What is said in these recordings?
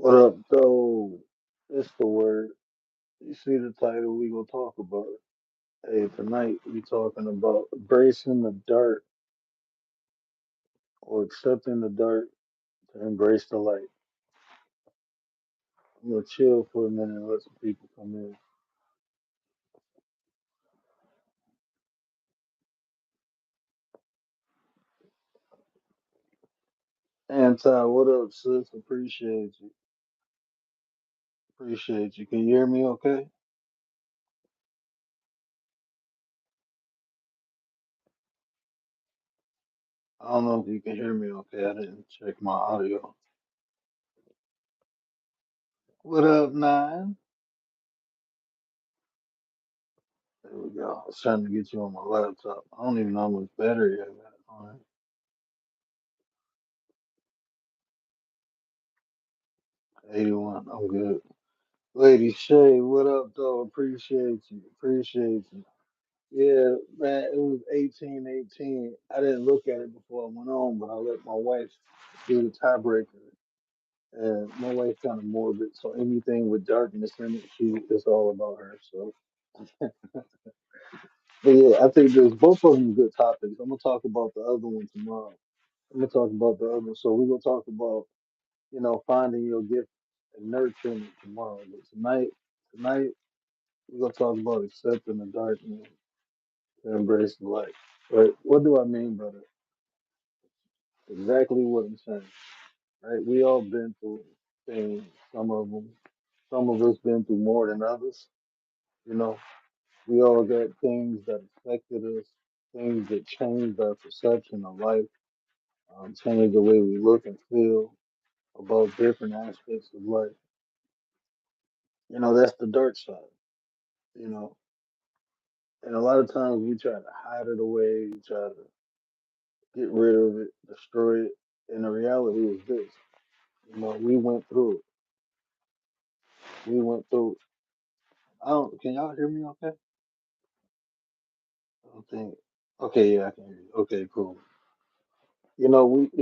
What up, though? It's the word. You see the title, we gonna talk about it. Hey, tonight we talking about embracing the dark or accepting the dark to embrace the light. I'm gonna chill for a minute and let some people come in. Anti, what up, sis? Appreciate you. Appreciate you. Can you hear me okay? I don't know if you can hear me okay. I didn't check my audio. What up, Nine? There we go. I was trying to get you on my laptop. I don't even know how much battery I got on it. 81. I'm good. Lady Shay, what up, though? Appreciate you. Appreciate you. Yeah, man, it was 18-18. I didn't look at it before I went on, but I let my wife do the tiebreaker. And my wife kind of morbid, so anything with darkness in it, it's all about her. So, but yeah, I think there's both of them good topics. I'm gonna talk about the other one tomorrow. I'm gonna talk about the other one. So we're gonna talk about, finding your gift and nurturing it tomorrow. But tonight we're gonna talk about accepting the darkness to embrace the light. Right? What do I mean by that? Exactly what I'm saying. Right? We all been through things. Some of them, some of us been through more than others. You know, we all got things that affected us, things that changed our perception of life, changed the way we look and feel about different aspects of life. That's the dark side. You know, and a lot of times we try to hide it away, we try to get rid of it, destroy it. And the reality is this. We went through it. We went through it. I don't. Can y'all hear me? Okay. I don't think. Okay, yeah, I can hear you. Okay, cool. We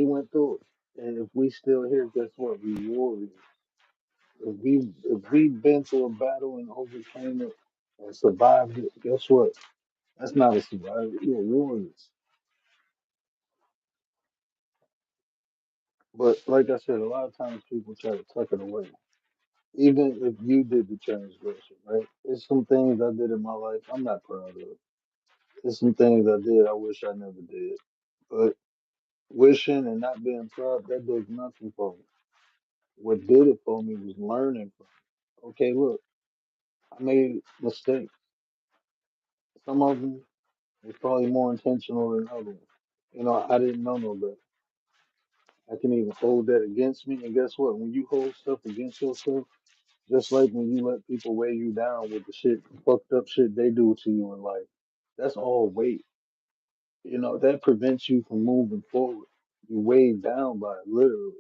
went through it, and if we still here, guess what? We warriors. If we've been through a battle and overcame it and survived it, guess what? That's not a survivor. You're warriors. But like I said, a lot of times people try to tuck it away. Even if you did the transgression, right? There's some things I did in my life I'm not proud of. There's some things I did I wish I never did. But wishing and not being proud, that does nothing for me. What did it for me was learning from it. Okay, look, I made mistakes. Some of them was probably more intentional than others. I didn't know no better. I can even hold that against me. And guess what? When you hold stuff against yourself, just like when you let people weigh you down with the shit, fucked up shit they do to you in life, that's all weight. That prevents you from moving forward. You're weighed down by it, literally.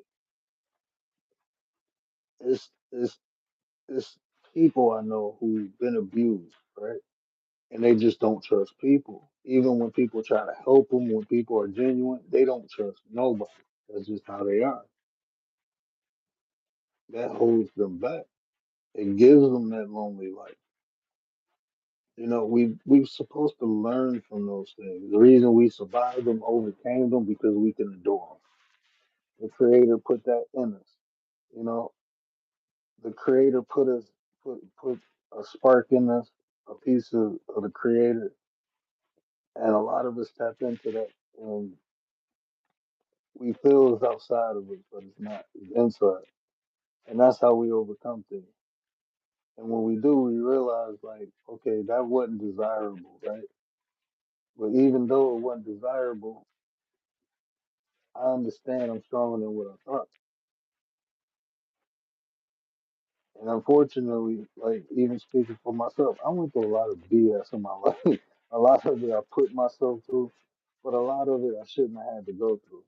It's it's people I know who've been abused, right? And they just don't trust people. Even when people try to help them, when people are genuine, they don't trust nobody. That's just how they are. That holds them back. It gives them that lonely life. We're supposed to learn from those things. The reason we survived them, overcame them, because we can endure them. The Creator put that in us. You know, the Creator put a spark in us, a piece of the Creator, and a lot of us tap into that, and we feel it's outside of us, but it's not. It's inside, and that's how we overcome things. And when we do, we realize like, okay, that wasn't desirable, right? But even though it wasn't desirable, I understand I'm stronger than what I thought. And unfortunately, like even speaking for myself, I went through a lot of BS in my life. A lot of it I put myself through, but a lot of it I shouldn't have had to go through.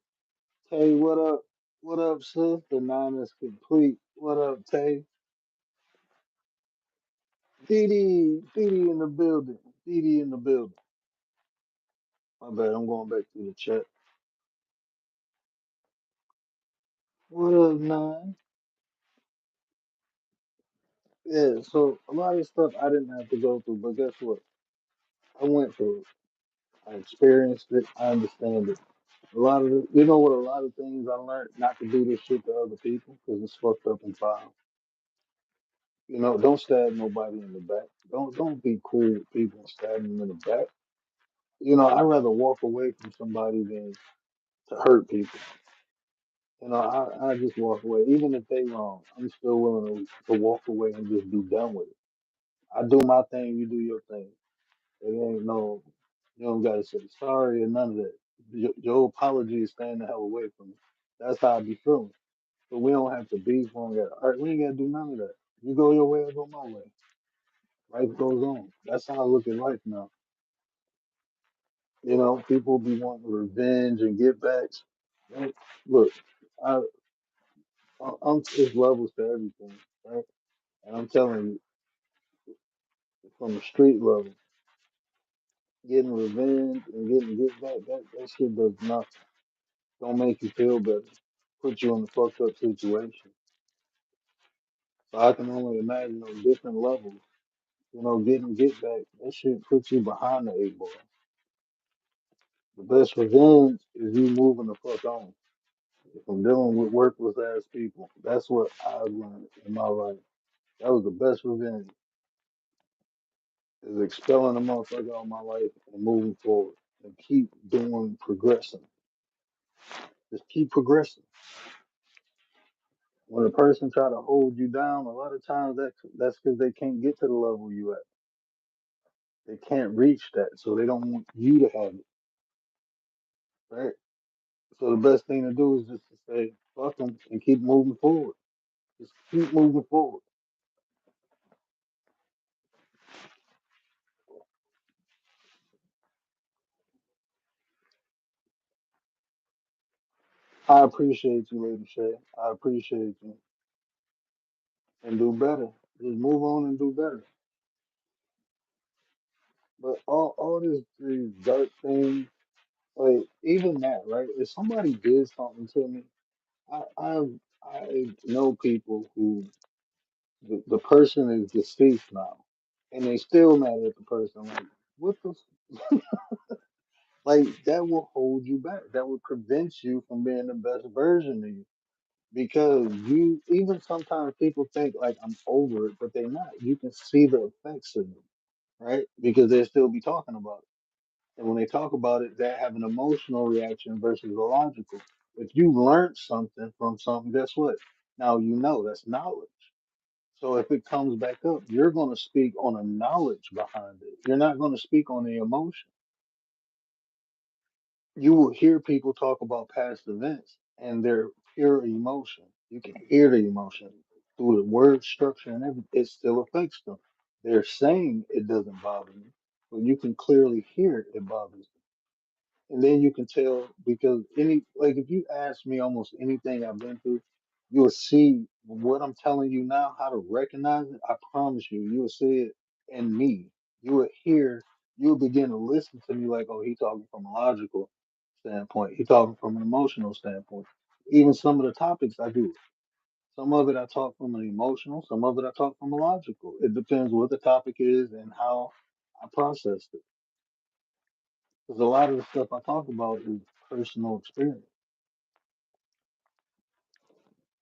Tay, what up? What up, sis? The nine is complete. What up, Tay? Didi in the building. Didi in the building. My bad, I'm going back to the chat. What up, nine? Yeah, so a lot of stuff I didn't have to go through, but guess what? I went through it. I experienced it. I understand it. A lot of you know what? A lot of things I learned not to do this shit to other people because it's fucked up and foul. You know, don't stab nobody in the back. Don't be cool with people and stab them in the back. You know, I'd rather walk away from somebody than to hurt people. You know, I just walk away, even if they wrong. I'm still willing to walk away and just be done with it. I do my thing, you do your thing. It ain't no, you don't gotta say sorry or none of that. Your apology is staying the hell away from me. That's how I be feeling. So we don't have to beef. We don't got. All right, we ain't gotta do none of that. You go your way, I go my way. Life goes on. That's how I look at life now. You know, people be wanting revenge and get backs. Like, look, I, I'm there's levels to everything, right? And I'm telling you, from the street level, getting revenge and getting get back, that shit does nothing. Don't make you feel better. Put you in a fucked up situation. So I can only imagine on different levels. You know, getting get back, that shit puts you behind the eight ball. The best revenge is you moving the fuck on. From dealing with worthless ass people. That's what I've learned in my life. That was the best revenge is expelling a motherfucker out of my life and moving forward and keep doing progressing. Just keep progressing. When a person try to hold you down, a lot of times that's because they can't get to the level you at. They can't reach that, so they don't want you to have it, right? So the best thing to do is just to say fuck them and keep moving forward. Just keep moving forward. I appreciate you, Lady Shay. I appreciate you, and do better. Just move on and do better. But all this these dark things, like even that, right? If somebody did something to me, I I, I know people who the person is deceased now, and they still mad at the person. Like what the like that will hold you back. That will prevent you from being the best version of you. Because you even sometimes people think like I'm over it, but they're not. You can see the effects of it, right? Because they still be talking about it. And when they talk about it, they have an emotional reaction versus a logical. If you learned something from something, guess what? Now you know that's knowledge. So if it comes back up, you're going to speak on a knowledge behind it. You're not going to speak on the emotion. You will hear people talk about past events and their pure emotion. You can hear the emotion through the word structure and everything. It still affects them. They're saying it doesn't bother me, but you can clearly hear it bothers them. And then you can tell because any like if you ask me almost anything I've been through, you'll see what I'm telling you now, how to recognize it. I promise you, you'll see it in me. You will hear, you'll begin to listen to me like, oh, he talking from a logical standpoint. He talking from an emotional standpoint. Even some of the topics I do. Some of it I talk from an emotional, some of it I talk from a logical. It depends what the topic is and how I process it. Because a lot of the stuff I talk about is personal experience.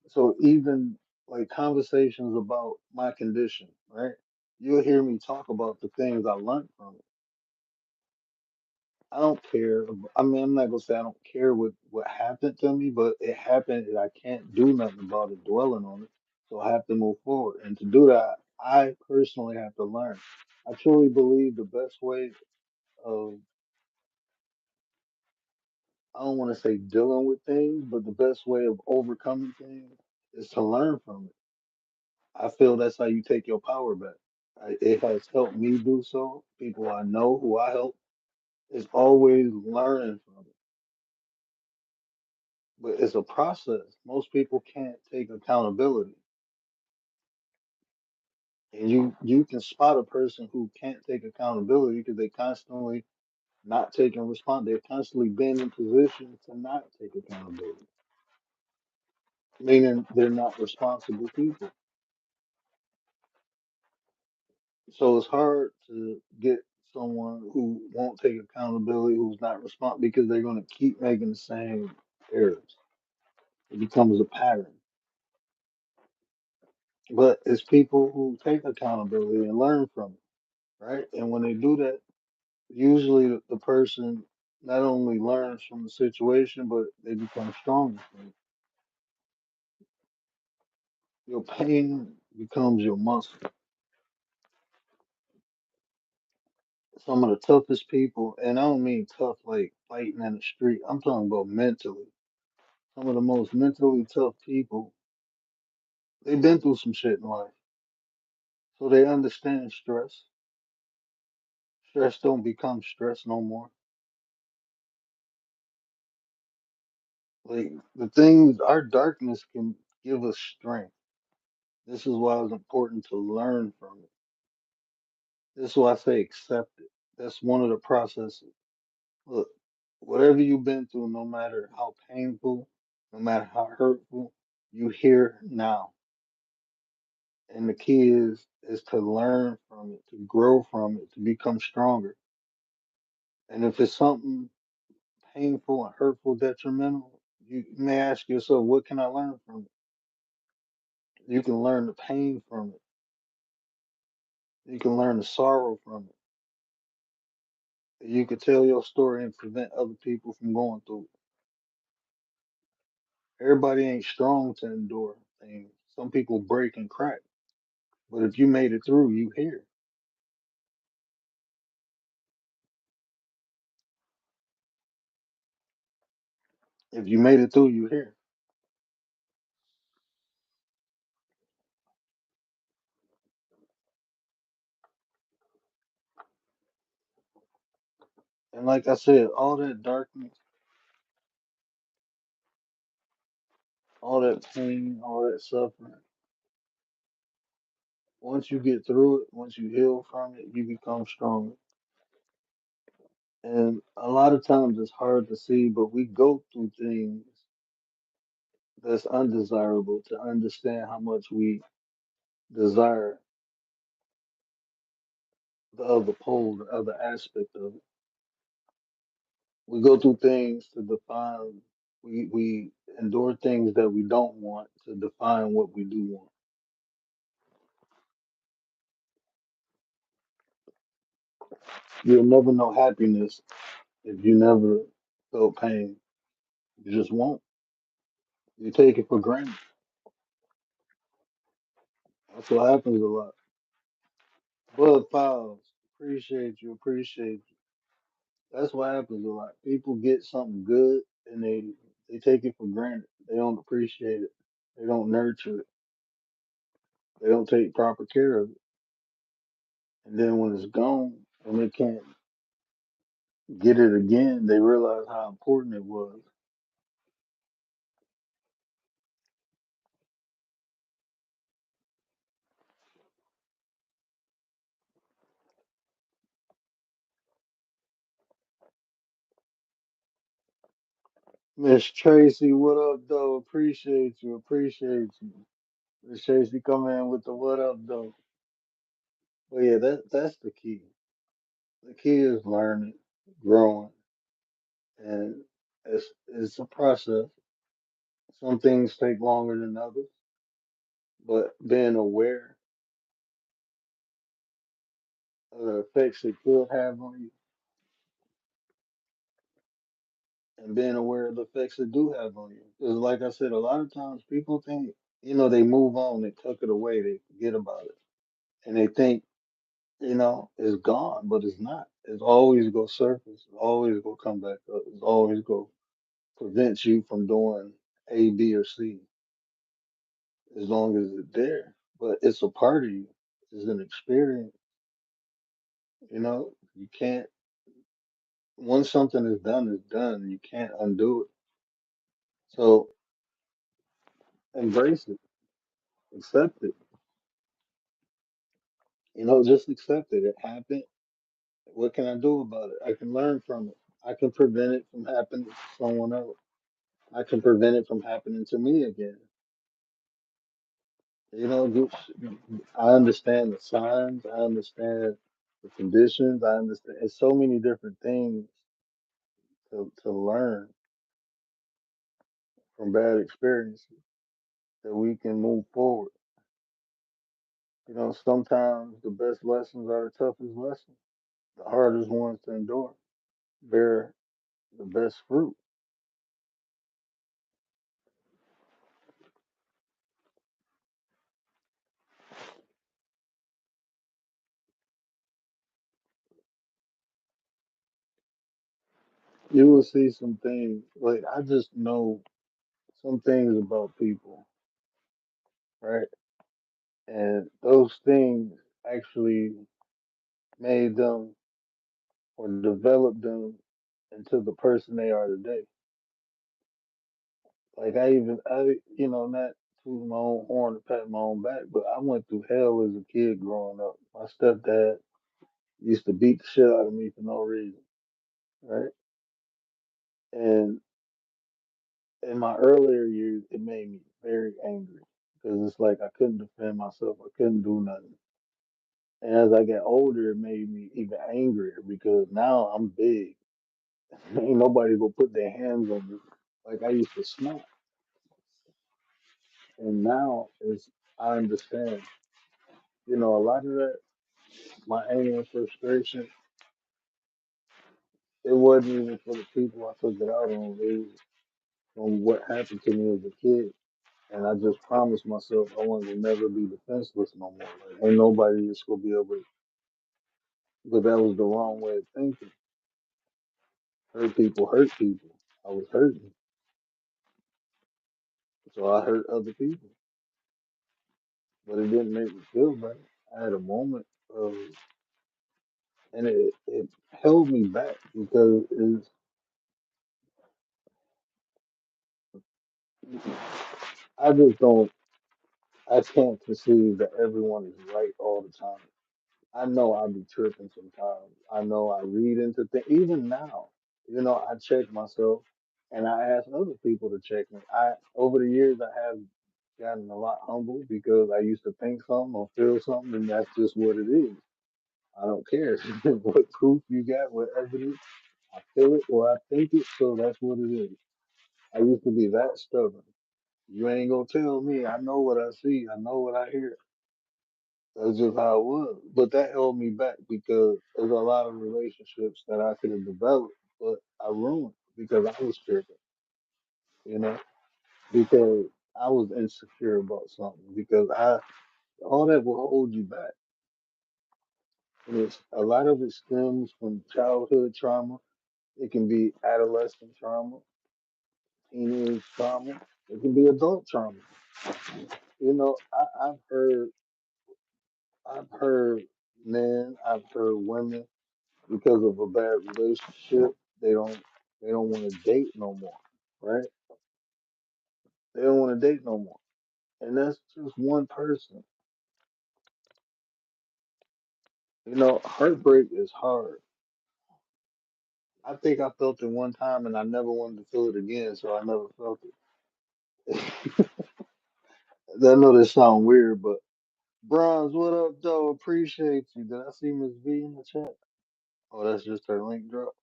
So even like conversations about my condition, right? You'll hear me talk about the things I learned from it. I don't care. I mean, I'm not gonna say I don't care what happened to me, but it happened, and I can't do nothing about it, dwelling on it. So I have to move forward, and to do that, I personally have to learn. I truly believe the best way of I don't want to say dealing with things, but the best way of overcoming things is to learn from it. I feel that's how you take your power back. It has helped me do so. People I know who I help is always learning from it, but it's a process. Most people can't take accountability, and you can spot a person who can't take accountability because they constantly not taking response. They've constantly been in position to not take accountability, meaning they're not responsible people. So it's hard to get someone who won't take accountability, who's not responsible, because they're going to keep making the same errors. It becomes a pattern. But it's people who take accountability and learn from it, right? And when they do that, usually the person not only learns from the situation, but they become stronger from it. Your pain becomes your muscle. Some of the toughest people, and I don't mean tough like fighting in the street, I'm talking about mentally. Some of the most mentally tough people, they've been through some shit in life. So they understand stress. Stress don't become stress no more. Like the things, our darkness can give us strength. This is why it's important to learn from it. This is why I say accept it. That's one of the processes. Look, whatever you've been through, no matter how painful, no matter how hurtful, you here now. And the key is to learn from it, to grow from it, to become stronger. And if it's something painful and hurtful, detrimental, you may ask yourself, what can I learn from it? You can learn the pain from it. You can learn the sorrow from it. You could tell your story and prevent other people from going through it. Everybody ain't strong to endure things. Some people break and crack. But if you made it through, you here. If you made it through, you here. And like I said, all that darkness, all that pain, all that suffering, once you get through it, once you heal from it, you become stronger. And a lot of times it's hard to see, but we go through things that's undesirable to understand how much we desire the other pole, the other aspect of it. We go through things to define, we endure things that we don't want to define what we do want. You'll never know happiness if you never felt pain. You just won't. You take it for granted. That's what happens a lot. Bud Piles, appreciate you, appreciate you. That's what happens a lot. People get something good and they take it for granted. They don't appreciate it. They don't nurture it. They don't take proper care of it. And then when it's gone and they can't get it again, they realize how important it was. Miss Tracy, what up, though? Appreciate you, appreciate you. Miss Tracy come in with the what up, though. But yeah, that's the key. The key is learning, growing, and it's a process. Some things take longer than others, but being aware of the effects it could have on you, and being aware of the effects it do have on you. Because, like I said, a lot of times people think, they move on, they tuck it away, they forget about it, and they think, it's gone, but it's not. It's always go surface. It's always go come back up. It's always go prevent you from doing A, B, or C as long as it's there. But it's a part of you. It's an experience. You can't. Once something is done, it's done. You can't undo it. So embrace it, accept it. Just accept it. It happened. What can I do about it? I can learn from it. I can prevent it from happening to someone else. I can prevent it from happening to me again. Just, I understand the signs. I understand the conditions. I understand. It's so many different things to learn from bad experiences that we can move forward. Sometimes the best lessons are the toughest lessons, the hardest ones to endure, bear the best fruit. You will see some things, like I just know some things about people, right? And those things actually made them or developed them into the person they are today. Like not to my own horn to pat my own back, but I went through hell as a kid growing up. My stepdad used to beat the shit out of me for no reason, right? And in my earlier years, it made me very angry because it's like I couldn't defend myself. I couldn't do nothing. And as I got older, it made me even angrier because now I'm big. Ain't nobody gonna put their hands on me like I used to snap. And now is I understand. A lot of that, my anger and frustration, it wasn't even for the people I took it out on. It was from what happened to me as a kid. And I just promised myself I wanted to never be defenseless no more. Like, ain't nobody just gonna be able to, but that was the wrong way of thinking. Hurt people. I was hurting. So I hurt other people. But it didn't make me feel better. I had a moment of, and it held me back because I just don't, I can't conceive that everyone is right all the time. I know I be tripping sometimes. I know I read into things. Even now, I check myself, and I ask other people to check me. Over the years, I have gotten a lot humble because I used to think something or feel something, and that's just what it is. I don't care what proof you got, what evidence. I feel it or I think it, so that's what it is. I used to be that stubborn. You ain't gonna tell me. I know what I see. I know what I hear. That's just how it was. But that held me back because there's a lot of relationships that I could have developed, but I ruined because I was tripping, you know, because I was insecure about something. Because all that will hold you back. And a lot of it stems from childhood trauma. It can be adolescent trauma, teenage trauma. It can be adult trauma. I've heard men, I've heard women because of a bad relationship, they don't they don't want to date no more, right? They don't want to date no more, and that's just one person. Heartbreak is hard. I think I felt it one time, and I never wanted to feel it again, so I never felt it. I know this sound weird, but Bronze, what up, though? Appreciate you. Did I see Miss V in the chat? Oh, that's just her link drop.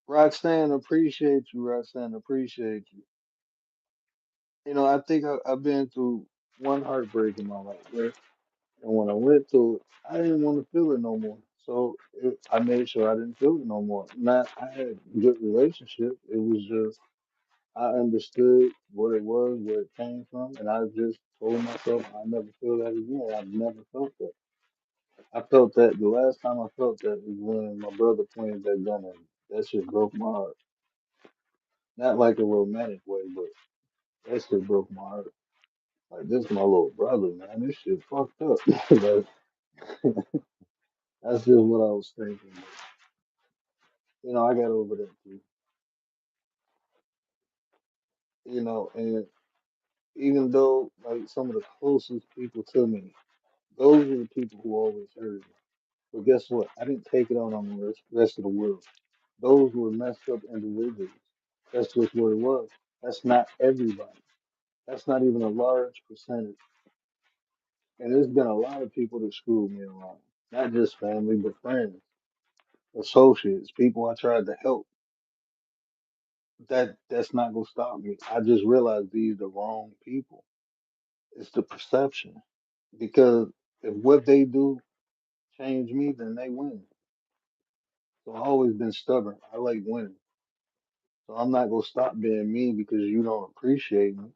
Roxanne, appreciate you. Roxanne, appreciate you. I think I've been through one heartbreak in my life, right? And when I went through it, I didn't want to feel it no more. So I made sure I didn't feel it no more. Not I had a good relationship. It was just I understood what it was, where it came from, and I just told myself I never feel that again. I've never felt that. I felt that the last time I felt that was when my brother pointed that gun at me. That shit broke my heart. Not like a romantic way, but that shit broke my heart. Like this my little brother, man. This shit fucked up. Like, that's just what I was thinking. But, I got over that too. And even though like some of the closest people to me, those are the people who always hurt me. But guess what? I didn't take it out on the rest of the world. Those were messed up individuals. That's just what it was. That's not everybody. That's not even a large percentage. And there's been a lot of people that screwed me along. Not just family, but friends, associates, people I tried to help. That's not gonna stop me. I just realized these the wrong people. It's the perception. Because if what they do change me, then they win. So I've always been stubborn. I like winning. So I'm not gonna stop being me because you don't appreciate me.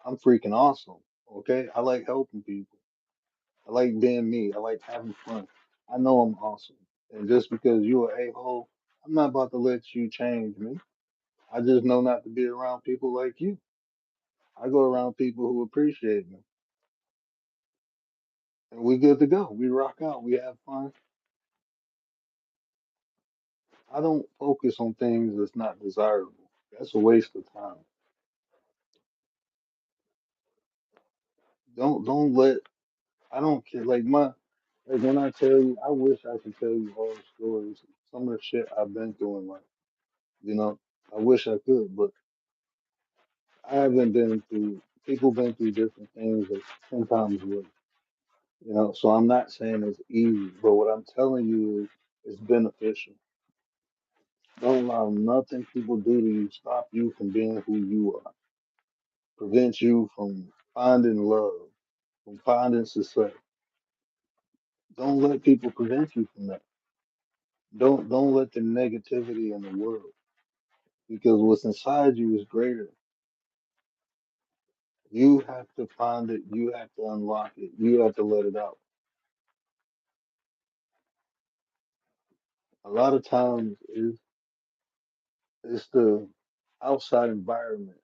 I'm freaking awesome. Okay? I like helping people. I like being me. I like having fun. I know I'm awesome. And just because you're a hole, I'm not about to let you change me. I just know not to be around people like you. I go around people who appreciate me. And we good to go. We rock out. We have fun. I don't focus on things that's not desirable. That's a waste of time. Don't let I don't care like when I tell you I wish I could tell you all the stories, some of the shit I've been through in life. You know, I wish I could, but I haven't been through people been through different things like 10 times worse. You know, so I'm not saying it's easy, but what I'm telling you is it's beneficial. Don't allow nothing people do to you stop you from being who you are. Prevent you from finding love, from finding success. Don't let people prevent you from that. Don't let the negativity in the world because what's inside you is greater. You have to find it. You have to unlock it. You have to let it out. A lot of times it's the outside environment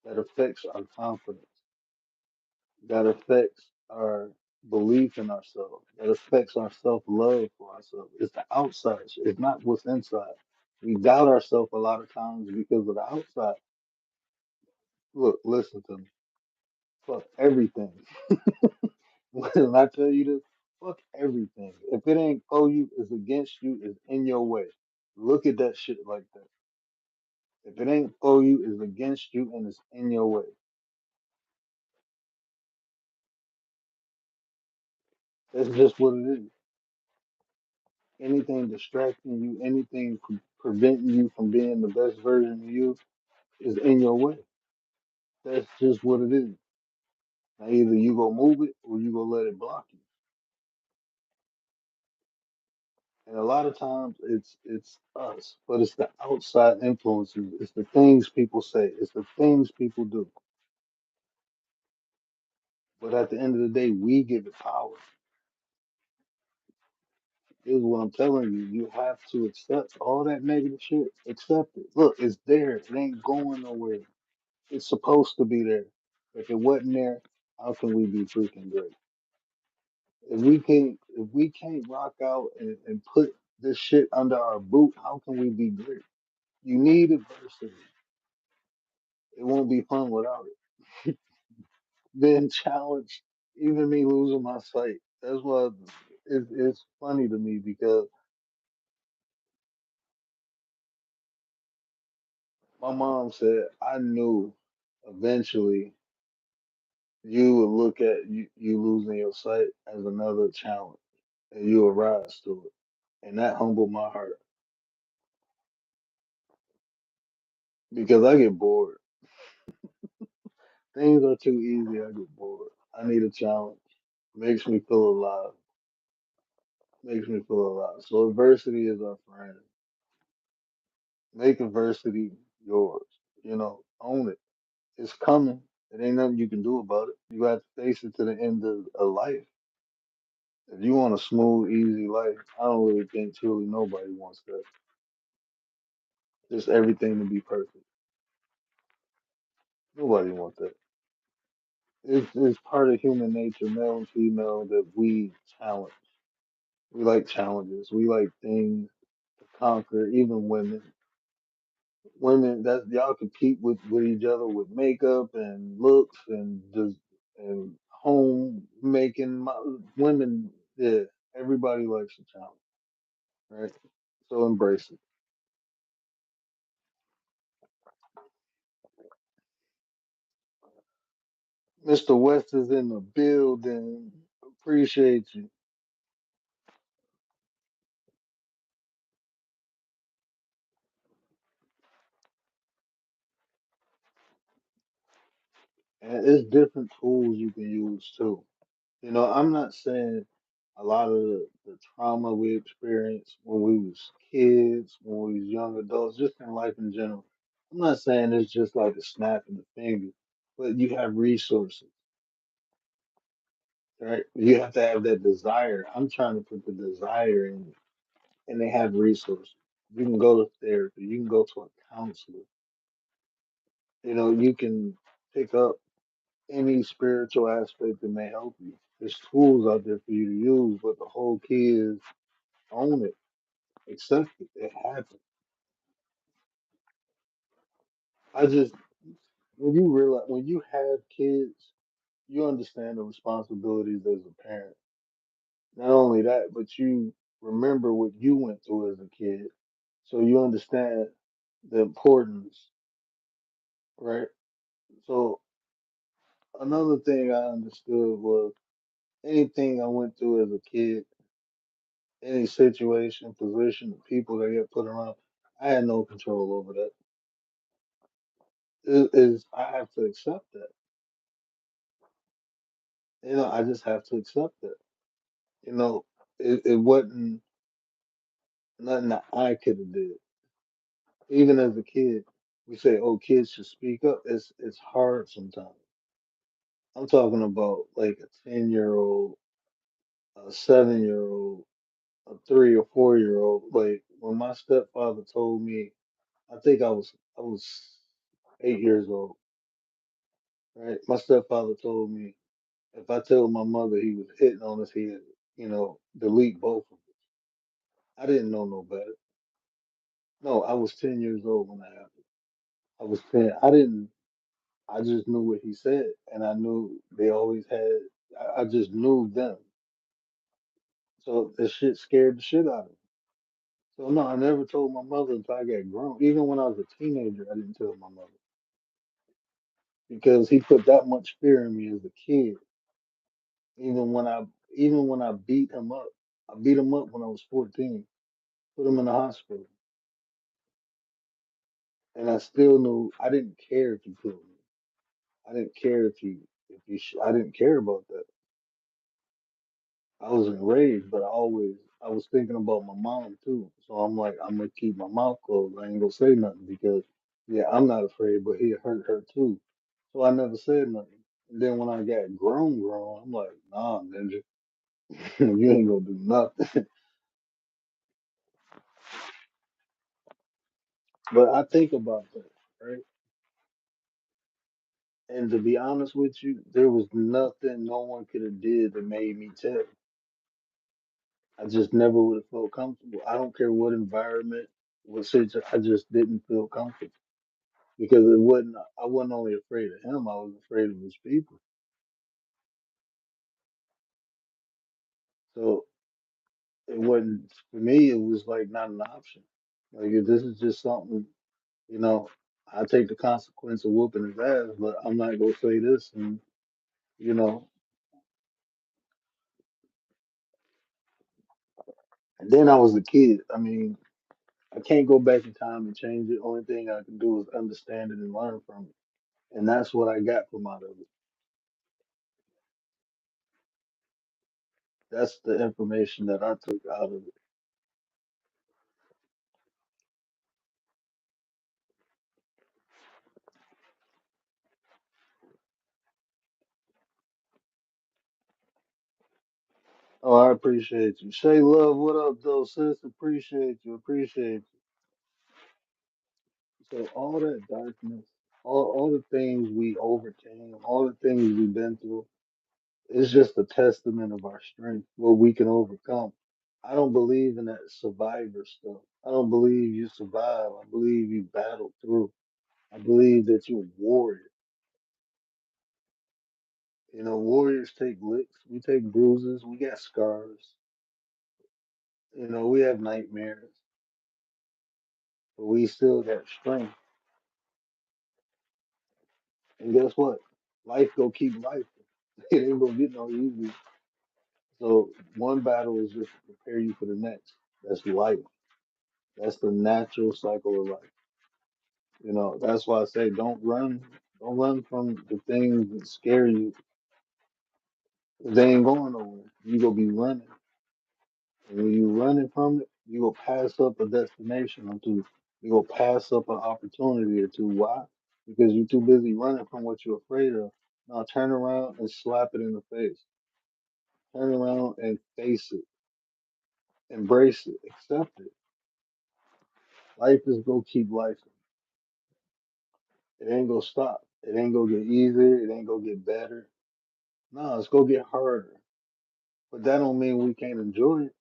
that affects our confidence, that affects our belief in ourselves, that affects our self love for ourselves. It's the outside. It's not what's inside. We doubt ourselves a lot of times because of the outside. Look, listen to me. Fuck everything. When I tell you this, fuck everything. If it ain't for you, it's against you, it's in your way. Look at that shit like that. If it ain't for you, it's against you and it's in your way. That's just what it is. Anything distracting you, anything preventing you from being the best version of you is in your way. That's just what it is. Now either you go move it or you go let it block you. And a lot of times it's us, but it's the outside influences. It's the things people say. It's the things people do. But at the end of the day, we give it power. Is what I'm telling you. You have to accept all that negative shit. Accept it. Look, it's there. It ain't going nowhere. It's supposed to be there. If it wasn't there, how can we be freaking great? If we can't rock out and put this shit under our boot, how can we be great? You need adversity. It won't be fun without it. Being challenged, even me losing my sight. That's why it's funny to me because my mom said I knew eventually you would look at you losing your sight as another challenge and you will rise to it. And that humbled my heart because I get bored. Things are too easy, I get bored. I need a challenge. Makes me feel alive. Makes me feel alive. So adversity is our friend. Make adversity yours. You know, own it. It's coming. It ain't nothing you can do about it. You have to face it to the end of life. If you want a smooth, easy life, I don't really think truly nobody wants that. Just everything to be perfect. Nobody wants that. It's part of human nature, male and female, that we challenge. We like challenges. We like things to conquer. Even women that y'all compete with each other with makeup and looks and just and home making. Women, yeah, everybody likes a challenge, right? So embrace it. Mr. West is in the building. Appreciate you. And it's different tools you can use too. I'm not saying a lot of the trauma we experienced when we was kids, when we was young adults, just in life in general. I'm not saying it's just like a snap of the finger, but you have resources, right? You have to have that desire. I'm trying to put the desire in it, and they have resources. You can go to therapy. You can go to a counselor. You can pick up any spiritual aspect that may help you. There's tools out there for you to use, but the whole key is own it, accept it. It happened. I just when you have kids, you understand the responsibilities as a parent. Not only that, but you remember what you went through as a kid, so you understand the importance, right? So another thing I understood was anything I went through as a kid, any situation, position, people that get put around, I had no control over that. It is I have to accept that. I just have to accept that. You know, it wasn't nothing that I could have did. Even as a kid, we say, "Oh, kids should speak up." It's hard sometimes. I'm talking about like a 10-year-old, a 7-year-old, a 3 or 4-year-old. Like when my stepfather told me, I think I was 8 years old. Right, my stepfather told me if I tell my mother he was hitting on us, he'd delete both of us. I didn't know no better. No, I was 10 years old when that happened. I was 10. I didn't. I just knew what he said, and I knew they always had. I just knew them, so the shit scared the shit out of me. So no, I never told my mother until I got grown. Even when I was a teenager, I didn't tell my mother because he put that much fear in me as a kid. Even when I even when I beat him up, I beat him up when I was 14. Put him in the hospital, and I still knew I didn't care if he killed me. I didn't care I didn't care about that. I was enraged, but I was thinking about my mom too. So I'm like, I'm gonna keep my mouth closed. I ain't gonna say nothing because, yeah, I'm not afraid, but he hurt her too. So I never said nothing. And then when I got grown, I'm like, nah, ninja, you ain't gonna do nothing. But I think about that, right? And to be honest with you, there was nothing no one could have did that made me tell. I just never would have felt comfortable. I don't care what environment, what situation, I just didn't feel comfortable because it wasn't. I wasn't only afraid of him; I was afraid of his people. So it wasn't for me. It was like not an option. Like if this is just something, you know, I take the consequence of whooping his ass, but I'm not gonna say this. And you know, and then I was a kid. I mean, I can't go back in time and change it. Only thing I can do is understand it and learn from it. And that's what I got from out of it. That's the information that I took out of it. Oh, I appreciate you. Shay Love, what up, though, sis? Appreciate you. Appreciate you. So, all that darkness, all the things we overcame, all the things we've been through, it's just a testament of our strength, what we can overcome. I don't believe in that survivor stuff. I don't believe you survive. I believe you battle through. I believe that you're a warrior. Warriors take licks, we take bruises, we got scars. We have nightmares, but we still got strength. And guess what? Life go keep life. It ain't gonna get no easy. So one battle is just to prepare you for the next. That's life. That's the natural cycle of life. That's why I say don't run from the things that scare you. 'Cause they ain't going nowhere. You gonna be running. And when you running from it, you gonna pass up a destination or two. You gonna pass up an opportunity or two. Why? Because you're too busy running from what you're afraid of. Now turn around and slap it in the face. Turn around and face it. Embrace it. Accept it. Life is gonna keep life. It ain't gonna stop. It ain't gonna get easier. It ain't gonna get better. No, it's gonna get harder. But that don't mean we can't enjoy it.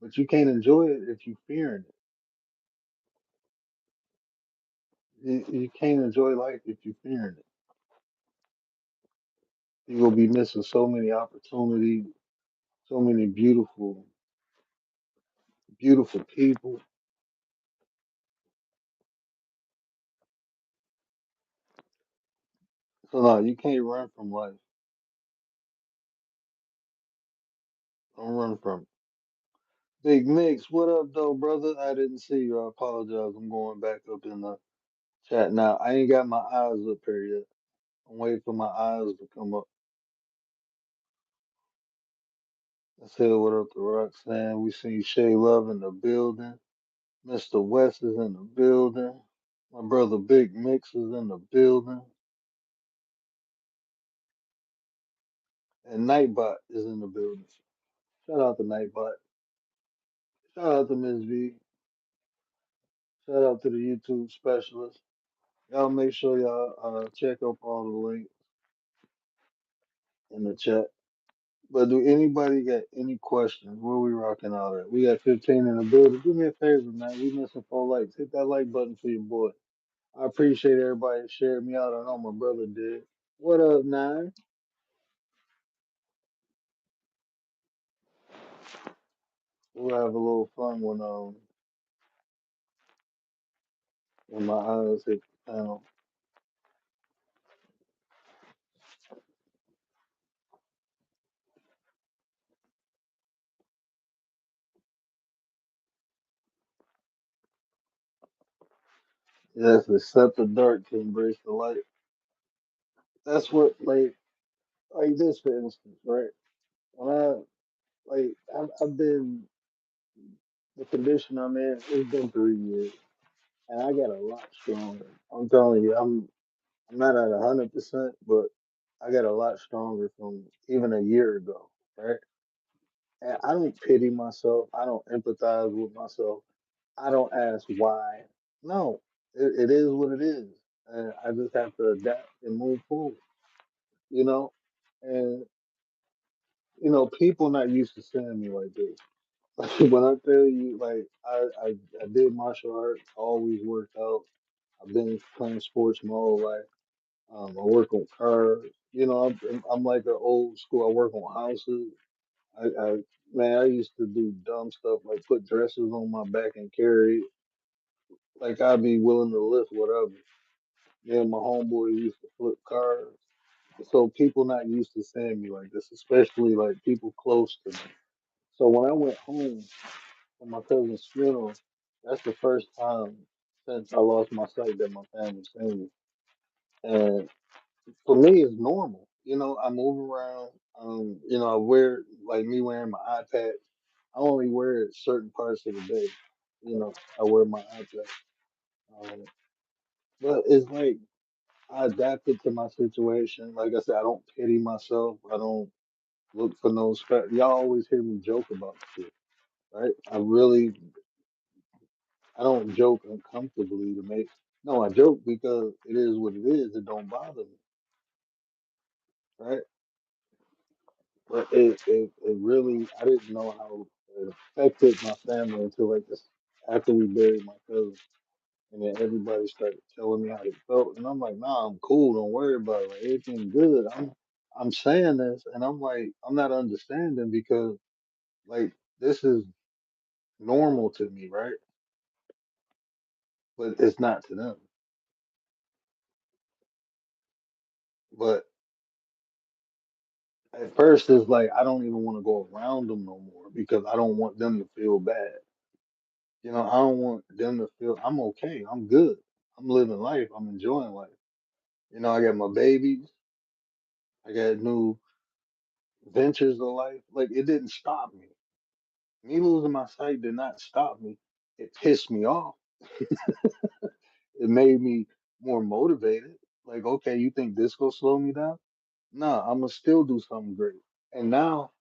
But you can't enjoy it if you fearing it. You can't enjoy life if you fearing it. You're gonna be missing so many opportunities, so many beautiful, beautiful people. So no, you can't run from life. Don't run from it. Big Mix, what up though, brother? I didn't see you. I apologize. I'm going back up in the chat now. I ain't got my eyes up here yet. I'm waiting for my eyes to come up. I said what up to Roxanne. We see Shay Love in the building. Mr. West is in the building. My brother Big Mix is in the building. And Nightbot is in the building. Shout out to Nightbot. Shout out to Ms. V. Shout out to the YouTube specialist. Y'all make sure y'all check up all the links in the chat. But do anybody got any questions? Where we rocking out at? We got 15 in the building. Do me a favor, man. We missing 4 likes. Hit that like button for your boy. I appreciate everybody that shared me out. I know my brother did. What up, Nine? We'll have a little fun when my eyes hit the panel. Yes, accept the dark to embrace the light. That's what like this for instance, right? When I've been the condition I'm in, it's been 3 years, and I got a lot stronger. I'm telling you, I'm not at 100%, but I got a lot stronger from even a year ago, right? And I don't pity myself. I don't empathize with myself. I don't ask why. No, it is what it is, and I just have to adapt and move forward. You know, and people not used to seeing me like this. When I tell you, like I did martial arts, always worked out. I've been playing sports my whole life. I work on cars. I'm like an old school. I work on houses. I man, I used to do dumb stuff like put dresses on my back and carry it. Like I'd be willing to lift whatever. Then my homeboy used to flip cars. So people not used to seeing me like this, especially like people close to me. So when I went home for my cousin's funeral, that's the first time since I lost my sight that my family's seen me. And for me, it's normal. I move around. I wear like me wearing my iPad. I only wear it certain parts of the day. I wear my iPad. Um, but it's like I adapted to my situation. Like I said, I don't pity myself. I don't look for no Y'all always hear me joke about shit, right? I don't joke uncomfortably to make. No, I joke because it is what it is. It don't bother me, right? But it really, I didn't know how it affected my family until like this after we buried my cousin, and then everybody started telling me how they felt, and I'm like, nah, I'm cool. Don't worry about it. Like everything good. I'm saying this, and I'm like, I'm not understanding because like this is normal to me, right? But it's not to them. But At first, it's like I don't even want to go around them no more because I don't want them to feel bad. I don't want them to feel I'm okay. I'm good. I'm living life. I'm enjoying life. I got my babies. I got new ventures of life. Like it didn't stop me. Me losing my sight did not stop me. It pissed me off. It made me more motivated. Like, okay, you think this gonna slow me down? Nah, I'm gonna still do something great. And now,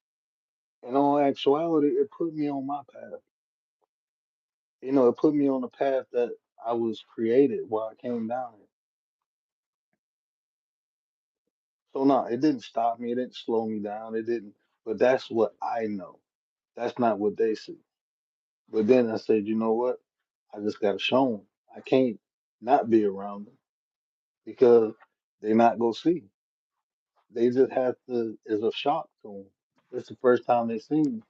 in all actuality, it put me on my path. It put me on the path that I was created while I came down here. So no, it didn't stop me. It didn't slow me down. It didn't. But that's what I know. That's not what they see. But then I said, you know what? I just gotta show them. I can't not be around them because they not gonna see. They just have to. It's a shock to them. It's the first time they see me,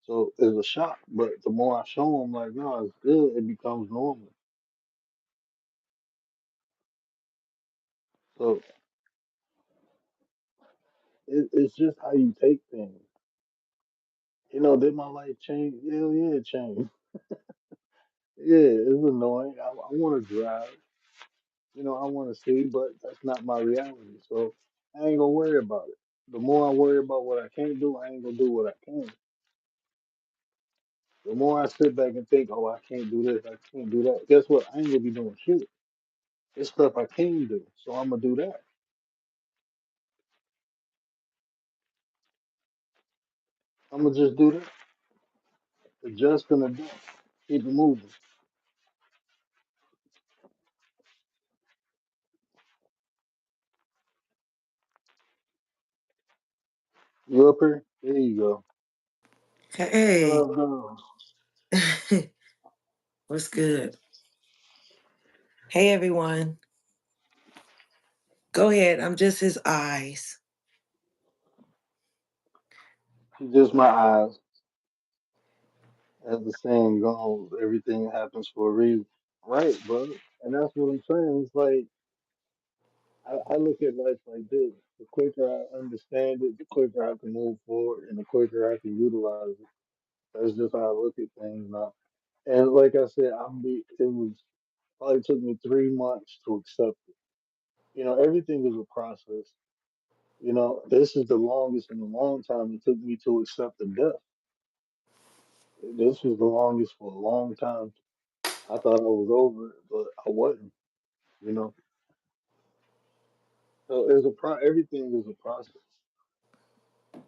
so it's a shock. But the more I show them, like, no, it's good. It becomes normal. So it's just how you take things. Did my life change? Hell yeah, it changed. Yeah, it's annoying. I want to drive. I want to see, but that's not my reality. So I ain't gonna worry about it. The more I worry about what I can't do, I ain't gonna do what I can. The more I sit back and think, oh, I can't do this, I can't do that. Guess what? I ain't gonna be doing shit. It's stuff I can do, so I'm gonna do that. I'm gonna just do that. Adjust and adapt. Keep it moving. You up here? There you go. What Hey, up, girl? what's good? Hey, everyone. Go ahead. I'm just his eyes. She just my eyes. As the saying goes, everything happens for a reason. Right, brother. And that's what I'm saying. It's like I look at life like this. The quicker I understand it, the quicker I can move forward, and the quicker I can utilize it. That's just how I look at things now. And like I said, it was probably took me 3 months to accept it. Everything is a process. This is the longest in a long time it took me to accept the death. This was the longest for a long time. I thought I was over it, but I wasn't. You know, so everything is a process.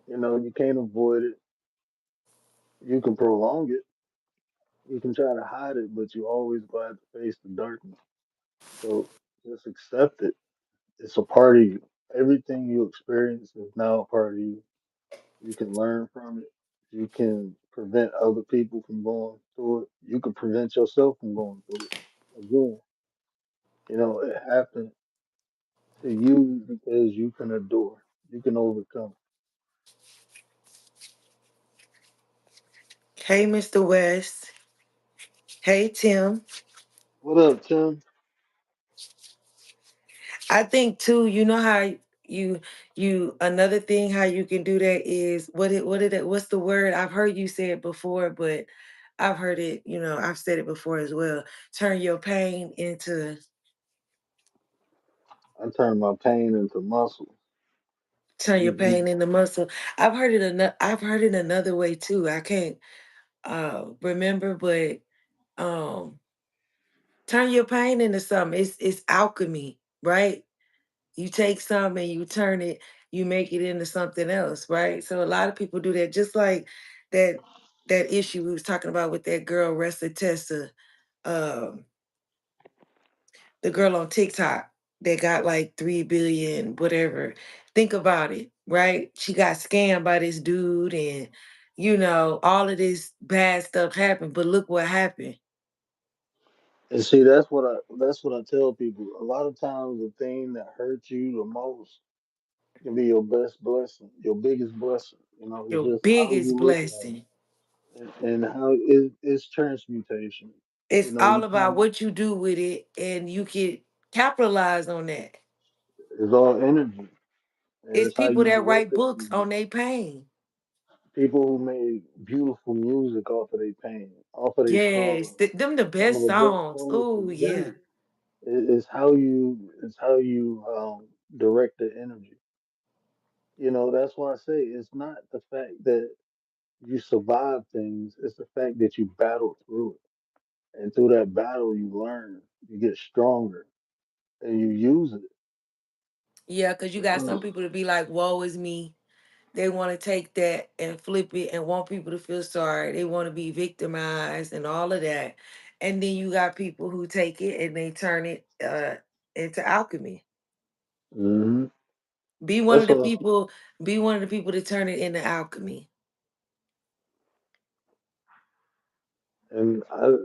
You can't avoid it. You can prolong it. You can try to hide it, but you always go have to face the darkness. So just accept it. It's a part of you. Everything you experience is now a part of you. You can learn from it. You can prevent other people from going through it. You can prevent yourself from going through it. Again, it happened to you because you can endure. You can overcome. Hey, Mr. West. Hey, Tim. What up, Tim? I think too. You know how another thing how you can do that is what's the word? I've heard you say it before, but I've heard it. I've said it before as well. Turn your pain into I turned my pain into muscle. turn your You, pain into muscle. I've heard it another way too. I can't remember, but um turn your pain into something. It's alchemy, right? You take something and you turn it, you make it into something else, right? So a lot of people do that, just like that that issue we was talking about with that girl Ressa Tessa, um, the girl on TikTok that got like 3 billion, whatever. Think about it, right? She got scammed by this dude and all of this bad stuff happened, but look what happened. and see, that's what I tell people. A lot of times, the thing that hurts you the most can be your best blessing, your biggest blessing. It's Your just how you biggest look at blessing. it, and how it's transmutation. It's You all about can. what you do with it, and you can capitalize on that. It's all energy. and It's it's how people you that direct write the books energy. on their pain. People who made beautiful music off of their pain, off of their Yes, sorrow. them the Some of best the best songs. Oh poetry. yeah. That is how you direct the energy. You know, that's why I say it's not the fact that you survive things, it's the fact that you battle through it. And through that battle you learn, you get stronger and you use it. Yeah, because you got some Because people to be like, woe is me. They want to take that and flip it and want people to feel sorry. They want to be victimized and all of that. And then you got people who take it and they turn it into alchemy. hmm Be one of that's the what people, be one of the people to turn it into alchemy.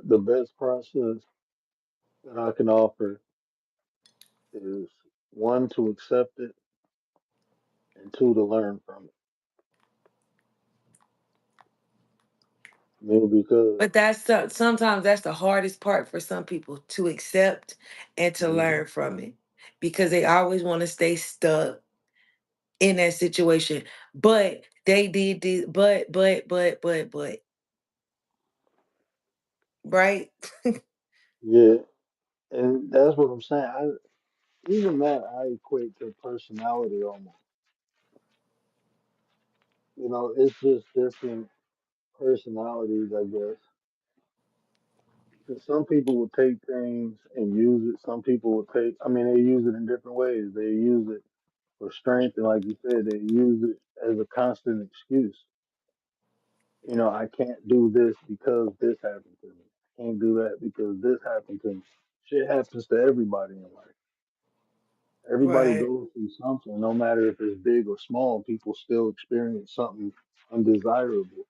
the best process that I can offer is one to accept it and two to learn from it. I mean, because But sometimes that's the hardest part for some people to accept and to mhm, learn from it because they always want to stay stuck in that situation. But they did this, but, right? yeah, and that's what I'm saying. Even that I equate to personality almost. You know, it's just different personalities, I guess. 'Cause some people will take things and use it. Some people will take, I mean, they use it in different ways. They use it for strength, and like you said, they use it as a constant excuse. You know, I can't do this because this happened to me. I can't do that because this happened to me. Shit happens to everybody in life. Everybody Right. goes through something, no matter if it's big or small. People still experience something undesirable.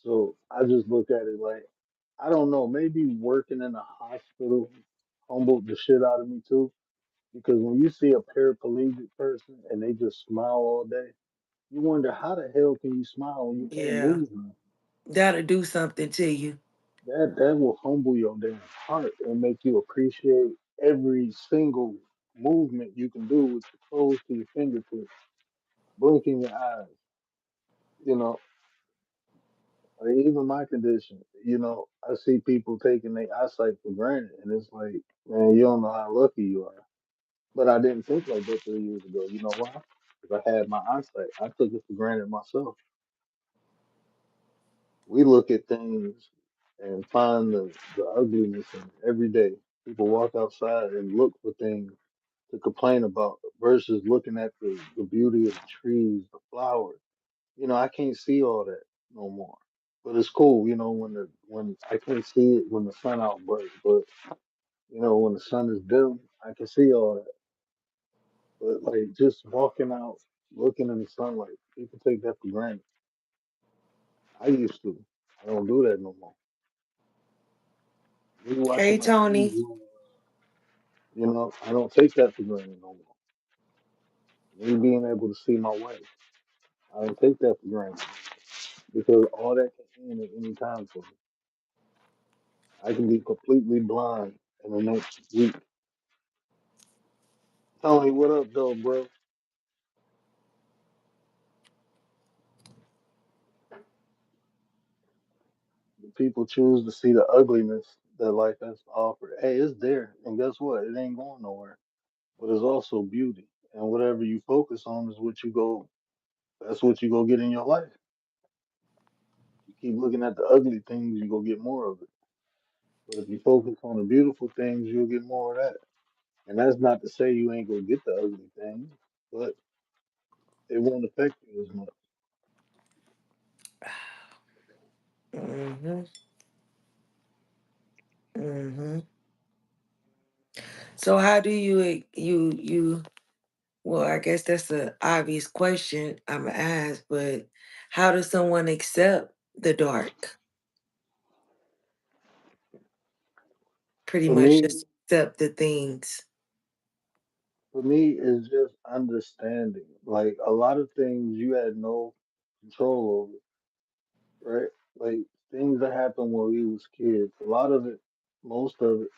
So I just look at it like, I don't know, maybe working in a hospital humbled the shit out of me too. Because when you see a paraplegic person and they just smile all day, you wonder how the hell can you smile when you can't Yeah. move? Man? That'll do something to you. That will humble your damn heart and make you appreciate every single movement you can do with your toes to your fingertips, blinking your eyes. You know, like even my condition. You know, I see people taking their eyesight for granted, and it's like, man, you don't know how lucky you are. But I didn't think like that 3 years ago. You know why? Because I had my eyesight. I took it for granted myself. We look at things and find the ugliness in it every day. People walk outside and look for things to complain about versus looking at the beauty of the trees, the flowers. You know, I can't see all that no more. But it's cool, you know, when I can't see it when the sun out bright, but you know, when the sun is dim, I can see all that. But like just walking out, looking in the sunlight, people take that for granted. I used to. I don't do that no more. Me watching Hey, my kids, Tony. you know, I don't take that for granted no more. Me being able to see my wife, I don't take that for granted because all that can end at any time for me. I can be completely blind in the next week. Tony, what up, though, bro? The people choose to see the ugliness that life has to offer. Hey, it's there, and guess what? It ain't going nowhere. But it's also beauty, and whatever you focus on is what you go. That's what you go get in your life. You keep looking at the ugly things, you go get more of it. But if you focus on the beautiful things, you'll get more of that. And that's not to say you ain't gonna get the ugly things, but it won't affect you as much. Hmm. Hmm. So how do you well, I guess that's an obvious question I'm gonna ask, but how does someone accept the dark? Pretty For much me, just accept the things. for me, it's just understanding. Like a lot of things you had no control over, right? Like things that happened when we was kids. A lot of it, most of it,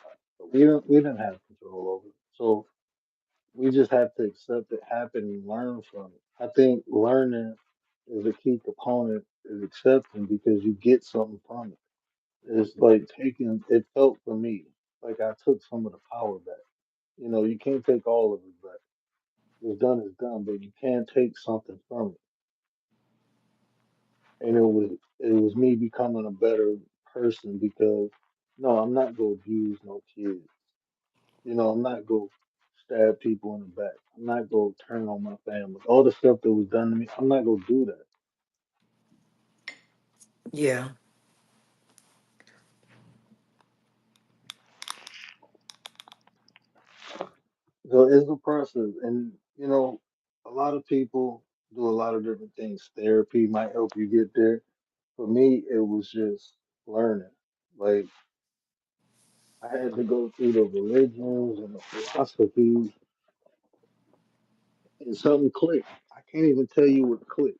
we didn't have control over. So We just have to accept it happen and learn from it. I think learning is a key component is accepting because you get something from it. It's like taking it felt for me like I took some of the power back. You know, you can't take all of it back. What's done is done, but you can take something from it. And it was me becoming a better person because no, I'm not gonna abuse no kids. You know, I'm not gonna stab people in the back. I'm not gonna turn on my family. All the stuff that was done to me, I'm not gonna do that. Yeah. So it's a process, and you know, a lot of people do a lot of different things. Therapy might help you get there. For me, it was just learning. Like I had to go through the religions and the philosophies, and something clicked. I can't even tell you what clicked.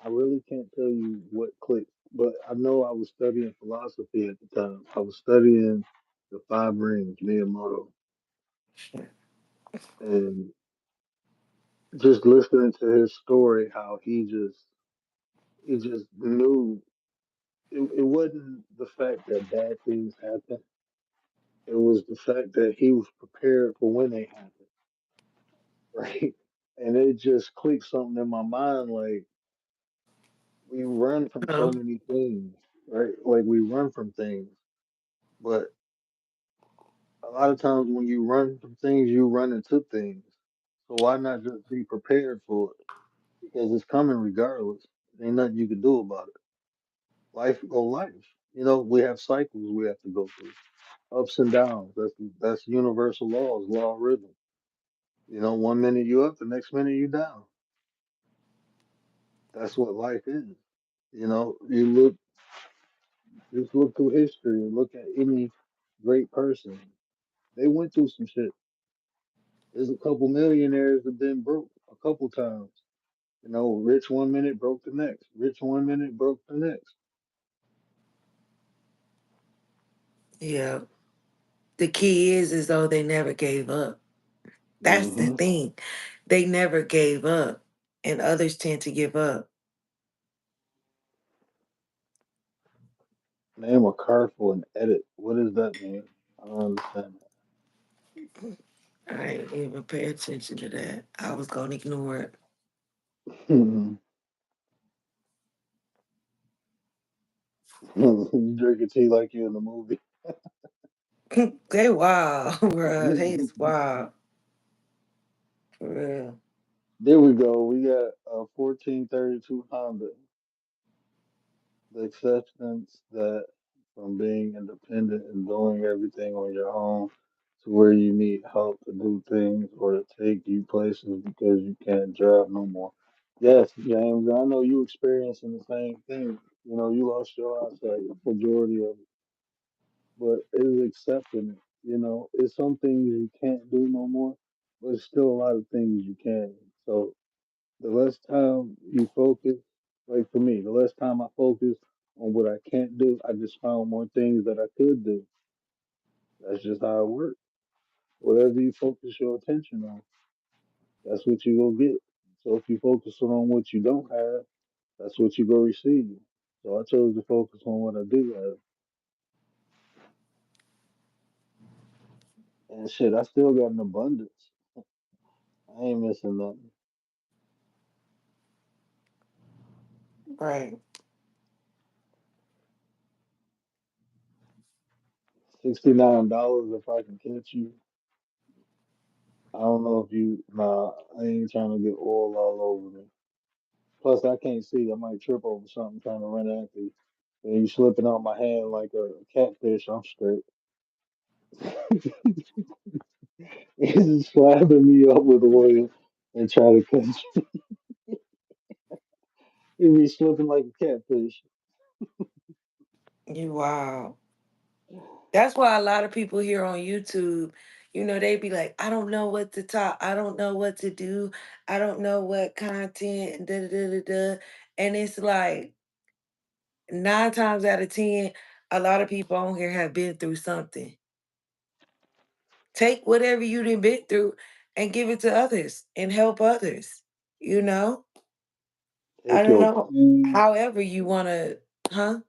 I really can't tell you what clicked, but I know I was studying philosophy at the time. I was studying the Five Rings, Miyamoto, and just listening to his story, how he just knew it wasn't the fact that bad things happen. It was the fact that he was prepared for when they happen, right? And it just clicked something in my mind, like we run from so Uh, many things, right? Like we run from things, but a lot of times when you run from things, you run into things. So why not just be prepared for it? Because it's coming regardless. Ain't nothing you can do about it. Life go life. You know, we have cycles we have to go through, ups and downs. That's universal laws, law of rhythm. You know, one minute you up, the next minute you down. That's what life is. You know, just look through history and look at any great person. They went through some shit. There's a couple millionaires that been broke a couple times. You know, rich one minute, broke the next. Rich one minute, broke the next. yeah. The key is though they never gave up. That's the Hmm. thing. They never gave up. And others tend to give up. Name a car for an edit. What does that mean? I don't understand I didn't even pay attention to that. I was gonna ignore it. that. You drinking tea like you in the movie. They wild, bro. They is wild. For real. There we go. We got a 1432 Honda. The acceptance that from being independent and doing everything on your own to where you need help to do things or to take you places because you can't drive no more. Yes, James, I know you experiencing the same thing. You know, you lost your eyesight, majority of it, but it is accepting it. You know, it's some things you can't do no more, but it's still a lot of things you can. So the less time you focus, like for me, the less time I focus on what I can't do, I just found more things that I could do. That's just how it works. Whatever you focus your attention on, that's what you will get. So if you focus on what you don't have, that's what you go receive. So I chose to focus on what I do have. And shit, I still got an abundance. I ain't missing nothing. Right. $69 if I can catch you. I don't know if you, nah, I ain't trying to get oil all over me. Plus, I can't see. I might trip over something trying to run after you. And you slipping out my hand like a catfish. I'm straight. He's just slapping me up with oil and try to catch me. He be slipping like a catfish. You wild. That's why a lot of people here on YouTube, they be like, I don't know what to talk. I don't know what to do. I don't know what content. Da, da, da, da, da. And it's like 9 times out of 10, a lot of people on here have been through something. Take whatever you done been through and give it to others and help others. You know, I Take don't your know. pain. However, you want to, huh?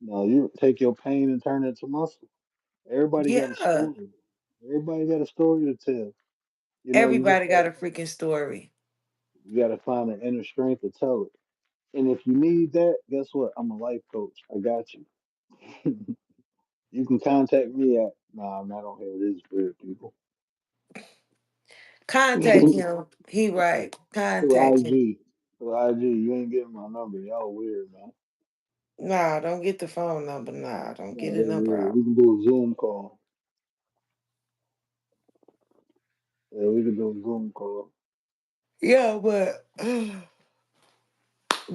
No, you take your pain and turn it into muscle. Everybody got a Yeah. story. Everybody got a story to tell. You just Everybody got gotta a freaking story. you gotta find the inner strength to tell it. And if you need that, guess what? I'm a life coach. I got you. You can contact me at nah, I'm not on here. This is weird people. Contact Through him. He right. Contact him. IG. Through IG. You ain't getting my number. Y'all weird, man. Nah, don't get the phone number. Nah, don't Nah, get the they number weird. out. We can do a Zoom call. Yeah, we can do a Zoom call. Yeah, but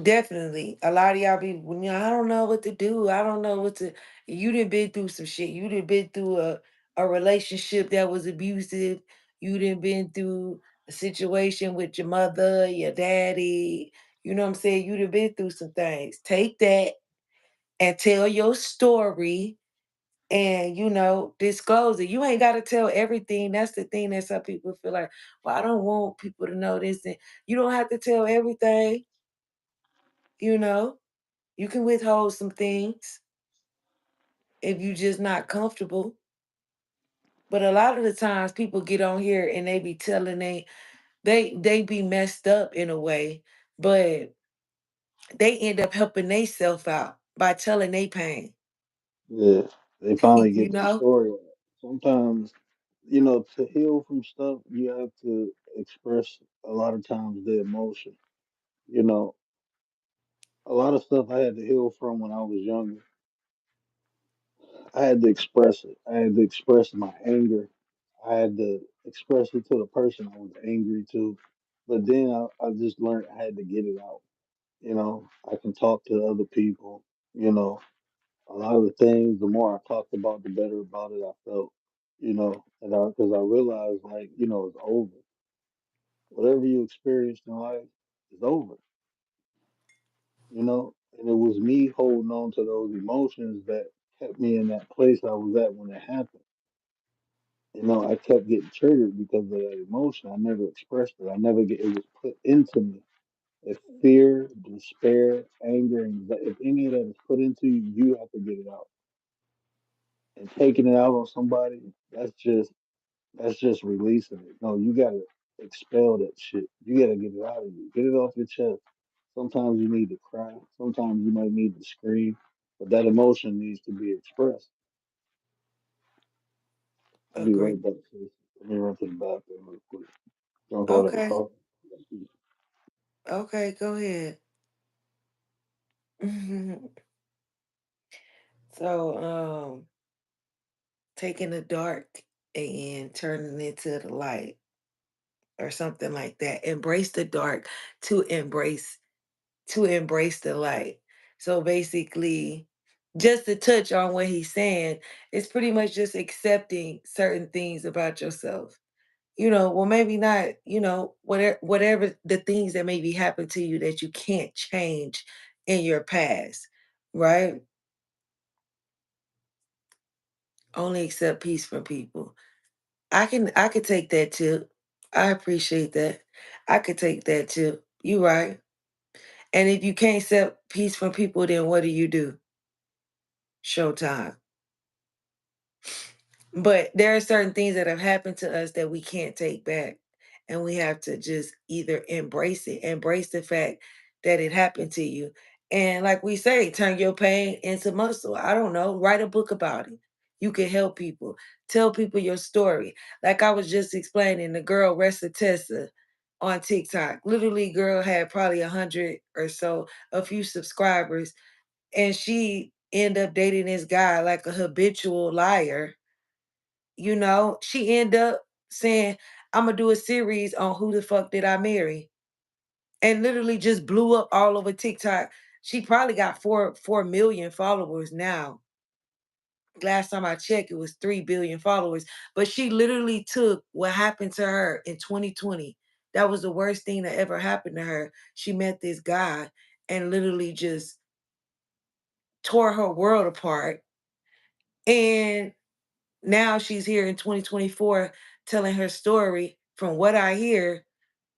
definitely. A lot of y'all be, well, I don't know what to do. I don't know what to. You done been through some shit. You done been through a relationship that was abusive. You done been through a situation with your mother, your daddy. You know what I'm saying? You done been through some things. Take that and tell your story and, disclose it. You ain't got to tell everything. That's the thing that some people feel like, well, I don't want people to know this. And you don't have to tell everything, you know. You can withhold some things if you just not comfortable. But a lot of the times people get on here and they be telling they be messed up in a way, but they end up helping theyself out by telling they pain. Yeah, they finally You get their know? story out. Sometimes, to heal from stuff, you have to express a lot of times the emotion. You know, a lot of stuff I had to heal from when I was younger. I had to express it. I had to express my anger. I had to express it to the person I was angry to. But then I just learned I had to get it out. I can talk to other people. You know, a lot of the things, the more I talked about, the better about it I felt. And because I realized, like, it's over. Whatever you experienced in life is over. And it was me holding on to those emotions that kept me in that place I was at when it happened. I kept getting triggered because of that emotion. I never expressed it. I never get it was put into me. If fear, despair, anger, and if any of that is put into you, you have to get it out. And taking it out on somebody, that's just releasing it. No, you gotta expel that shit. You gotta get it out of you. Get it off your chest. Sometimes you need to cry. Sometimes you might need to scream. But that emotion needs to be expressed. I'll be Agree. right back, sis. Let me run to the bathroom real quick. Drunk all that Okay. coffee. Okay, go ahead. So, taking the dark and turning it to the light or something like that. Embrace the dark to embrace the light. So basically, just to touch on what he's saying, it's pretty much just accepting certain things about yourself. Well, maybe not, whatever the things that maybe happen to you that you can't change in your past, right? Only accept peace from people. I could take that too. I appreciate that. I could take that too. You right. And if you can't accept peace from people, then what do you do? Showtime. But there are certain things that have happened to us that we can't take back. And we have to just either embrace it, embrace the fact that it happened to you. And like we say, turn your pain into muscle. I don't know, write a book about it. You can help people, tell people your story. Like I was just explaining, the girl Ressa Tessa on TikTok. Literally, girl had probably 100 or so, a few subscribers. And she ended up dating this guy like a habitual liar. She end up saying, I'm gonna do a series on who the fuck did I marry, and literally just blew up all over TikTok. She probably got 4 million followers now. Last time I checked, it was 3 billion followers. But she literally took what happened to her in 2020. That was the worst thing that ever happened to her. She met this guy and literally just tore her world apart. And now she's here in 2024 telling her story from what I hear,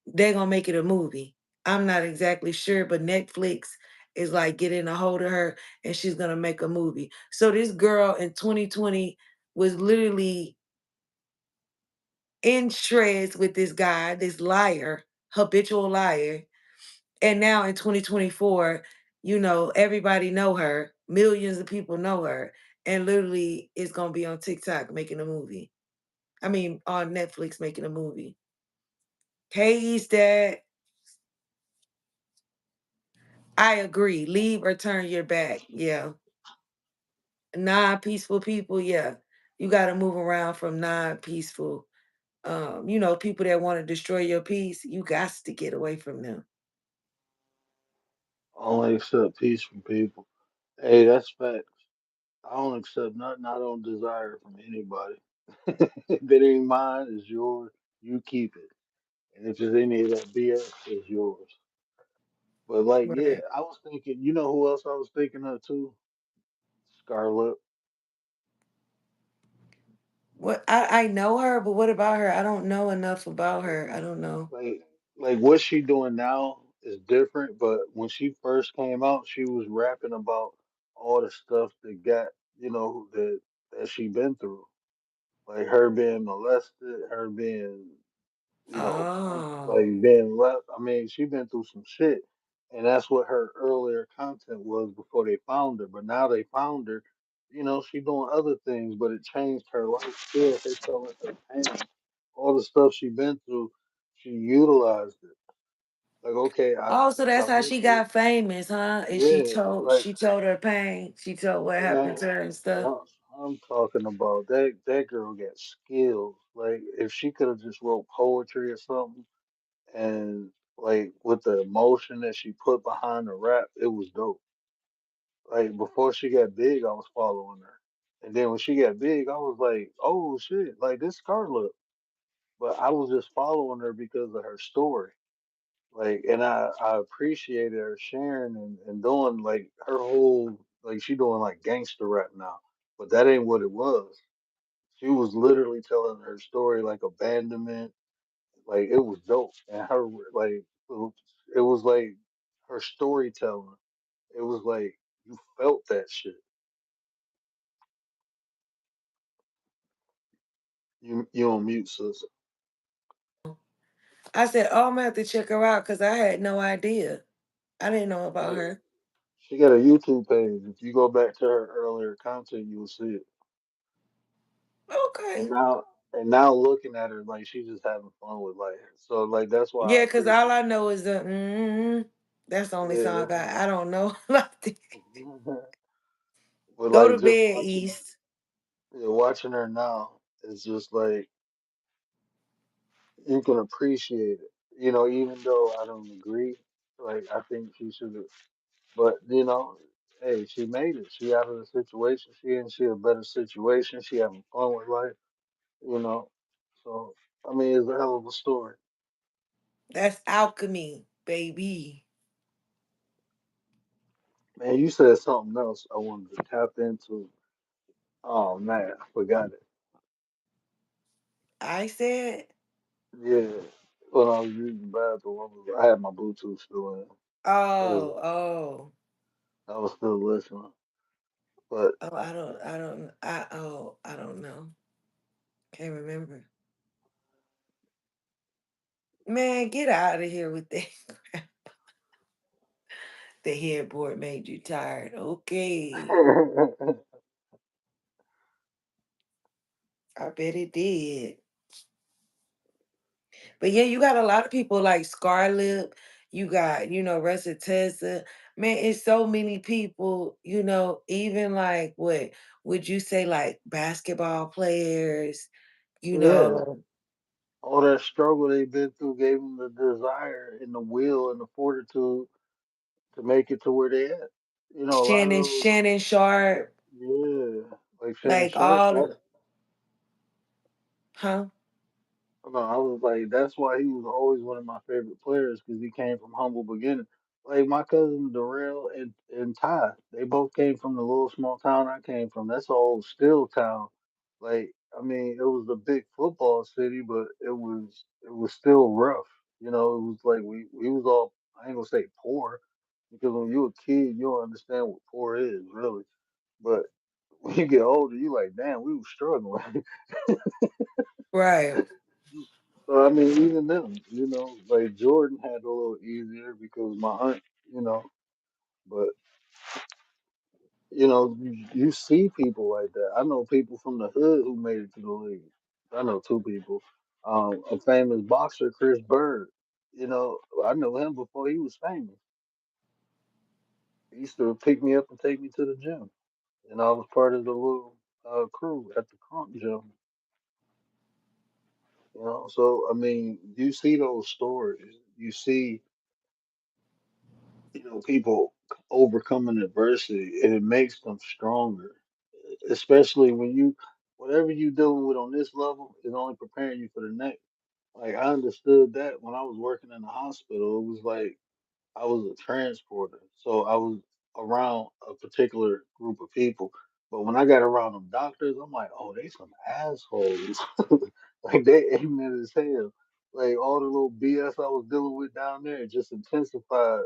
they're gonna make it a movie. I'm not exactly sure, but Netflix is like getting a hold of her and she's gonna make a movie. So this girl in 2020 was literally in shreds with this guy, this liar, habitual liar. And now in 2024, everybody know her. Millions of people know her. And literally it's gonna be on TikTok making a movie. I mean on Netflix making a movie. Hey, Dad. I agree. Leave or turn your back. Yeah. Non-peaceful people, yeah. You gotta move around from non-peaceful. People that want to destroy your peace, you got to get away from them. I only accept peace from people. Hey, that's facts. I don't accept nothing I don't desire from anybody. If it ain't mine, it's yours. You keep it. And if it's any of that BS, it's yours. But like, yeah, Right. I was thinking, you know who else I was thinking of too? Scarlett. What I know her, but what about her? I don't know enough about her. I don't know. Like, like what she doing now is different, but when she first came out, she was rapping about all the stuff that got, that she been through. Like her being molested, her being, Oh. like being left. I mean, she been through some shit, and that's what her earlier content was before they found her. But now they found her. She doing other things, but it changed her life. Still, they telling her pain, all the stuff she been through. She utilized it. Like, okay, Oh, so I that's how went she through. got famous, huh? And she Yeah, told like she told her pain. She told what happened man, to her and stuff. I'm talking about that girl got skills. Like, if she could have just wrote poetry or something and like with the emotion that she put behind the rap, it was dope. Like before she got big, I was following her, and then when she got big, I was like, oh shit, like this Scarlet. But I was just following her because of her story. Like, and I appreciated her sharing and doing like her whole like she doing like gangster rap now, but that ain't what it was. She was literally telling her story like abandonment. Like it was dope, and her like it was like her storytelling. It was like you felt that shit. You on mute, sis. I said, "Oh, I'm gonna have to check her out because I had no idea. I didn't know about Yeah, her." she got a YouTube page. If you go back to her earlier content, you will see it. And Okay. now and now looking at her like she's just having fun with life. So like that's why I Yeah, because all appreciate. I know is the That's the only Yeah, song I don't know. Like, but go like to just bed, watching her, East. yeah, watching her now is just like you can appreciate it. Even though I don't agree, like I think she should have. But hey, she made it. She out of the situation she in. She a better situation. She having fun with life. You know, so I mean, it's a hell of a story. That's alchemy, baby. Man, you said something else I wanted to tap into. Oh man, I forgot it. I said, Yeah, when I was using the bathroom, I had my Bluetooth still in. I was, oh, oh, I was still listening, but oh, I don't know. Can't remember. Man, get out of here with that. The headboard made you tired. Okay. I bet it did. But yeah, you got a lot of people like Scarlett. You got, Russell Tessa. Man, it's so many people, even like what would you say like basketball players, you yeah, know, all that struggle they've been through gave them the desire and the will and the fortitude to make it to where they at. A lot of those, Shannon Sharp, yeah, like Shannon like Sharp. all That's the huh? no, I was like, that's why he was always one of my favorite players because he came from humble beginnings. Like my cousin Darrell and Ty, they both came from the little small town I came from. That's an old still town. Like I mean, it was a big football city, but it was still rough. You know, it was like we was all, I ain't gonna say poor, because when you a kid, you don't understand what poor is really. But when you get older, you like, damn, we was struggling. Right. So I mean, even them, like Jordan had it a little easier because my aunt, you know, but you see people like that. I know people from the hood who made it to the league. I know two people. A famous boxer, Chris Bird. I know him before he was famous. He used to pick me up and take me to the gym, and I was part of the little crew at the comp gym. So I mean, you see those stories. You see, people overcoming adversity, and it makes them stronger. Especially when whatever you dealing with on this level is only preparing you for the next. Like I understood that when I was working in the hospital, it was like I was a transporter, so I was around a particular group of people. But when I got around them doctors, I'm like, oh, they some assholes. Like they ignorant as hell. Like all the little BS I was dealing with down there, it just intensified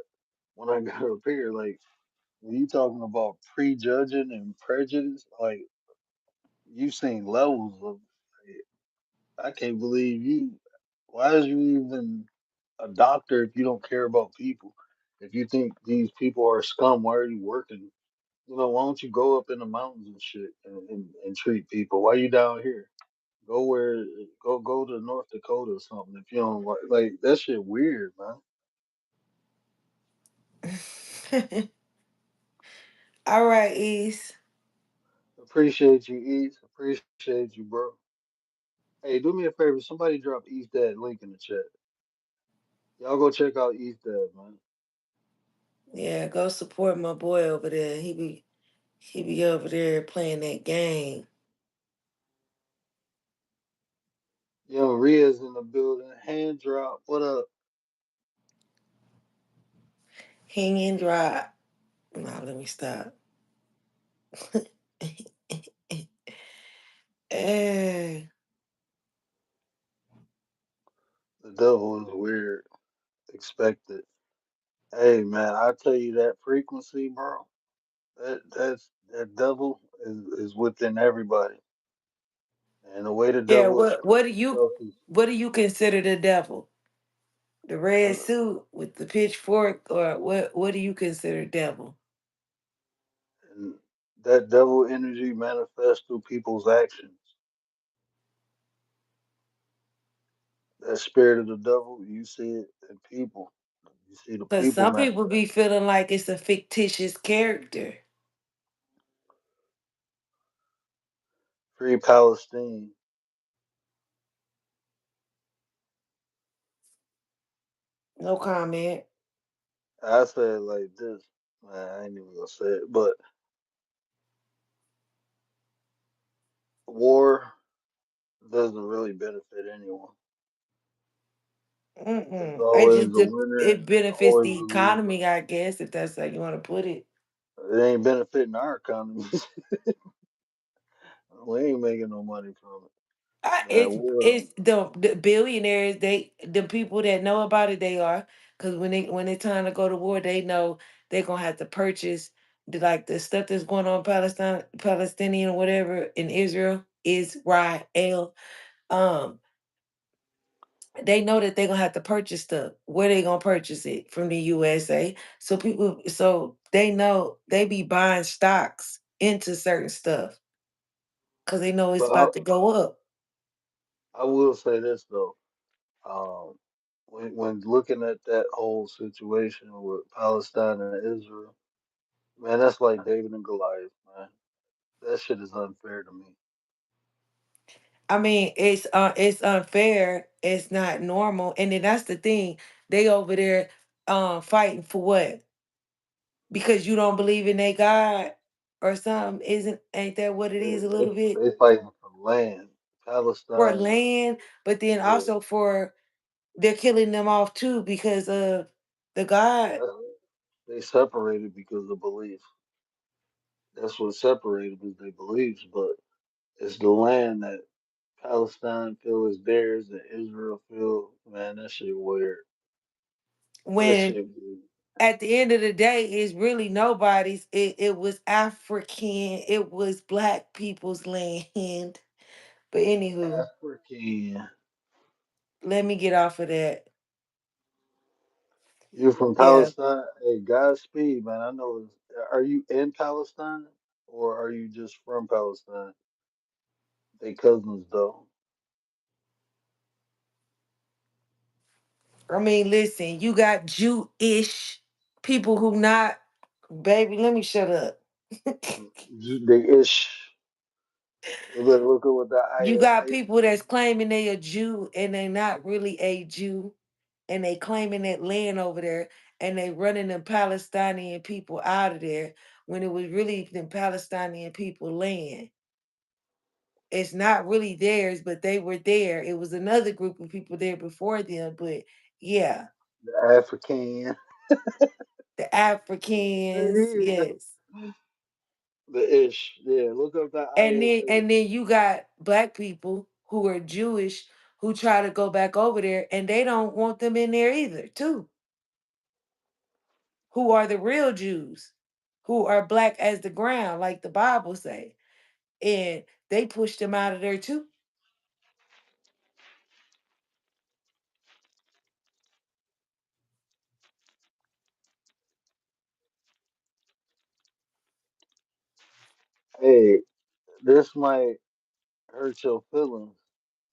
when I got up here. Like when you talking about prejudging and prejudice, like you've seen levels of. I can't believe you. Why is you even a doctor if you don't care about people? If you think these people are scum, why are you working? Why don't you go up in the mountains and shit and treat people? Why you down here? Go where go to North Dakota or something if you don't like that shit weird, man. All right, East. Appreciate you, East. Appreciate you, bro. Hey, do me a favor. Somebody drop East Dad link in the chat. Y'all go check out East Dad, man. Yeah, go support my boy over there. He be over there playing that game. Yo, Ria's in the building. Hand drop. What up? Hanging dry. Now let me stop. Eh, The devil is weird. Expected. Hey man, I tell you that frequency, bro. That devil is within everybody, and the way the yeah, devil what expresses what do you himself is, what do you consider the devil? The red uh, suit with the pitchfork, or what do you consider devil? and that devil energy manifests through people's actions. That spirit of the devil, you see it in people. You see the Because people some people manifest. be feeling like it's a fictitious character. Free Palestine. No comment. I say it like this. Man, I ain't even gonna say it, but war doesn't really benefit anyone. There's Mm-mm. always a winner It and benefits always the a loser. economy, I guess, if that's how you want to put it. It ain't benefiting our economy. We ain't making no money from it. Man, war. It's the billionaires, the people that know about it, they are, because when they time to go to war, they know they're gonna have to purchase the stuff that's going on Palestinian or whatever in Israel. Um, they know that they're gonna have to purchase stuff. Where they gonna purchase it? From the USA. So they know they be buying stocks into certain stuff because they know it's But about to go up. I will say this though. Um, when looking at that whole situation with Palestine and Israel, man, that's like David and Goliath, man. That shit is unfair to me. I mean, it's unfair. It's not normal, and then that's the thing. They over there fighting for what? Because you don't believe in a God or something? Isn't ain't that what it They is a they little bit? they fighting for land. For Palestine, land, but then yeah, also for they're killing them off too because of the God. that's, they separated because of belief. That's what separated is their beliefs, but it's the land that Palestine feel is theirs and Israel feel, man, that shit weird. That When shit weird. at the end of the day, it's really nobody's. It was African, it was black people's land. But anywho, African. let me get off of that. You from Yeah. Palestine? Hey, Godspeed, man. I know. Are you in Palestine or are you just from Palestine? They cousins though. I mean, listen, you got Jewish people who not, baby, let me shut up. They ish. You better look at what the You got eyesight people that's means. claiming they a Jew and they not really a Jew, and they claiming that land over there, and they running them Palestinian people out of there when it was really the Palestinian people land. It's not really theirs, but they were there. It was another group of people there before them, but yeah, The African. the Africans, Yeah. yes. The ish. Yeah. Look up the And then you got black people who are Jewish who try to go back over there and they don't want them in there either, too. Who are the real Jews, who are black as the ground, like the Bible say. And they pushed them out of there too. Hey, this might hurt your feelings,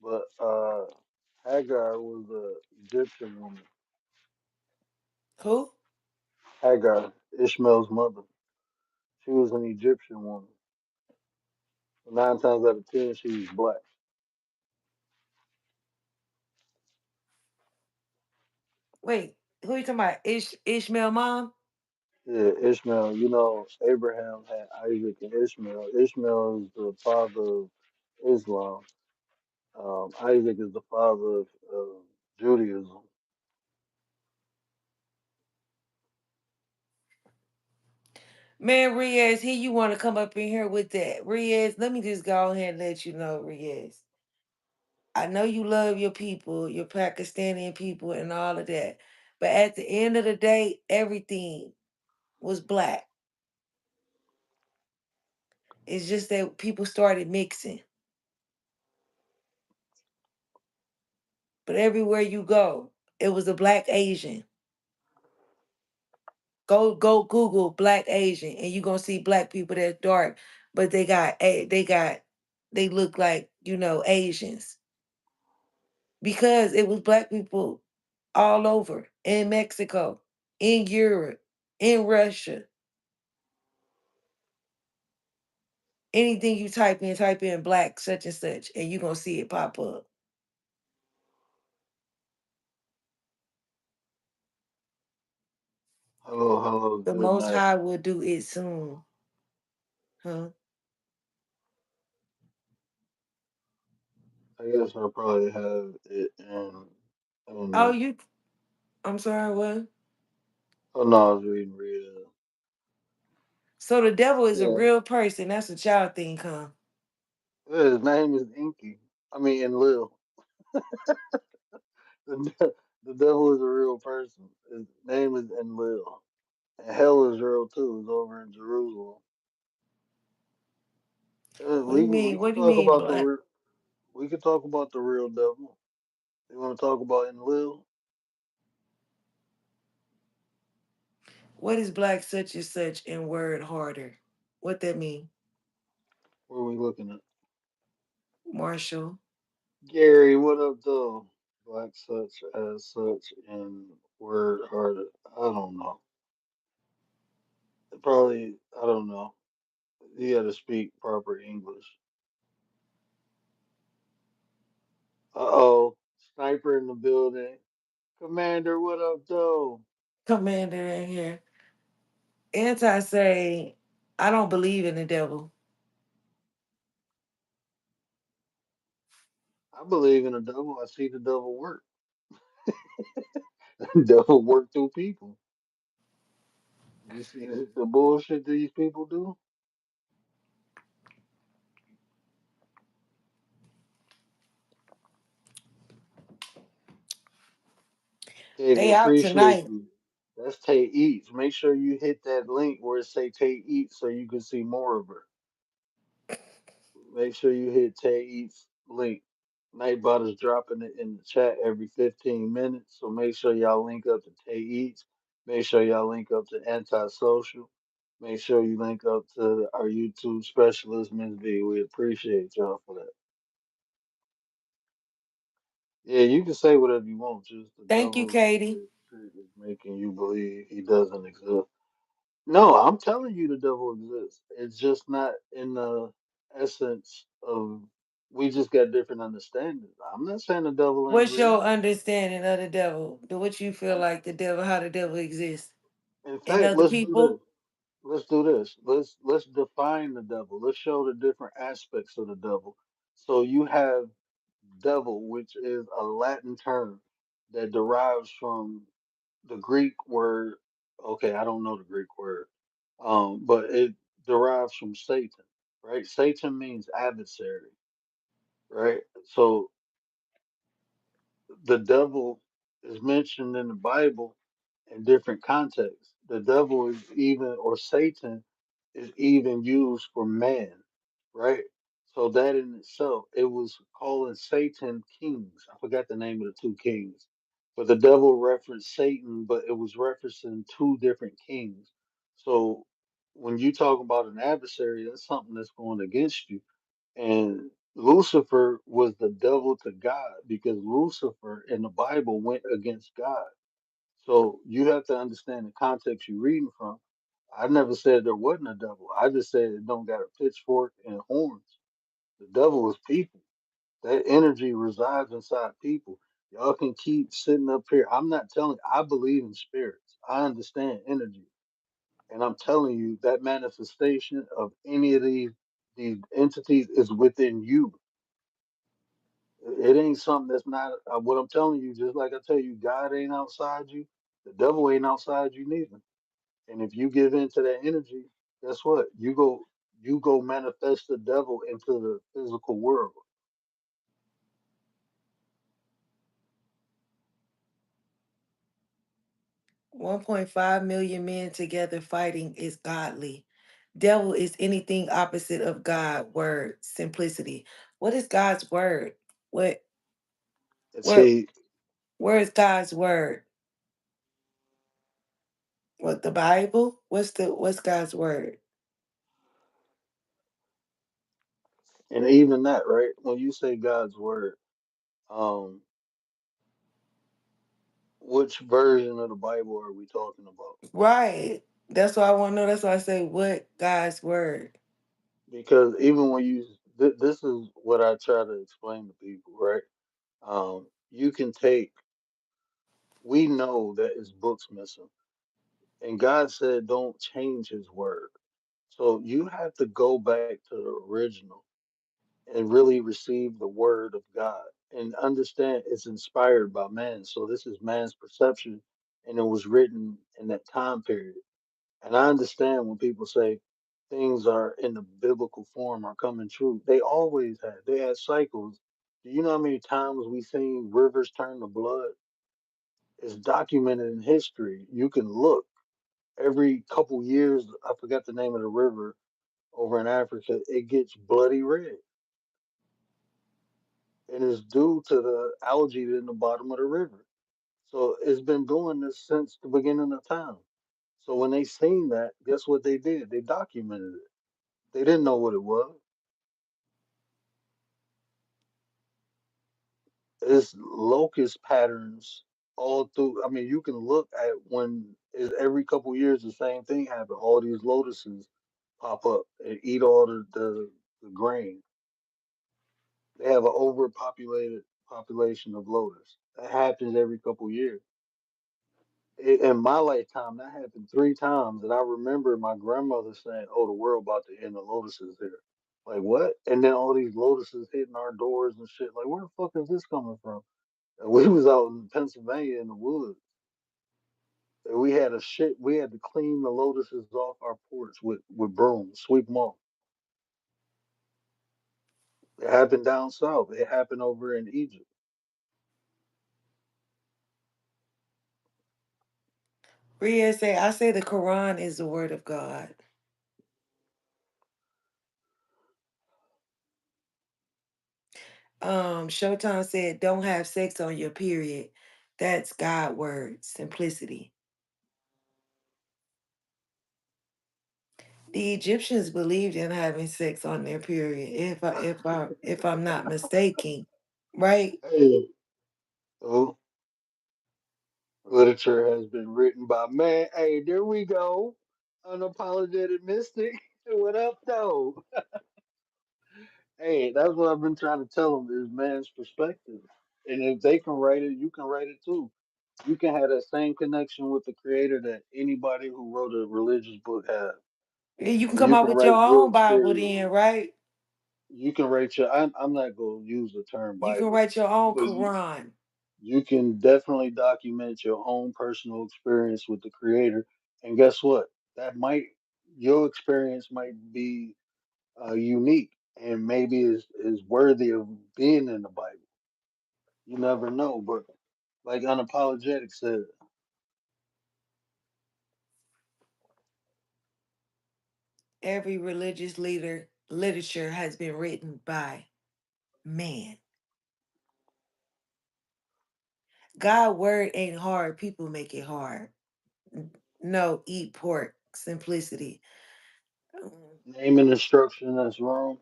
but Hagar was a Egyptian woman. Who? Hagar, Ishmael's mother. She was an Egyptian woman. 9 times out of 10, she was black. Wait, who you talking about? Ishmael mom? Yeah, Ishmael. You know, Abraham had Isaac and Ishmael. Ishmael is the father of Islam. Isaac is the father of Judaism. Man, Riaz, here you want to come up in here with that. Riaz, let me just go ahead and let you know, Riaz. I know you love your people, your Pakistani people, and all of that. But at the end of the day, everything was black. It's just that people started mixing. But everywhere you go, it was a black Asian. Go Google black Asian, and you're gonna see black people that's dark, but they look like Asians because it was black people all over in Mexico, in Europe, in Russia. Anything you type in black such and such, and you're gonna see it pop up. Hello, hello, The good Most night. High will do it soon, huh? I guess I probably have it in Oh, I'm sorry, what? oh no, I was reading Rita. So the devil is a Yeah, real person. That's what y'all think, huh? yeah, his name is Inky. I mean, in Lil. The devil is a real person. His name is Enlil. And hell is real too. It's over in Jerusalem. What do you We mean? can What do you talk mean about black? we can talk about the real devil. You want to talk about Enlil? What is black such and such in word harder? What that mean? Where are we looking at? Marshall. Gary, what up though? Black such as such and word harder. I don't know. Probably I don't know. You got to speak proper English. Uh-oh, sniper in the building. Commander, what up though? Commander in here. Anti say, I don't believe in the devil. I believe in the devil. I see the devil work. Devil work through people. You see the bullshit these people do? Katie, They out appreciate tonight. you. That's Tay Eats. Make sure you hit that link where it say Tay Eats so you can see more of her. Make sure you hit Tay Eats link. Nightbot is dropping it in the chat every 15 minutes. So make sure y'all link up to Tay Eats. Make sure y'all link up to Antisocial. Make sure you link up to our YouTube specialist, Ms. B. We appreciate y'all for that. Yeah, you can say whatever you want, just the Thank you, devil Katie. is making you believe he doesn't exist. No, I'm telling you the devil exists. It's just not in the essence of we just got different understandings. I'm not saying the devil ain't What's real. your understanding of the devil? Do what you feel Um, like the devil, how the devil exists In in fact, other let's do this. people? Let's do this. Let's define the devil. Let's show the different aspects of the devil. So you have devil, which is a Latin term that derives from the Greek word. Okay, I don't know the Greek word, but it derives from Satan, right? Satan means adversary, right? So the devil is mentioned in the Bible in different contexts. The devil is even, or Satan is even used for man, right? So that in itself, it was calling Satan kings. I forgot the name of the two kings, but the devil referenced Satan, but it was referencing two different kings. So when you talk about an adversary, that's something that's going against you. And Lucifer was the devil to God because Lucifer in the Bible went against God. So you have to understand the context you're reading from. I never said there wasn't a devil. I just said it don't got a pitchfork and horns. The devil is people. That energy resides inside people. Y'all can keep sitting up here. I'm not telling. I believe in spirits. I understand energy, and I'm telling you that manifestation of any of these entities is within you. It ain't something that's not what I'm telling you. Just like I tell you, God ain't outside you. The devil ain't outside you neither. And if you give in to that energy, guess what? You go manifest the devil into the physical world. 1.5 million men together fighting is godly. Devil is anything opposite of God, word, simplicity. What is God's word? What And where see, where is God's word? What, the Bible? What's God's word? and even that, right? When you say God's word, um, which version of the Bible are we talking about? Right. That's what I want to know. That's why I say what God's word. Because even when this is what I try to explain to people, right? You can take. We know that it's books missing. And God said, don't change his word. So you have to go back to the original and really receive the word of God and understand it's inspired by man. So this is man's perception and it was written in that time period. And I understand when people say things are in the biblical form are coming true. They always have. They had cycles. Do you know how many times we've seen rivers turn to blood? It's documented in history. You can look every couple years, I forgot the name of the river over in Africa, it gets bloody red. And it's due to the algae in the bottom of the river. So it's been doing this since the beginning of time. So when they seen that, guess what they did? They documented it. They didn't know what it was. It's locust patterns all through. I mean, you can look at when it's every couple years the same thing happen. All these lotuses pop up and eat all the grain. They have an overpopulated population of lotus. That happens every couple years. In my lifetime, that happened 3 times, and I remember my grandmother saying, "Oh, the world about to end. The lotuses here." Like what? And then all these lotuses hitting our doors and shit. Like where the fuck is this coming from? And we was out in Pennsylvania in the woods, and we had a shit. We had to clean the lotuses off our porch with brooms, sweep them off. It happened down south. It happened over in Egypt. Rhea say, I say the Quran is the word of God. Showtime said, don't have sex on your period. That's God word, simplicity. The Egyptians believed in having sex on their period, if I'm not mistaken. Right? Hey, oh, literature has been written by man. Hey, there we go. Unapologetic mystic. What up, though? Hey, that's what I've been trying to tell them is man's perspective. And if they can write it, you can write it too. You can have that same connection with the creator that anybody who wrote a religious book has. You can And come you out can with your write your own Bible experience. then, right? You can write your, I'm not going to use the term You can Bible, write your own but Quran. you can definitely document your own personal experience with the creator. And guess what? That might, your experience might be unique and maybe is worthy of being in the Bible. You never know. But like Unapologetic said, Every religious leader literature has been written by man. God word ain't hard. People make it hard. No, eat pork. Simplicity. Mm, name an instruction that's wrong.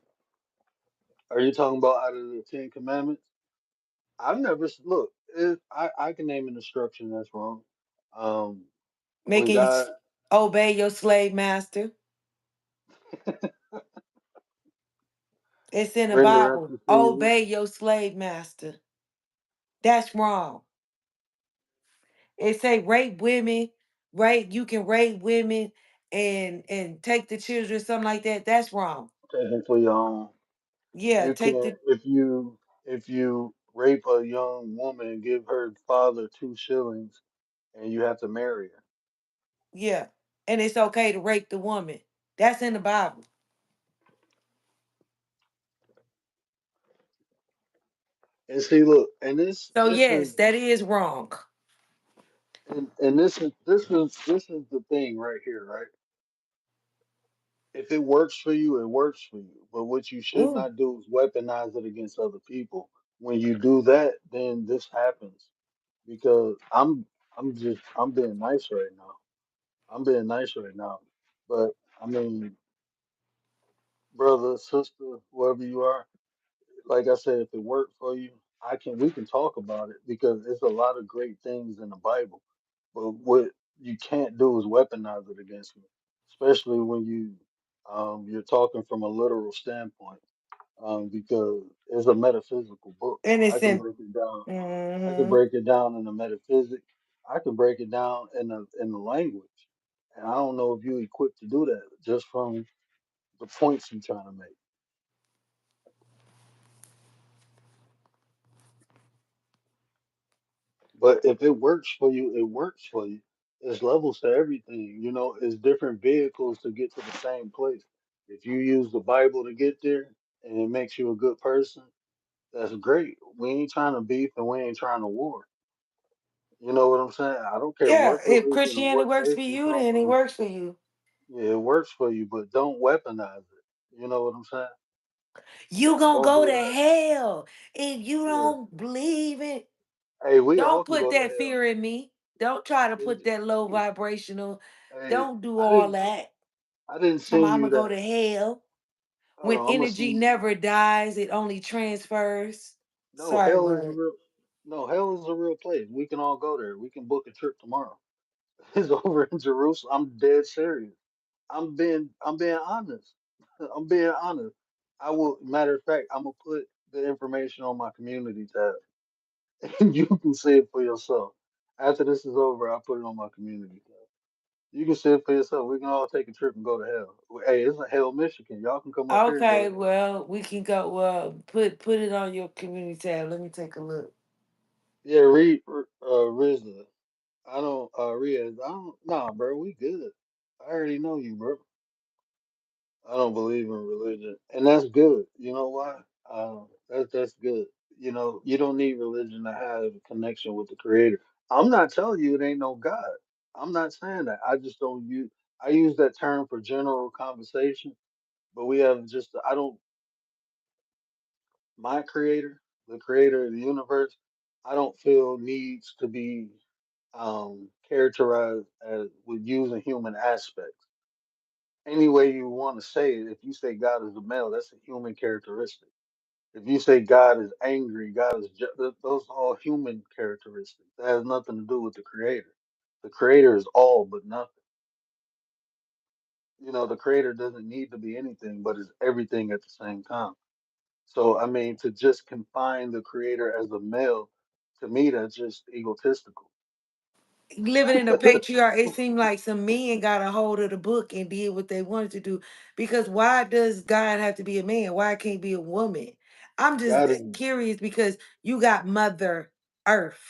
Are you talking about out of the Ten Commandments? I've never look. I can name an instruction that's wrong. Um, when Making you God obey your slave master. It's in the render Bible. unto Caesar. Obey your slave master. That's wrong. It say rape women, rape you can rape women and take the children, something like that. That's wrong. Taken for your own. Yeah, You take can't the if you rape a young woman and give her father 2 shillings and you have to marry her. yeah. And it's okay to rape the woman. That's in the Bible. And see, look, and this So this is yes, that is wrong. and this is the thing right here, right? If it works for you, it works for you. But what you should Ooh. not do is weaponize it against other people. When you do that, then this happens. Because I'm being nice right now. I'm being nice right now. But I mean, brother, sister, whoever you are, like I said, if it worked for you, we can talk about it because there's a lot of great things in the Bible. But what you can't do is weaponize it against me, especially when you're talking from a literal standpoint, because it's a metaphysical book. I can Innocent. break it down. I can Hmm. break it down in the metaphysics. I can break it down in the language, and I don't know if you're equipped to do that just from the points you're trying to make. But if it works for you, it works for you. There's levels to everything. It's different vehicles to get to the same place. If you use the Bible to get there and it makes you a good person, that's great. We ain't trying to beef and we ain't trying to war. You know what I'm saying? I don't care Yeah, what if religion or Christianity what works faith for you you, come then it from. works for you. Yeah, it works for you, but don't weaponize it. You know what I'm saying? You gonna Don't go do to that. hell if you Yeah. don't believe it. Hey, we all Don't can put go to that hell. fear in me. Don't try to put that low Hey, vibrational. hey, Don't do I all didn't that. I didn't Tell me send I'm you gonna go that. to hell. Hold When on, I'm gonna energy send. never dies, it only transfers. No, Sorry, hell is a bud. real. No, hell is a real place. We can all go there. We can book a trip tomorrow. It's over in Jerusalem. I'm dead serious. I'm being honest. I'm being honest. I will. Matter of fact, I'm gonna put the information on my community tab, and you can see it for yourself. After this is over, I'll put it on my community tab. You can see it for yourself. We can all take a trip and go to hell. Hey, it's a hell, Michigan. Y'all can come up here and go Okay, to hell. well, we can go. Well, put it on your community tab. Let me take a look. Yeah, read Rizla. I don't, Riaz, I don't, nah, bro, we good. I already know you, bro. I don't believe in religion, and that's good. You know why? That's good. You don't need religion to have a connection with the Creator. I'm not telling you it ain't no God. I'm not saying that. I just don't use. I use that term for general conversation, but we have just. I don't. My creator, the creator of the universe, I don't feel needs to be characterized as with using human aspects. Any way you want to say it, if you say God is a male, that's a human characteristic. If you say God is angry, God is those are all human characteristics. That has nothing to do with the creator. The creator is all but nothing. The creator doesn't need to be anything, but is everything at the same time. So, I mean, to just confine the creator as a male, to me, that's just egotistical. Living in a patriarch, it seemed like some men got a hold of the book and did what they wanted to do. Because why does God have to be a man? Why it can't be a woman? I'm just God is curious because you got Mother Earth.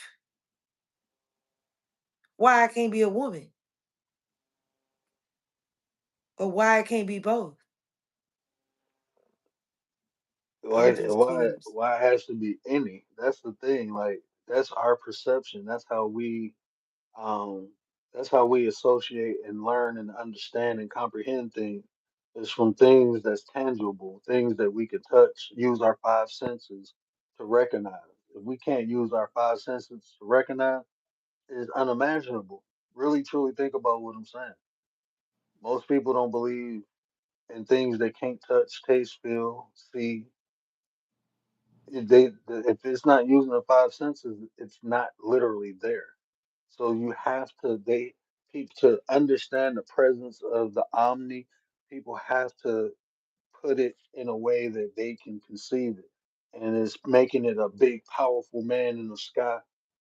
Why it can't be a woman? Or why it can't be both? why I'm just why curious. why it has to be any. That's the thing. Like that's our perception. Um that's how we associate and learn and understand and comprehend things. Is from things that's tangible, things that we can touch, use our five senses to recognize. If we can't use our five senses to recognize, it's unimaginable. Really truly think about what I'm saying. Most people don't believe in things they can't touch, taste, feel, see. If it's not using the five senses, it's not literally there. So you have to they people to understand the presence of the omni. People have to put it in a way that they can conceive it, and it's making it a big, powerful man in the sky.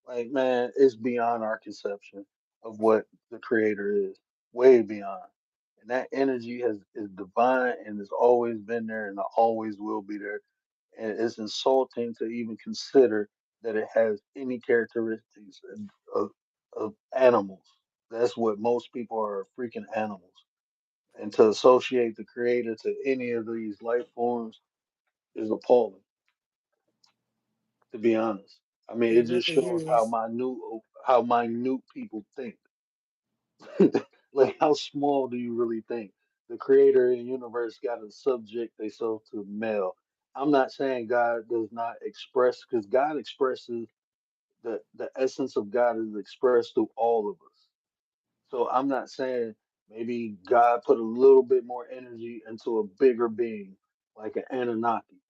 Like man, it's beyond our conception of what the creator is, way beyond. And that energy is divine and has always been there and always will be there. And it's insulting to even consider that it has any characteristics of animals. That's what most people are, freaking animals. And to associate the creator to any of these life forms is appalling, to be honest. I mean, it just It shows is. how minute people think. Like, how small do you really think? The creator of the universe got to subject themselves to male. I'm not saying God does not express, because God expresses the essence of God is expressed through all of us. So I'm not saying maybe God put a little bit more energy into a bigger being, like an Anunnaki.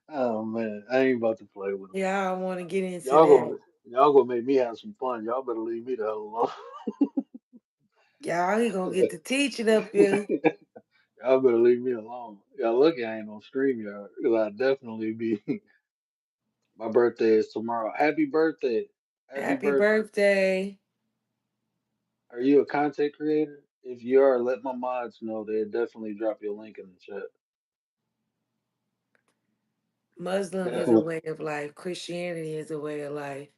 Oh man, I ain't about to play with them. Yeah, I want to get into Y'all that. gonna y'all gonna make me have some fun. Y'all better leave me the hell alone. Y'all, he gonna get to teaching up here. Y'all better leave me alone. Y'all lucky I ain't on stream, y'all, because I definitely be. My birthday is tomorrow. Happy birthday! Happy Happy birthday! birthday. Are you a content creator? If you are, let my mods know. They definitely drop your link in the chat. Muslim is a Definitely. way of life. Christianity is a way of life.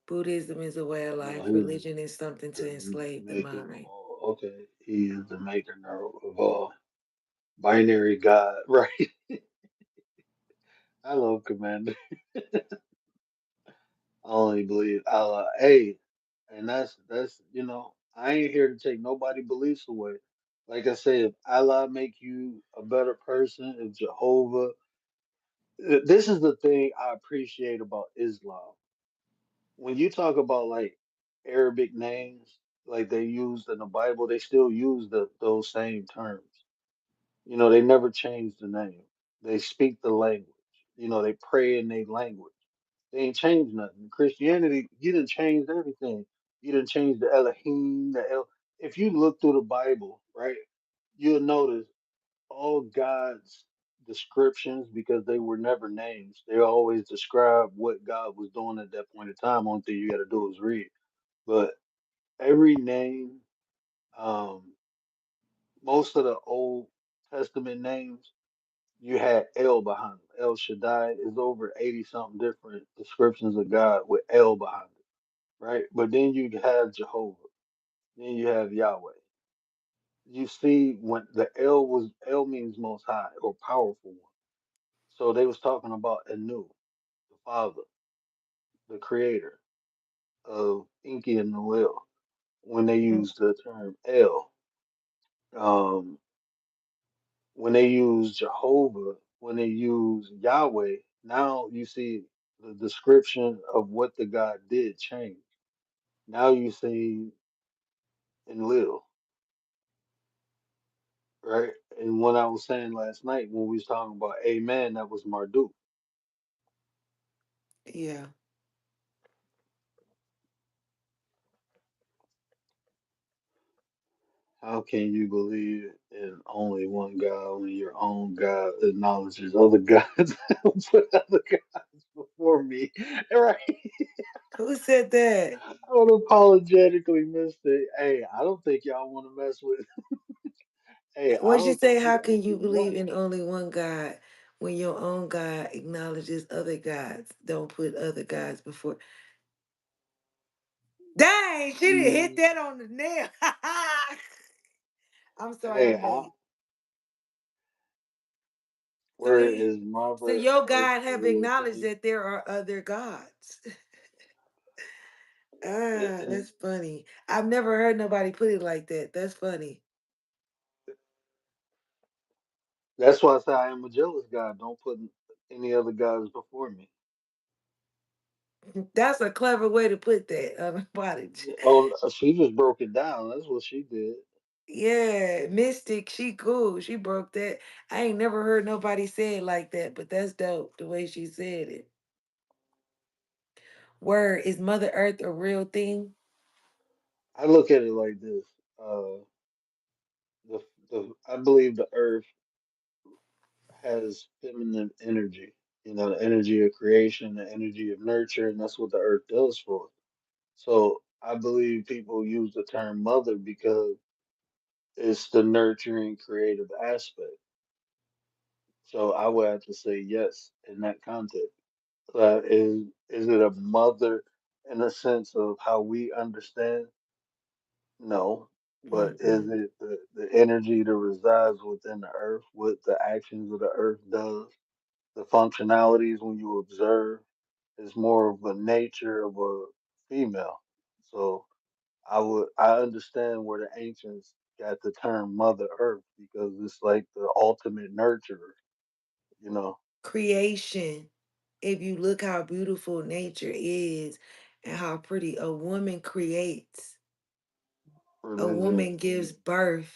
Buddhism is a way of No, life. he's Religion is something to the enslave the maker of mind. all. Okay, he is the maker of all. Binary God, right? I love Commander. I only believe Allah. Hey, and that's I ain't here to take nobody beliefs away. Like I said, if Allah make you a better person, if Jehovah, this is the thing I appreciate about Islam. When you talk about like Arabic names, like they used in the Bible, they still use those same terms. They never change the name. They speak the language. They pray in their language. They ain't changed nothing. Christianity, you didn't change everything. You didn't change the Elohim, If you look through the Bible, right, you'll notice all God's descriptions, because they were never names. They always describe what God was doing at that point in time. Only thing you got to do is read. But every name, um, most of the Old Testament names, you had El behind them. El Shaddai is over 80 something different descriptions of God with El behind it, right? But then you have Jehovah, then you have Yahweh. You see, when the El means most high or powerful one. So they was talking about Anu, the Father. the creator of Inky and the Lil, when they Mhm. use the term El, um, when they use Jehovah, when they use Yahweh, now you see the description of what the God did change. Now you see in Lil, right? And what I was saying last night when we was talking about Amen, that was Marduk. Yeah. How can you believe in only one God when your own God acknowledges other gods? Put other gods before me, right? Who said that? I unapologetically missed it. Hey, I don't think y'all want to mess with. Hey, I What you don't say? think How you can you actually believe want. in only one God when your own God acknowledges other gods? Don't put other gods before. Dang, she didn't hit Mm, that on the nail. I'm sorry, hey, I'm late. So, where is so Mother your Earth God the have real acknowledged thing? that there are other gods. And That's funny. I've never heard nobody put it like that. That's funny. that's why I say I am a jealous God. Don't put any other gods before me. That's a clever way to put that. Unapologetic. Oh, she just broke it down. That's what she did. Yeah, Mystic, she cool. She broke that. I ain't never heard nobody say it like that, but that's dope the way she said it. Word, is Mother Earth a real thing? I look at it like this. Uh, the I believe the Earth has feminine energy. You know, the energy of creation, the energy of nurture, and that's what the Earth does for us. So I believe people use the term mother because it's the nurturing, creative aspect. So I would have to say yes in that context. Is it a mother in the sense of how we understand? No. But is Mm-mm. it the energy that resides within the earth, what the actions of the earth does, the functionalities when you observe is more of a nature of a female. So I understand where the ancients got the term Mother Earth because it's like the ultimate nurturer, you know, Creation. If you look how beautiful nature is and how pretty a woman creates, a religion. woman gives birth.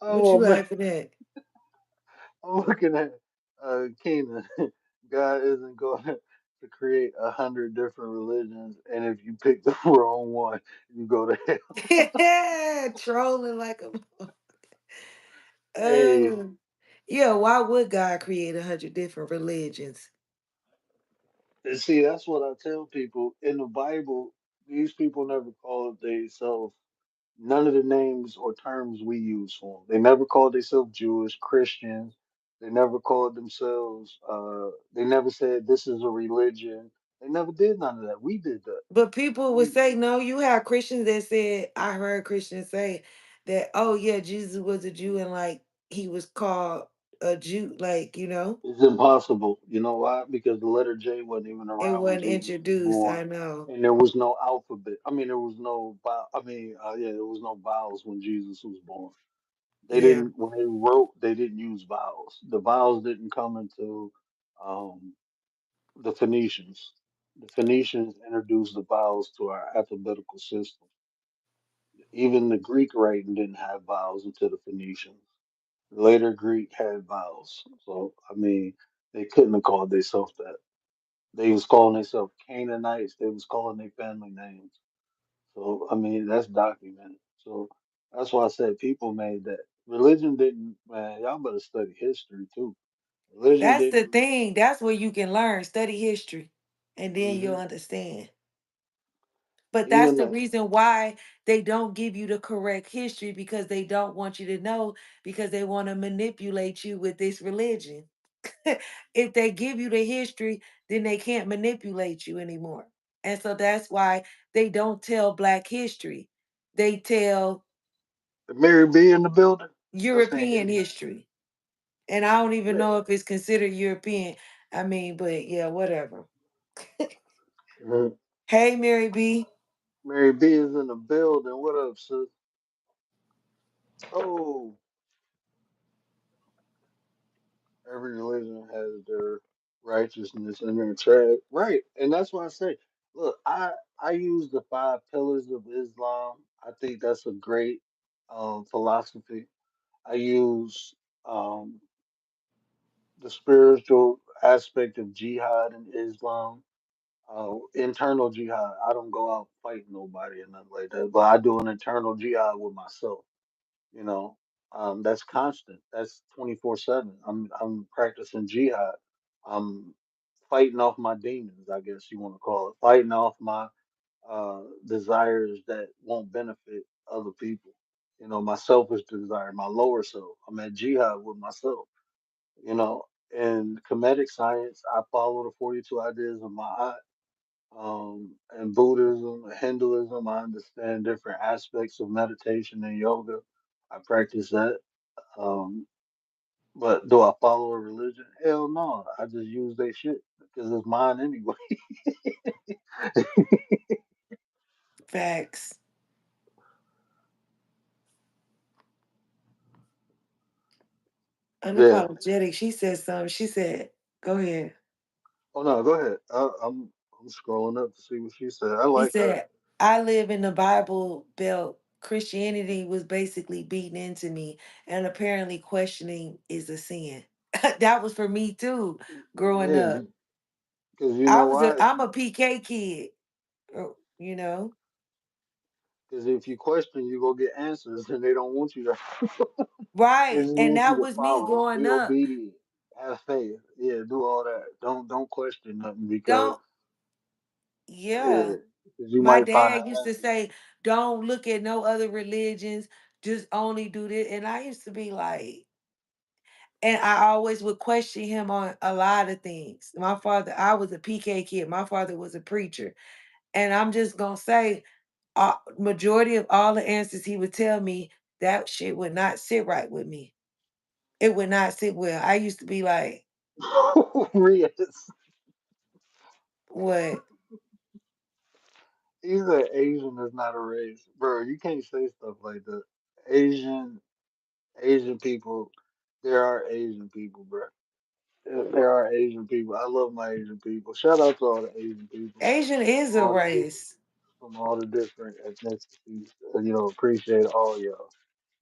What you Oh man, laughing at? I'm looking at Kena. God isn't going to create 100 different religions, and if you pick the wrong one, you go to hell. Trolling like a Hey, yeah, why would God create 100 different religions? and see, that's what I tell people in the Bible. These people never called themselves none of the names or terms we use for them. They never called themselves Jewish, Christians. They never called themselves. They never said this is a religion. They never did none of that. We did that. But people would We, say, no, you have Christians that said, I heard Christians say that, oh, yeah, Jesus was a Jew and like he was called a Jew, like, it's impossible. You know why? Because the letter J wasn't even it around when wasn't Jesus was introduced. born, I know. and there was no alphabet. I mean, there was no. Yeah, there was no vowels when Jesus was born. They Yeah. didn't when they wrote. They didn't use vowels. The vowels didn't come into um, the Phoenicians. The Phoenicians introduced the vowels to our alphabetical system. Even the Greek writing didn't have vowels until the Phoenicians. Later Greek had vowels. So I mean, they couldn't have called themselves that. They was calling themselves Canaanites. They was calling their family names. So I mean, that's documented. So that's why I said people made that. Religion didn't. Man, y'all better study history too. Religion That's the didn't. thing. That's where you can learn, study history, and then you'll Hmm. understand. But that's Even the the reason why they don't give you the correct history because they don't want you to know because they want to manipulate you with this religion. If they give you the history, then they can't manipulate you anymore. And so that's why they don't tell Black history. They tell Mary B in the building. I seen European his name. history. And I don't even Yeah. know if it's considered European. I mean, but yeah, whatever. Mhm. Hey, Mary B. Mary B is in the building. What up, sis? Oh, every religion has their righteousness and their trash. Right. And that's why I say, look, I use the five pillars of Islam. I think that's a great philosophy. I use um, the spiritual aspect of jihad in Islam. Internal jihad. I don't go out fighting nobody or nothing like that, but I do an internal jihad with myself. You know, that's constant. That's 24/7. I'm practicing jihad. I'm fighting off my demons, I guess you want to call it. Fighting off my desires that won't benefit other people. You know, my selfish desire, my lower self. I'm at jihad with myself. You know, in comedic science, I follow the 42 ideas of my in Buddhism, Hinduism, I understand different aspects of meditation and yoga. I practice that. Um, but do I follow a religion? Hell no. I just use their shit because it's mine anyway. Facts. Yeah. Unapologetic. She said something. She said, go ahead. Oh no, go ahead. I'm scrolling up to see what she said. I He like her. said, I live in the Bible Belt. Christianity was basically beaten into me, and apparently questioning is a sin. That was for me too, growing Yeah, up. because you know why? I'm a PK kid, you know. Because if you question, you go get answers, and they don't want you to. They Right. just And want you that to was me follow, growing be up. obedient, have faith. Yeah, do all that. Don't question nothing because Don't, yeah. yeah, because you My might find dad an used to answer. say, don't look at no other religions, just only do this. And I used to be like, and I always would question him on a lot of things. My father, I was a PK kid. My father was a preacher. And I'm just going to say, majority of all the answers he would tell me, that shit would not sit right with me. It would not sit well. I used to be like, Riaz, what? he said Asian is not a race, bro. You can't say stuff like that. Asian, Asian people, there are Asian people, bro. There are Asian people. I love my Asian people. Shout out to all the Asian people, Asian is a all the different, race. from all the different ethnicities. You know, appreciate all y'all.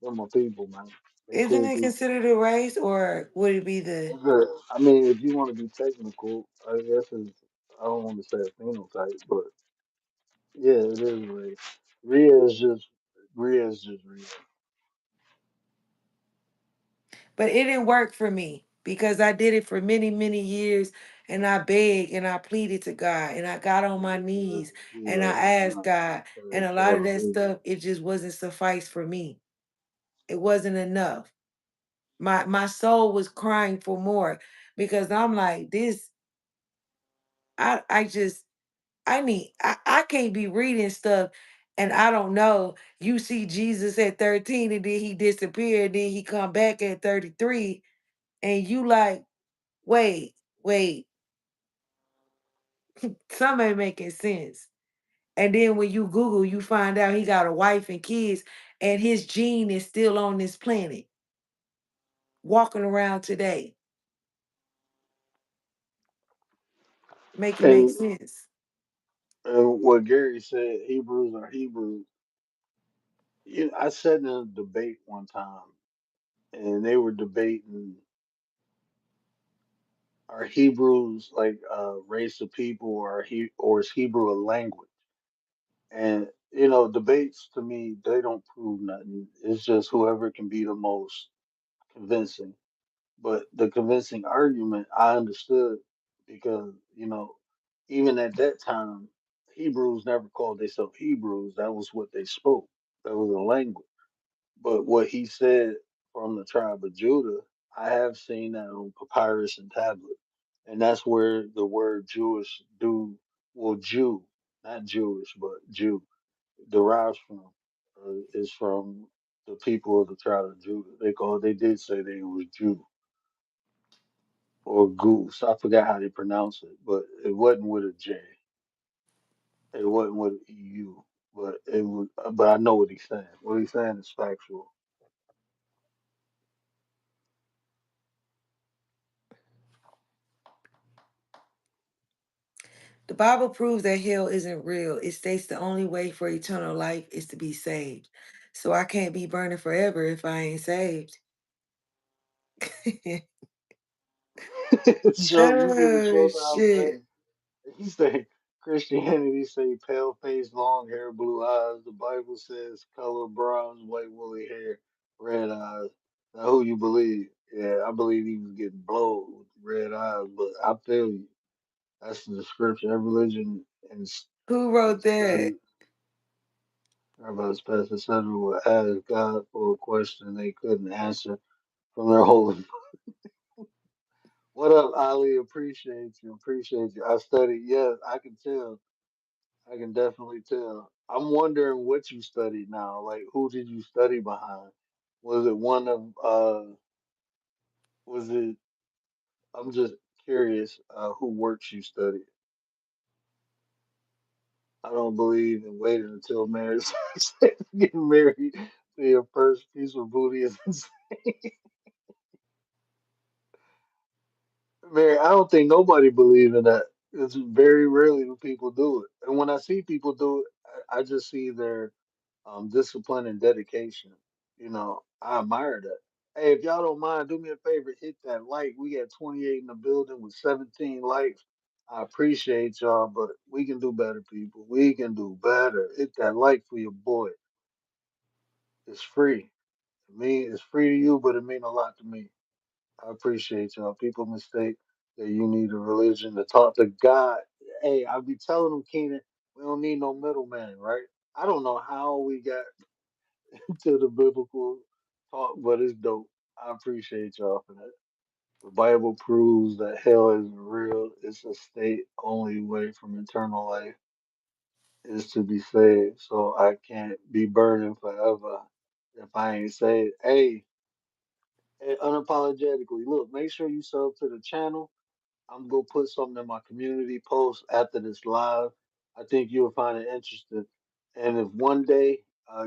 They're my people, man. They Isn't cool it people. considered a race or would it be the Good. I mean, if you want to be technical, I guess it's, I don't want to say a phenotype, but yeah, it is Rhea. Rhea is just Rhea is just Rhea. but it didn't work for me because I did it for many, many years and I begged and I pleaded to God and I got on my knees and I Yeah, asked nah, God and a for lot of other that people. stuff it just wasn't suffice for me. It wasn't enough. My soul was crying for more because I'm like this I just I can't be reading stuff and I don't know. You see Jesus at 13 and then he disappeared, then he come back at 33 and you like, wait, wait, some ain't making sense. And then when you Google, you find out he got a wife and kids, and his gene is still on this planet, walking around today. Make it make And sense. and what Gary said, Hebrews are Hebrews. You know, I sat in a debate one time, and they were debating are Hebrews like a race of people, or is Hebrew a language? And you know, debates to me they don't prove nothing. It's just whoever can be the most convincing. But the convincing argument I understood because, you know, even at that time, Hebrews never called themselves Hebrews. That was what they spoke. That was a language. But what he said from the tribe of Judah, I have seen that on papyrus and tablet. And that's where the word Jewish well, Jew, not Jewish, but Jew, derives from, is from the people of the tribe of Judah. They did say they was Jew. or Goose. I forgot how they pronounce it, but it wasn't with a J. It wasn't with an EU, but it was. But I know what he's saying. What he's saying is factual. The Bible proves that hell isn't real. It states the only way for eternal life is to be saved. So I can't be burning forever if I ain't saved. So you giving Oh clubhouse shit. name? He say Christianity say pale face, long hair, blue eyes. The Bible says color bronze, white woolly hair, red eyes. Now who you believe? Yeah, I believe he was getting blowed with red eyes, but I feel you. That's the description. Every religion and, Who and wrote that? study. Everybody's Pastor Center would ask God for a question they couldn't answer from their holy. What up, Ali? Appreciate you. Appreciate you. I studied. Yes, I can tell. I can definitely tell. I'm wondering what you studied now. Like, who did you study behind? Was it one of, was it, I'm just curious, who works you studied? I don't believe in waiting until marriage. Getting married to your first piece of booty is insane. Man, I don't think nobody believe in that. It's very rarely do people do it. And when I see people do it, I just see their discipline and dedication. You know, I admire that. Hey, if y'all don't mind, do me a favor, hit that like. We got 28 in the building with 17 likes. I appreciate y'all, but we can do better, people. We can do better. Hit that like for your boy. It's free. It's free to you, but it mean a lot to me. I appreciate y'all. People mistake that you need a religion to talk to God. Hey, I be telling them, Keenan, we don't need no middleman, right? I don't know how we got to the biblical talk, but it's dope. I appreciate y'all for that. The Bible proves that hell is real. It's a state only way from eternal life is to be saved. So I can't be burning forever if I ain't saved. Hey, unapologetically, look, make sure you sub to the channel. I'm gonna put something in my community post after this live. I think you'll find it interesting. And if one day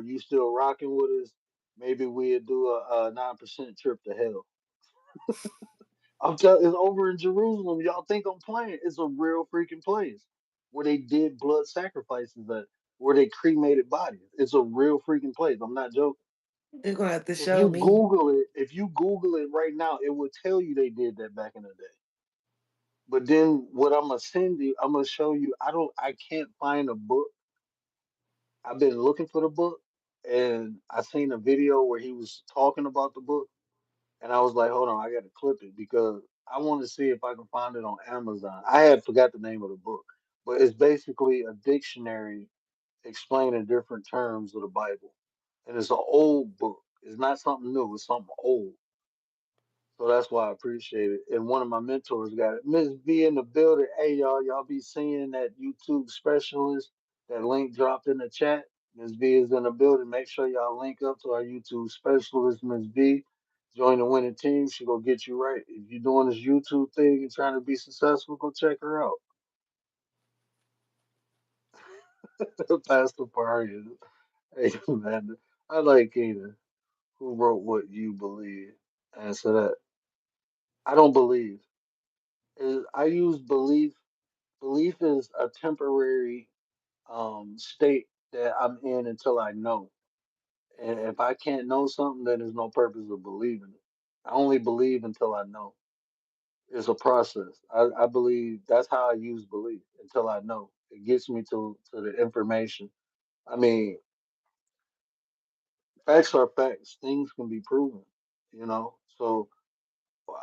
you still rocking with us, maybe we'll do a 9% trip to hell. I'm telling, it's over in Jerusalem. Y'all think I'm playing? It's a real freaking place where they did blood sacrifices at, where they cremated bodies. It's a real freaking place. I'm not joking. You're gonna have to If show you me. Google it, if you Google it right now, it will tell you they did that back in the day. But then what I'm gonna send you, I'm gonna show you. I can't find a book. I've been looking for the book, and I seen a video where he was talking about the book, and I was like, hold on, I gotta clip it because I want to see if I can find it on Amazon. I had forgot the name of the book, but it's basically a dictionary explaining different terms of the Bible, and it's an old book. It's not something new. It's something old. So that's why I appreciate it. And one of my mentors got it. Miss B in the building. Hey y'all be seeing that YouTube specialist. That link dropped in the chat. Miss B is in the building. Make sure y'all link up to our YouTube specialist, Miss B. Join the winning team. She gonna get you right. If you're doing this YouTube thing and trying to be successful, go check her out. Pastor Paria. Hey man, I like Keenan. Who wrote what you believe? Answer that. I don't believe. I use belief. Belief is a temporary state that I'm in until I know. And if I can't know something, then there's no purpose of believing it. I only believe until I know. It's a process. I believe that's how I use belief until I know. It gets me to the information. I mean, facts are facts. Things can be proven, you know. So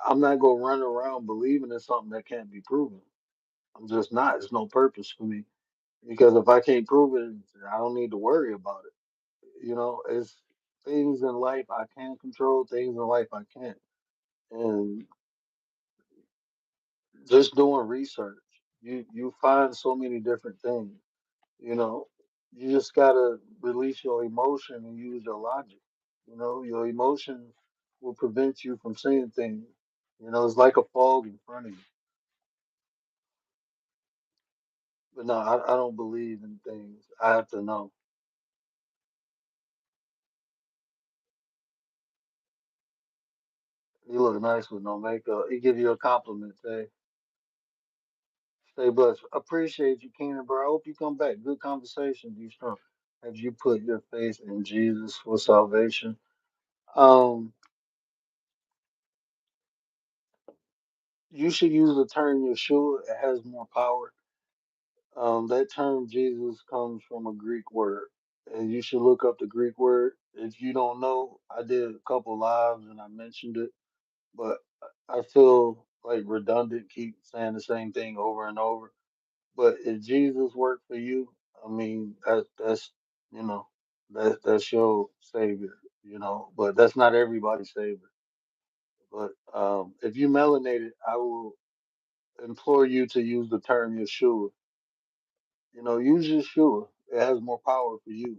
I'm not gonna run around believing in something that can't be proven. I'm just not. It's no purpose for me. Because if I can't prove it, I don't need to worry about it. You know, it's things in life I can control, things in life I can't. And just doing research, you find so many different things. You know, you just gotta release your emotion and use your logic. You know, your emotion will prevent you from seeing things. It's like a fog in front of you. But no, I don't believe in things. I have to know. You look nice with no makeup. It give you a compliment, say. Stay blessed. Appreciate you, Keenan, bro. I hope you come back. Good conversation. Be strong. Have you put your faith in Jesus for salvation? Um, you should use the term Yeshua. It has more power. That term Jesus comes from a Greek word, and you should look up the Greek word. If you don't know, I did a couple lives and I mentioned it, but I feel like redundant, keep saying the same thing over and over. But if Jesus worked for you, I mean, that's you know, that's your savior, But that's not everybody's savior. But if you melanated, I will implore you to use the term Yeshua. Use Yeshua. It has more power for you.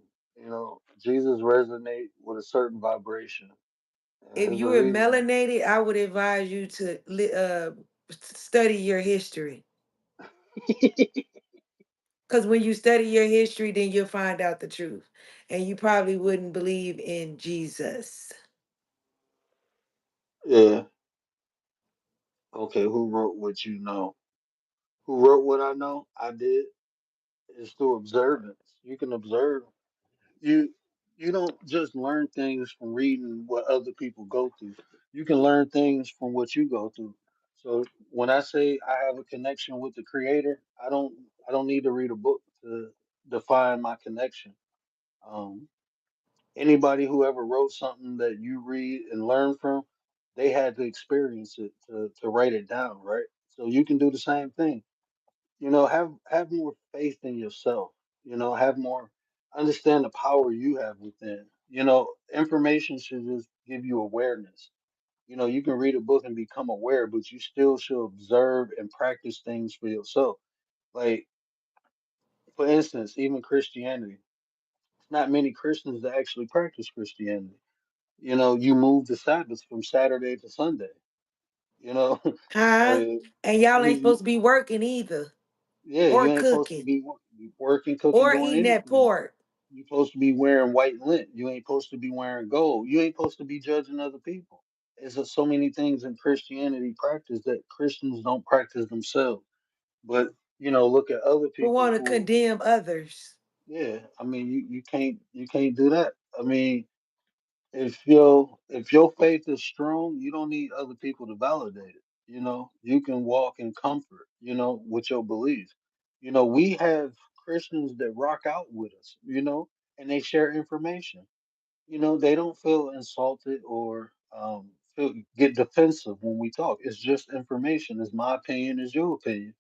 Jesus resonate with a certain vibration. And If there's a you were reason. melanated, I would advise you to study your history. Because when you study your history, then you'll find out the truth. And you probably wouldn't believe in Jesus. Yeah. Okay. Who wrote what you know? Who wrote what I know? I did. It's through observance. You can observe. You you don't just learn things from reading what other people go through. You can learn things from what you go through. So when I say I have a connection with the creator, I don't need to read a book to define my connection. Um, Anybody who ever wrote something that you read and learn from, they had to experience it to write it down, right? So you can do the same thing. Have more faith in yourself. Have more understand the power you have within. Information should just give you awareness. You can read a book and become aware, but you still should observe and practice things for yourself. Like, for instance, even Christianity. It's not many Christians that actually practice Christianity. You move the Sabbath from Saturday to Sunday. You know, Huh? like And y'all ain't you supposed to be working either. yeah, Or you ain't supposed to cooking. be working, cooking, Or doing eating that anything. pork. You're supposed to be wearing white lint. You ain't supposed to be wearing gold. You ain't supposed to be judging other people. There's just so many things in Christianity practice that Christians don't practice themselves. But look at other Who people want to who, condemn others. yeah. I mean, you can't do that. I mean, if your faith is strong, you don't need other people to validate it. You can walk in comfort. With your beliefs. We have Christians that rock out with us. And they share information. They don't feel insulted or get defensive when we talk. It's just information. It's my opinion. It's your opinion.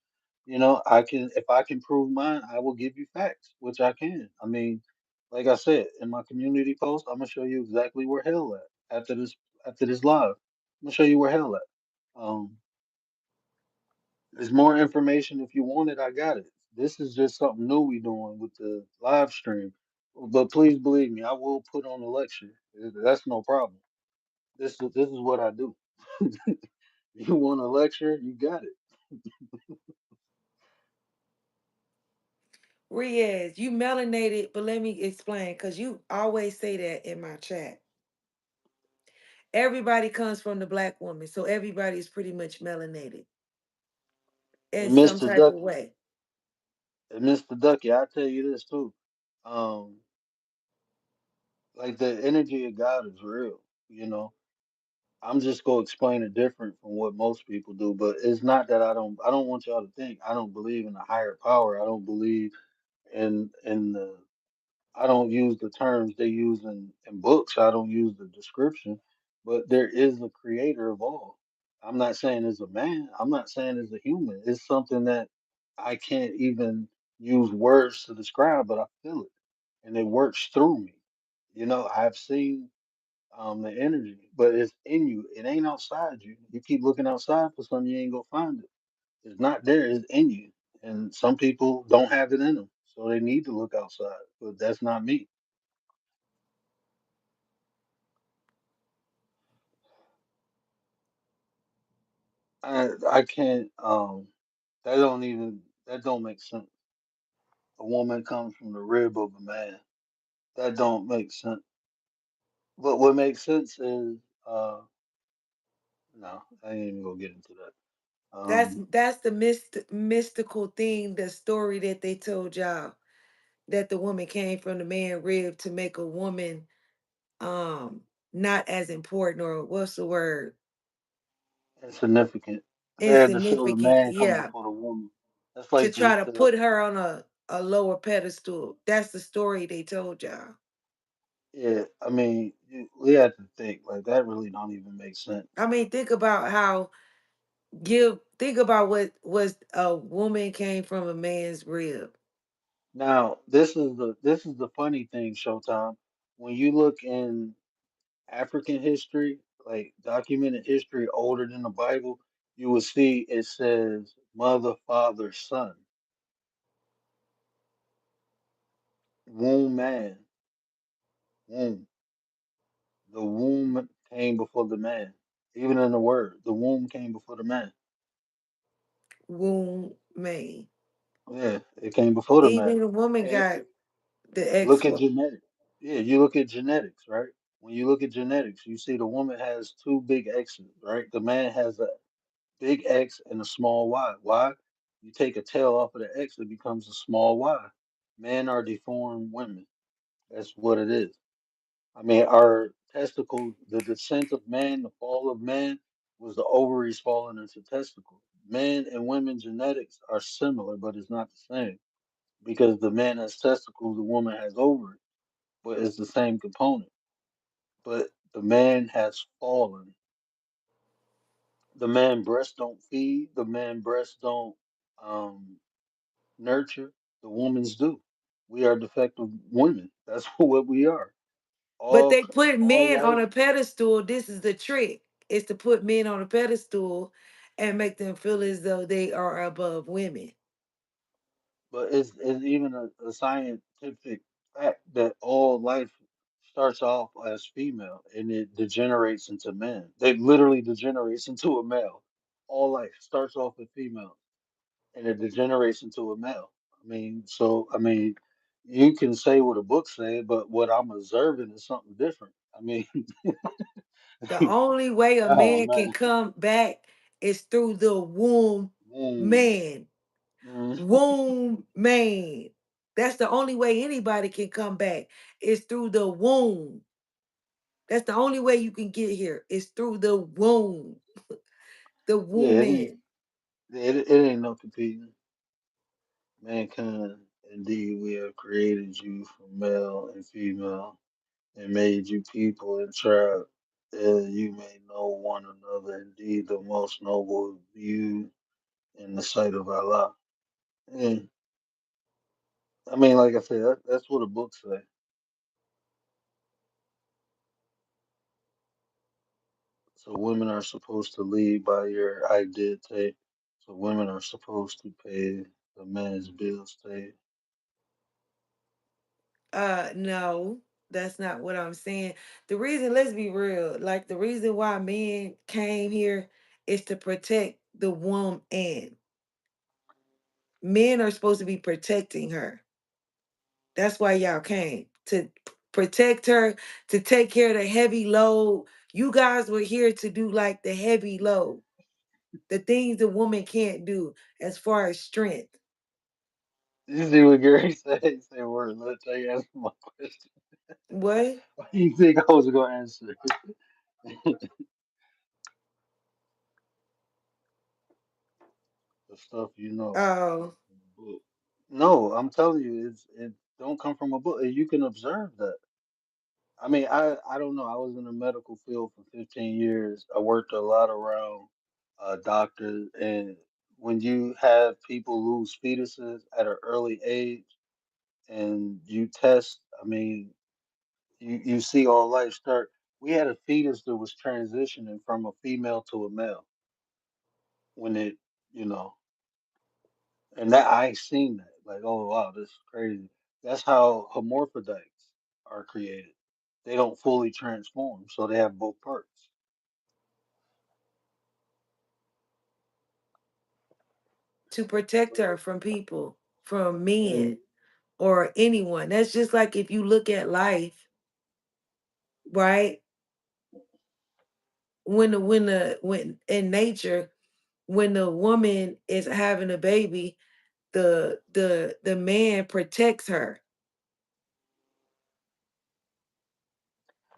If I can prove mine, I will give you facts, which I can. I mean, like I said in my community post, I'm gonna show you exactly where hell at after this live. I'm gonna show you where hell at. Um, there's more information if you want it. I got it. This is just something new we doing with the live stream. But please believe me, I will put on a lecture. That's no problem. This is what I do. You want a lecture? You got it. Riaz, you melanated, but let me explain, because you always say that in my chat. Everybody comes from the black woman, so everybody is pretty much melanated in And some Mr. type of Ducky, way. and Mr. Ducky, I tell you this too. Um, like the energy of God is real. You know, I'm just gonna explain it different from what most people do, but it's not that I don't want y'all to think I don't believe in a higher power. I don't believe in the I don't use the terms they use in books. I don't use the description, but there is a creator of all. I'm not saying it's a man. I'm not saying it's a human. It's something that I can't even use words to describe, but I feel it, and it works through me. I've seen the energy, but it's in you. It ain't outside you. You keep looking outside for something, you ain't gonna find it. It's not there. It's in you. And some people don't have it in them, so they need to look outside. But that's not me. I can't. That don't even. That don't make sense. A woman comes from the rib of a man. That don't make sense. But what makes sense is, uh, no, I ain't even gonna get into that. That's the mystical thing, the story that they told y'all, that the woman came from the man rib to make a woman um not as important, or what's the word? Insignificant. They had to show the Insignificant. man come Yeah. before the woman. That's To like try to the put her on a lower pedestal. That's the story they told y'all. yeah. I mean, we had to think like that. Really don't even make sense. I mean, think about how think about what was a woman came from a man's rib. Now, this is the funny thing, Showtime. When you look in African history, like documented history older than the Bible, you will see it says mother, father, son, womb, man, womb. The womb came before the man. Even in the word, the womb came before the man. Womb man. Yeah, it came before the man. Even the woman And got the X look at one. genetics. Yeah, you look at genetics, right? When you look at genetics, you see the woman has two big X's, right? The man has a big X and a small Y. Why? You take a tail off of the X, it becomes a small Y. Men are deformed women. That's what it is. I mean, our testicles, the descent of man, the fall of man, was the ovaries falling into testicles. Men and women genetics are similar, but it's not the same because the man has testicles, the woman has ovaries, but it's the same component. But the man has fallen. The man breast don't feed. The man breast don't um, nurture. The woman's do. We are defective women. That's what we are. But All they put all men on life. a pedestal. This is the trick. Is to put men on a pedestal and make them feel as though they are above women. But it's even a scientific fact that all life starts off as female and it degenerates into men. They literally degenerates into a male. All life starts off with female and it degenerates into a male. I mean, you can say what a book said, but what I'm observing is something different. I mean, The only way a oh man can man, come back is through the womb mm, man. mm. Womb man. That's the only way anybody can come back is through the womb. That's the only way you can get here is through the womb. The Yeah, womb man. it ain't no competing. Mankind, indeed, we have created you from male and female and made you people and tribe. You may know one another. Indeed, the most noble of you in the sight of Allah. And I mean, like I said, that's what the book say. So women are supposed to lead by your I did take. So women are supposed to pay the man's bills take. No, that's not what I'm saying. The reason, let's be real, like the reason why men came here is to protect the woman. And men are supposed to be protecting her. That's why y'all came to protect her, to take care of the heavy load. You guys were here to do like the heavy load, the things the woman can't do as far as strength. You see what Gary said? He said, "Word, let's tell you answer my question." What? What do you think I was gonna answer? The stuff you know Oh, from the book. No, I'm telling you, it don't come from a book. You can observe that. I mean, I don't know. I was in the medical field for 15 years. I worked a lot around doctors, and when you have people lose fetuses at an early age, and you test, I mean, you see all life start. We had a fetus that was transitioning from a female to a male when it, you know, and that I seen that. Like, oh wow, this is crazy. That's how hermaphrodites are created. They don't fully transform, so they have both parts. to protect her from people, from men And or anyone. That's just like if you look at life, right? When in nature, when the woman is having a baby, the man protects her,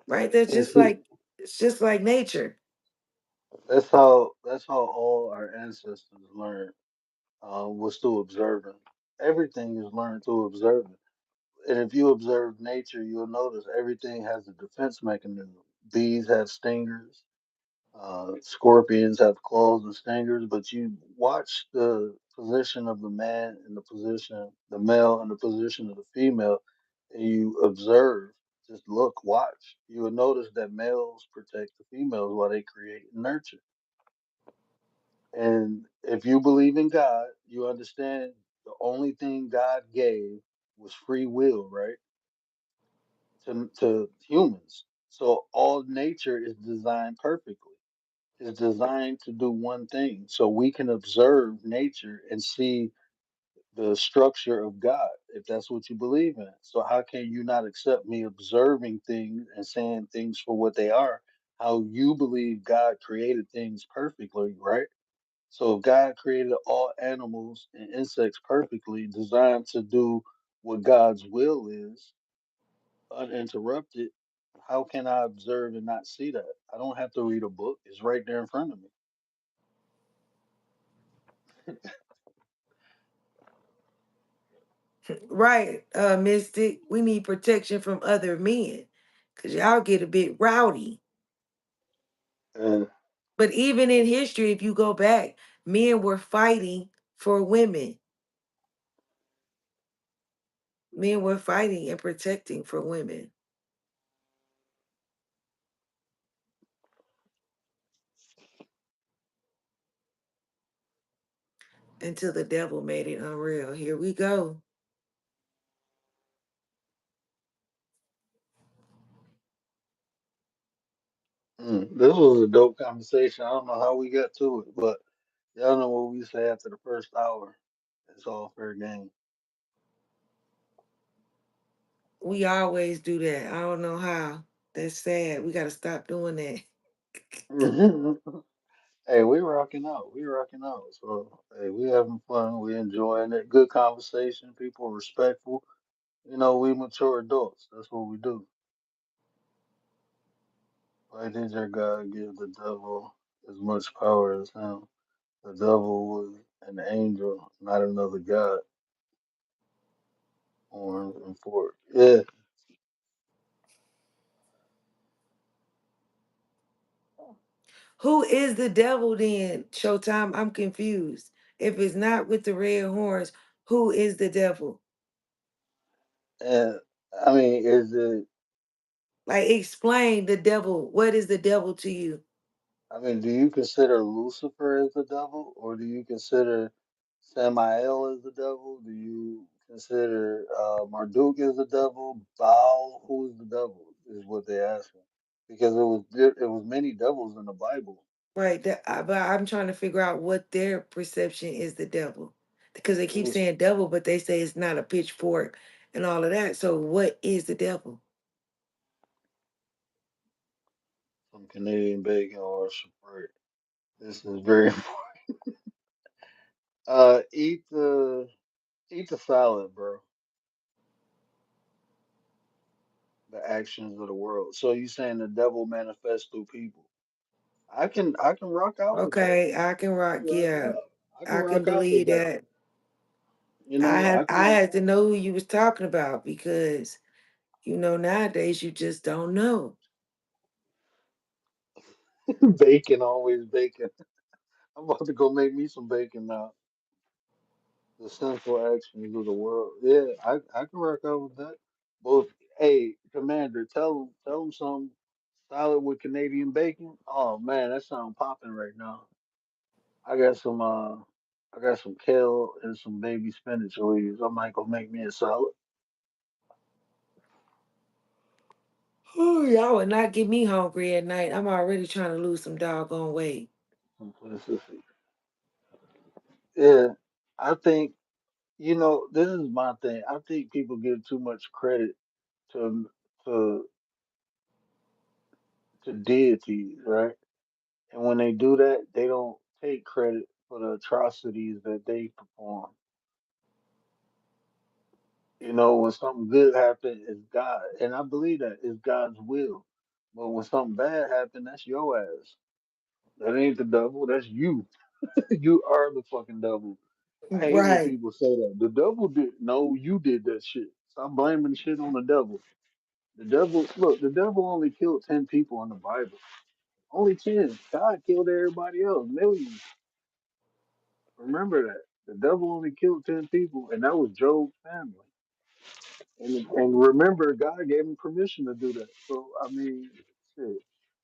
right? That's and just see, like it's just like nature. that's how all our ancestors learned, was through observing. Everything is learned through observing. And if you observe nature, you'll notice everything has a defense mechanism. Bees have stingers, scorpions have claws and stingers, but you watch the position of the man and the male and the position of the female, and you observe, just look, watch. You will notice that males protect the females while they create and nurture. And if you believe in God, you understand the only thing God gave was free will, right? To humans. So all nature is designed perfectly. It's designed to do one thing. So we can observe nature and see the structure of God, if that's what you believe in. So how can you not accept me observing things and saying things for what they are? How you believe God created things perfectly, right? So if God created all animals and insects perfectly, designed to do what God's will is, uninterrupted, how can I observe and not see that? I don't have to read a book. It's right there in front of me. Right, Mystic. We need protection from other men. Cause y'all get a bit rowdy. And But even in history, if you go back, men were fighting for women. Men were fighting and protecting for women until the devil made it unreal. Here we go. this was a dope conversation. I don't know how we got to it, but y'all know what we say after the first hour. It's all fair game. We always do that. I don't know how. That's sad. We got to stop doing that. Hey, we rocking out. We rocking out. So, hey, we having fun. We enjoying it. Good conversation. People respectful. We mature adults. That's what we do. Why did your God give the devil as much power as him? The devil was an angel, not another god. Horns and fork. Yeah. Who is the devil then? Showtime, I'm confused. If it's not with the red horns, who is the devil? And I mean, is it? Like, explain the devil. What is the devil to you? I mean, do you consider Lucifer as the devil, or do you consider Samael as the devil? Do you consider Marduk as the devil? Baal, who is the devil? Is what they asking, because it was many devils in the Bible. Right. But I'm trying to figure out what their perception is the devil. Because they It keep was saying devil, but they say it's not a pitchfork and all of that. So, what is the devil? some Canadian bacon or some bread. This is very eat the salad, bro. The actions of the world. So you saying the devil manifests through people? I can rock out with that. Okay, I can I can rock. rock Yeah, out. I can I can rock out with believe that. that. I I can had to know who you was talking about because nowadays you just don't know. bacon, always bacon. I'm about to go make me some bacon now. The sinful actions of the world. Yeah, I can rock out with that. Both. Hey, Commander, tell him some salad with Canadian bacon. Oh man, that sound popping right now. I got some uh I got some kale and some baby spinach leaves. I might go make me a salad. Oh, y'all would not get me hungry at night. I'm already trying to lose some doggone weight. Simplicity. Yeah. I think this is my thing. I think people give too much credit to to to deities, right? And when they do that, they don't take credit for the atrocities that they perform. When something good happens, it's God, and I believe that it's God's will. But when something bad happens, that's your ass. That ain't the devil. That's you. You are the fucking devil. I hate when Right. people say that. The devil did. No, you did that shit. Stop blaming shit on the devil. The devil, look, the devil only killed 10 people in the Bible. Only 10. God killed everybody else, millions. Remember that. The devil only killed 10 people, and that was Job's family. And remember, God gave him permission to do that. So, I mean, shit,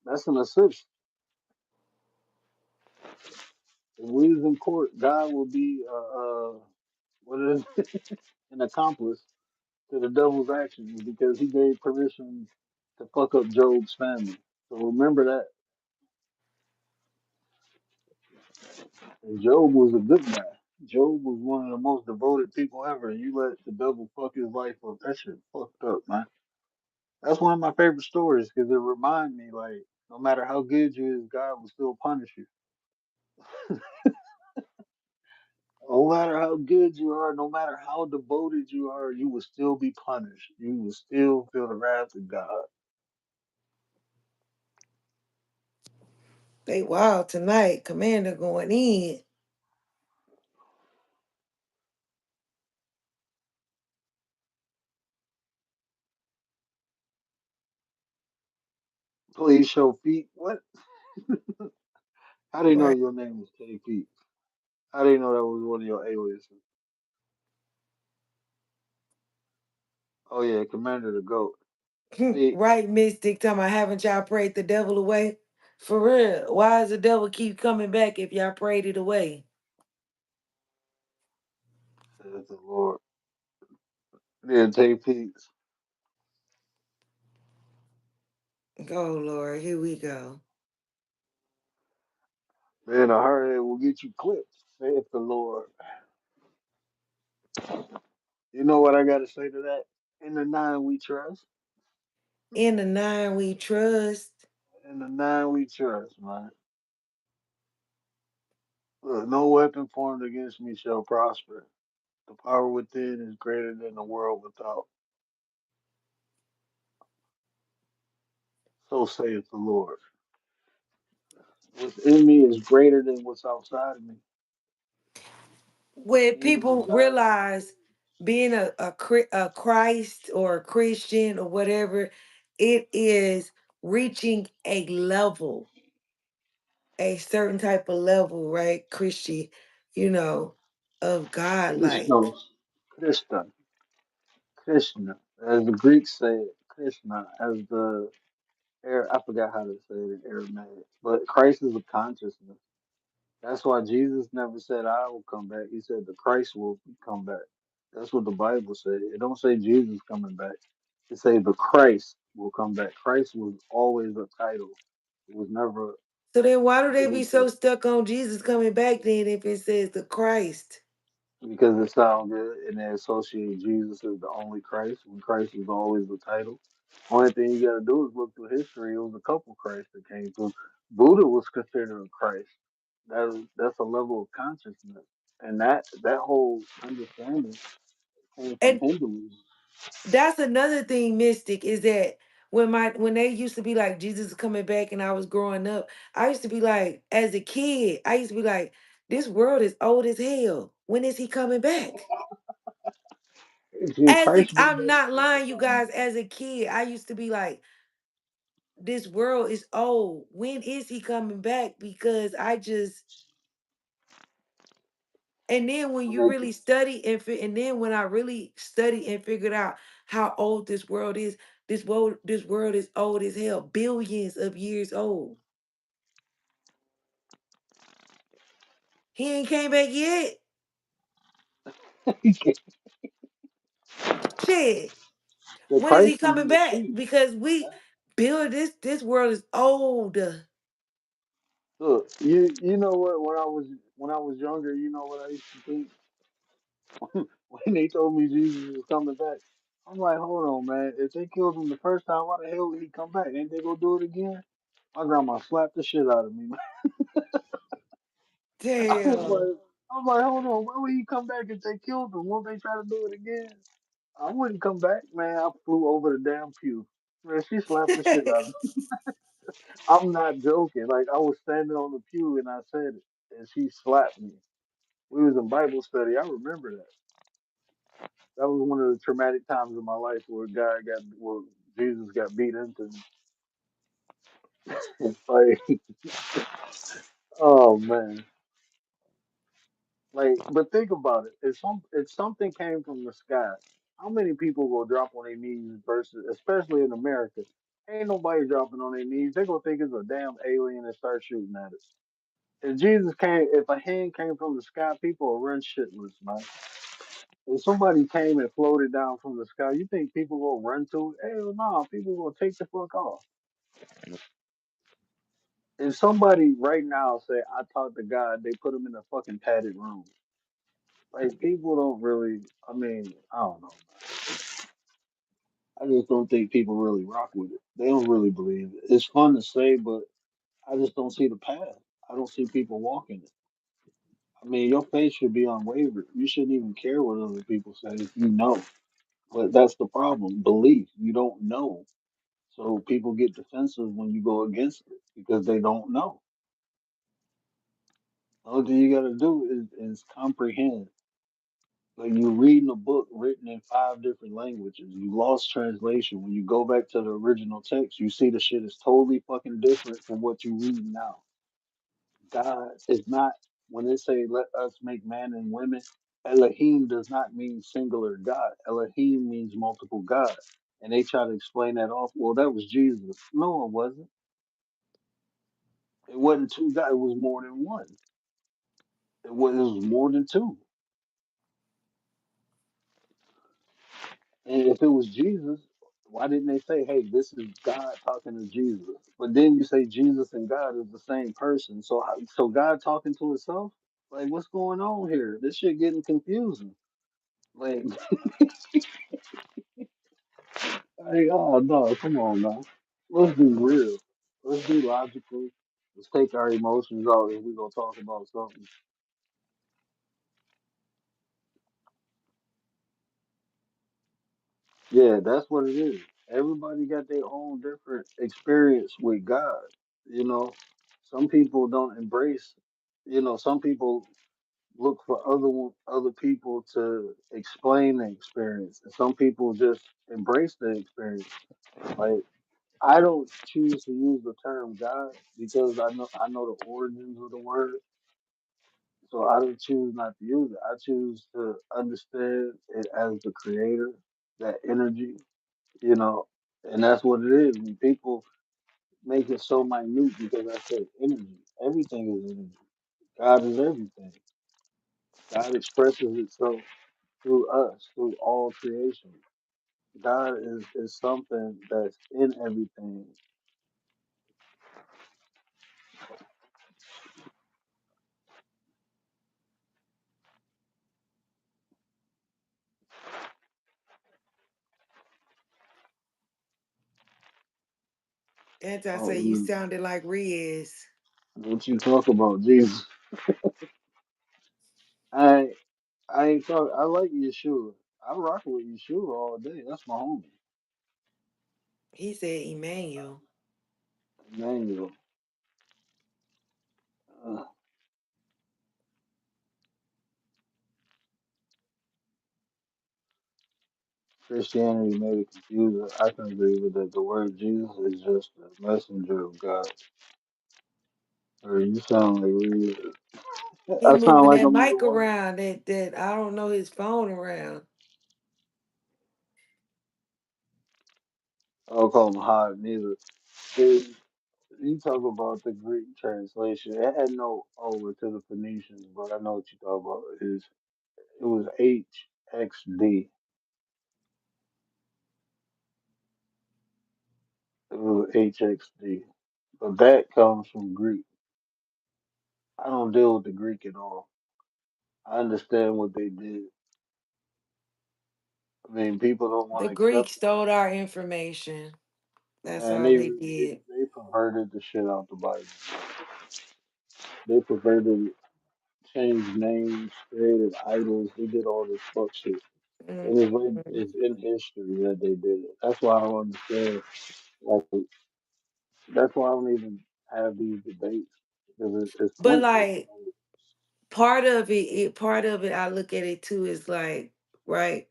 that's an assist. If we was in court, God will be, what is it? An accomplice to the devil's actions because he gave permission to fuck up Job's family. So remember that. And Job was a good guy. Job was one of the most devoted people ever. And you let the devil fuck his life up. That shit fucked up, man. That's one of my favorite stories because it reminds me, like, no matter how good you is, God will still punish you. No matter how good you are, no matter how devoted you are, you will still be punished. You will still feel the wrath of God. They wild tonight. Commander going in. Please show feet. What? How do you know Right. your name was K Feet? How do you know that was one of your aliases? Oh yeah, Commander the Goat. See, Right, Mystic. Talking about haven't y'all prayed the devil away? For real. Why does the devil keep coming back if y'all prayed it away? says the Lord. Then take peace. Oh Lord, here we go. Man, a hard head will get you clipped, saith the Lord. You know what I gotta say to that? In the nine we trust. In the nine we trust. In the nine we trust, man. Look, no weapon formed against me shall prosper. The power within is greater than the world without. So saith the Lord. What's in me is greater than what's outside of me. When He who people resides in realize being a Christ or a Christian or whatever, it is reaching a certain type of level, right? Christian, you know, of God like. Christos, Krishna, Krishna, as the Greeks say it, Krishna, as the I forgot how to say it in Aramaic, but Christ is a consciousness. That's why Jesus never said I will come back. He said the Christ will come back. That's what the Bible said. It don't say Jesus coming back. It say the Christ will come back. Christ was always a title. It was never So then why do they be attributed so stuck on Jesus coming back then if it says the Christ? because it sounds good and they associate Jesus as the only Christ when Christ is always the title. Only thing you gotta do is look through history. It was a couple Christs that came through. Buddha was considered a Christ. That's a level of consciousness, and that whole understanding came from And Hinduism. that's another thing, Mystic, is that when they used to be like Jesus is coming back and I was growing up, I used to be like, as a kid, I used to be like, this world is old as hell. When is he coming back? See, Christ been I'm there not since the lying, you time. guys, as a kid, I used to be like, this world is old. When is he coming back? Because I just and then when you Like, really study and then when I really studied and figured out how old this world is, this world is old as hell, billions of years old. He ain't came back yet. Shit. the When is he Christ is coming in the back? seed. Because we build this world is old. Look, you know what? When I was younger, you know what I used to think. When they told me Jesus was coming back, I'm like, hold on, man. If they killed him the first time, why the hell would he come back? Ain't they gonna do it again? My grandma slapped the shit out of me. I was Damn. like, hold on, why would he come back if they killed him? Won't they try to do it again? I wouldn't come back, man. I flew over the damn pew. Man, she slapped the shit out of me. I'm not joking. Like I was standing on the pew and I said it, and she slapped me. We was in Bible study. I remember that. That was one of the traumatic times in my life where Jesus got beat into. It's like, oh man. Like, but think about it. If something came from the sky, how many people will drop on their knees versus, especially in America? Ain't nobody dropping on their knees. They gonna think it's a damn alien and start shooting at us. If a hand came from the sky, people will run shitless, man. If somebody came and floated down from the sky, you think people will run to it? Hell no, people will take the fuck off. If somebody right now say I talk to God, they put them in a fucking padded room. Like people don't really. I mean, I don't know. I just don't think people really rock with it. They don't really believe it. It's fun to say, but I just don't see the path. I don't see people walking it. I mean, your faith should be unwavering. You shouldn't even care what other people say if you know. But that's the problem. Belief. You don't know. So people get defensive when you go against it because they don't know. All thing you gotta do is comprehend. Like you're reading a book written in five different languages. You lost translation. When you go back to the original text, you see the shit is totally fucking different from what you read now. God is not when they say let us make man and women, Elohim does not mean singular God. Elohim means multiple gods. And they try to explain that off. Well, that was Jesus. No, it wasn't. It wasn't two gods, it was more than one. It was more than two. And if it was Jesus, why didn't they say, hey, this is God talking to Jesus? But then you say Jesus and God is the same person. So God talking to himself? Like, what's going on here? This shit getting confusing. Like, oh no, come on now. Let's be real. Let's be logical. Let's take our emotions out if we're gonna talk about something. Yeah, that's what it is. Everybody got their own different experience with God. You know, some people don't embrace. Some people look for other people to explain the experience, and some people just embrace the experience. Like I don't choose to use the term God because I know the origins of the word, so I don't choose not to use it. I choose to understand it as the creator, that energy, you know, and that's what it is. When people make it so minute because I said energy, everything is energy. God is everything. God expresses itself through us, through all creation. God is something that's in everything. Anti Oh, say you sounded like Riz. what you talk about, Jesus? I I ain't talk. I like Yeshua. I rock with Yeshua all day. That's my homie. He said Emmanuel. Emmanuel. Uh, Christianity made it confusing. I can agree with that. The word Jesus is just a messenger of God. Or you sound like Reed. He I sound moving like that I'm in the mic room. around that I don't know his phone around. I'll call him hot neither. It, you talk about the Greek translation. It had no over to the Phoenicians, but I know what you talk about. It was HXD. It was HXD. But that comes from Greek. I don't deal with the Greek at all. I understand what they did. I mean, people don't want The to accept Greeks it. stole our information. That's Man, all they did. they perverted the shit out the Bible. They perverted, changed names, created idols. They did all this fuck shit. And Mhm. it's in history that they did it. That's why I don't understand. Like, that's why I don't even have these debates because it's But pointless. like part of it, I look at it too is like, right?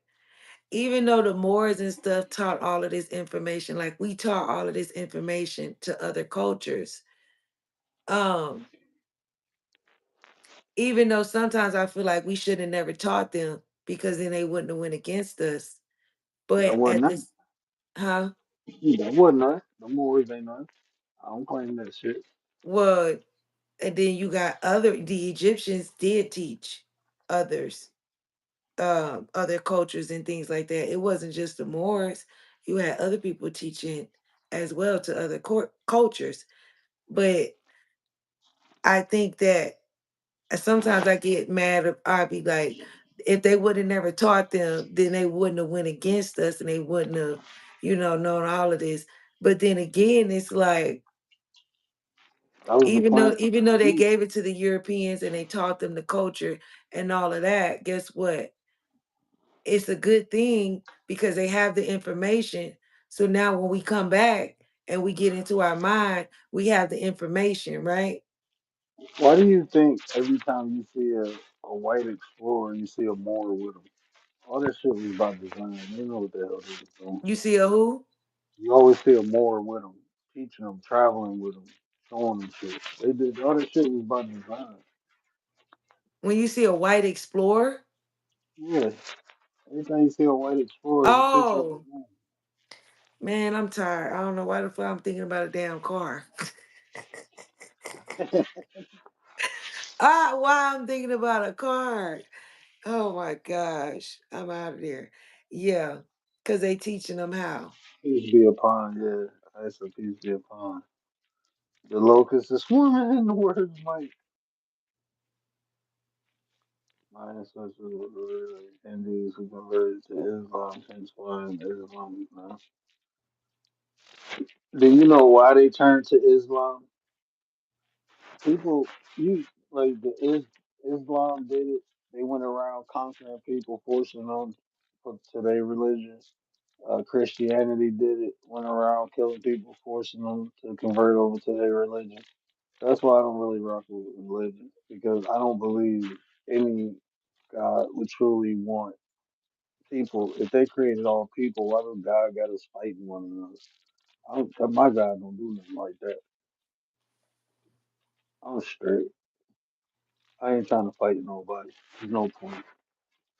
Even though the Moors and stuff taught all of this information, like we taught all of this information to other cultures. Um, Even though sometimes I feel like we should have never taught them because then they wouldn't have went against us. That But wasn't at us. this, huh? That wasn't us. The Moors ain't us. I don't claim that shit. Well, and then you got the Egyptians did teach others, other cultures and things like that. It wasn't just the Moors. You had other people teaching as well to other cultures. But I think that sometimes I get mad. I'd be like, if they would have never taught them, then they wouldn't have went against us, and they wouldn't have, known all of this. But then again, it's like That was the plan from even the though they beginning. gave it to the Europeans and they taught them the culture and all of that, guess what? It's a good thing because they have the information. So now when we come back and we get into our mind, we have the information, right? Why do you think every time you see a white explorer, you see a Moor with him? All that shit was by design. They know what the hell they was doing. You see a who? You always see a Moor with them, teaching them, traveling with them, showing them shit. They did all that shit was by design. When you see a white explorer? Yeah, every time you see a white explorer, it's a picture of Oh, a man. man, I'm tired. I don't know why the fuck I'm thinking about a damn car. Why I'm thinking about a car? Oh my gosh, I'm out of there. Yeah, because they teaching them how. Peace be upon, yeah. I said peace be upon. The locusts are swarming in the words Mike. My ancestors were really Hindus who converted to Islam, hence why in Islam now. Do you know why they turned to Islam? People, you like Islam did it. They went around conquering people, forcing them to their religion. Christianity did it, went around killing people, forcing them to convert over to their religion. That's why I don't really rock with religion because I don't believe any God would truly want people. If they created all people, why do God got us fighting one another? My God don't do nothing like that. I'm straight. I ain't trying to fight nobody. There's no point.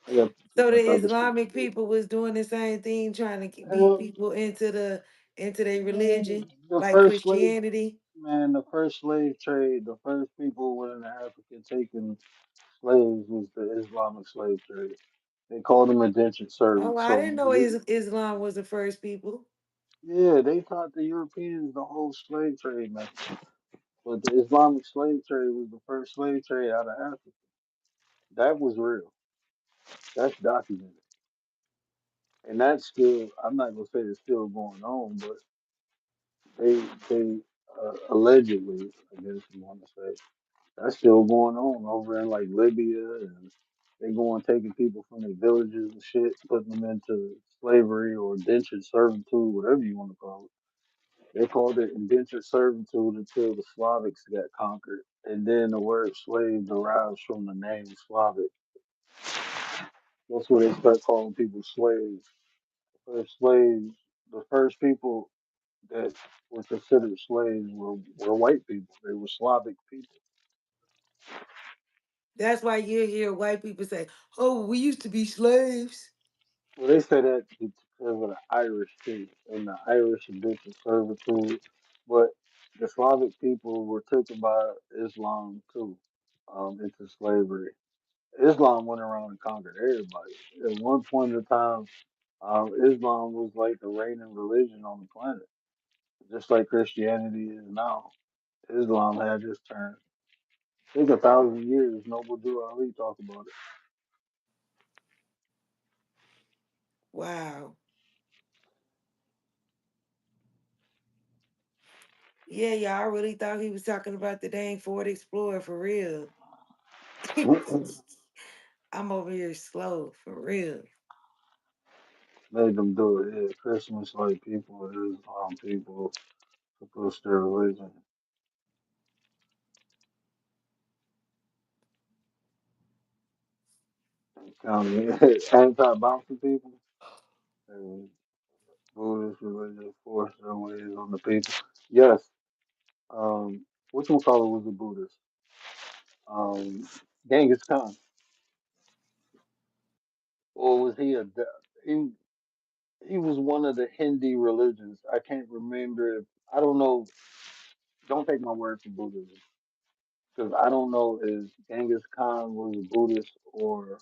I got too So the much other shit to Islamic do. people was doing the same thing, trying to beat Hell, people into their man, religion, the like first slave, Christianity. man, the first slave trade, the first people within Africa taking slaves was the Islamic slave trade. They called them indentured Oh, servants. I So didn't know Islam was the first people. yeah, they taught the Europeans the whole slave trade method. But the Islamic slave trade was the first slave trade out of Africa. That was real. That's documented. And that's still, I'm not gonna say it's still going on, but they allegedly, I guess you want to say, that's still going on over in like Libya, and they going taking people from their villages and shit, putting them into slavery or indentured servitude, whatever you want to call it. They called it indentured servitude until the Slavics got conquered, and then the word slave derives from the name Slavic. That's where they start calling people slaves. First slaves, the first people that were considered slaves were white people. They were Slavic people. That's why you hear white people say, "Oh, we used to be slaves." Well, they say that because of the Irish too, and the Irish indentured servitude. But the Slavic people were taken by Islam too, into slavery. Islam went around and conquered everybody. At one point in time, Islam was like the reigning religion on the planet, just like Christianity is now. Islam had just turned. Take 1,000 years. Noble Drew Ali talked about it. Wow. Yeah, y'all, I really thought he was talking about the dang Ford Explorer for real. I'm over here slow for real. Made them do it. Yeah, Christmas like people, Islam people to push their religion and counting anti-bouncing people. And Buddhist religion force their ways on the people. Yes. Which one color was the Buddhist? Um, Genghis Khan, or was he he? He was one of the Hindi religions. I can't remember. I don't know. Don't take my word for Buddhism because I don't know if Genghis Khan was a Buddhist or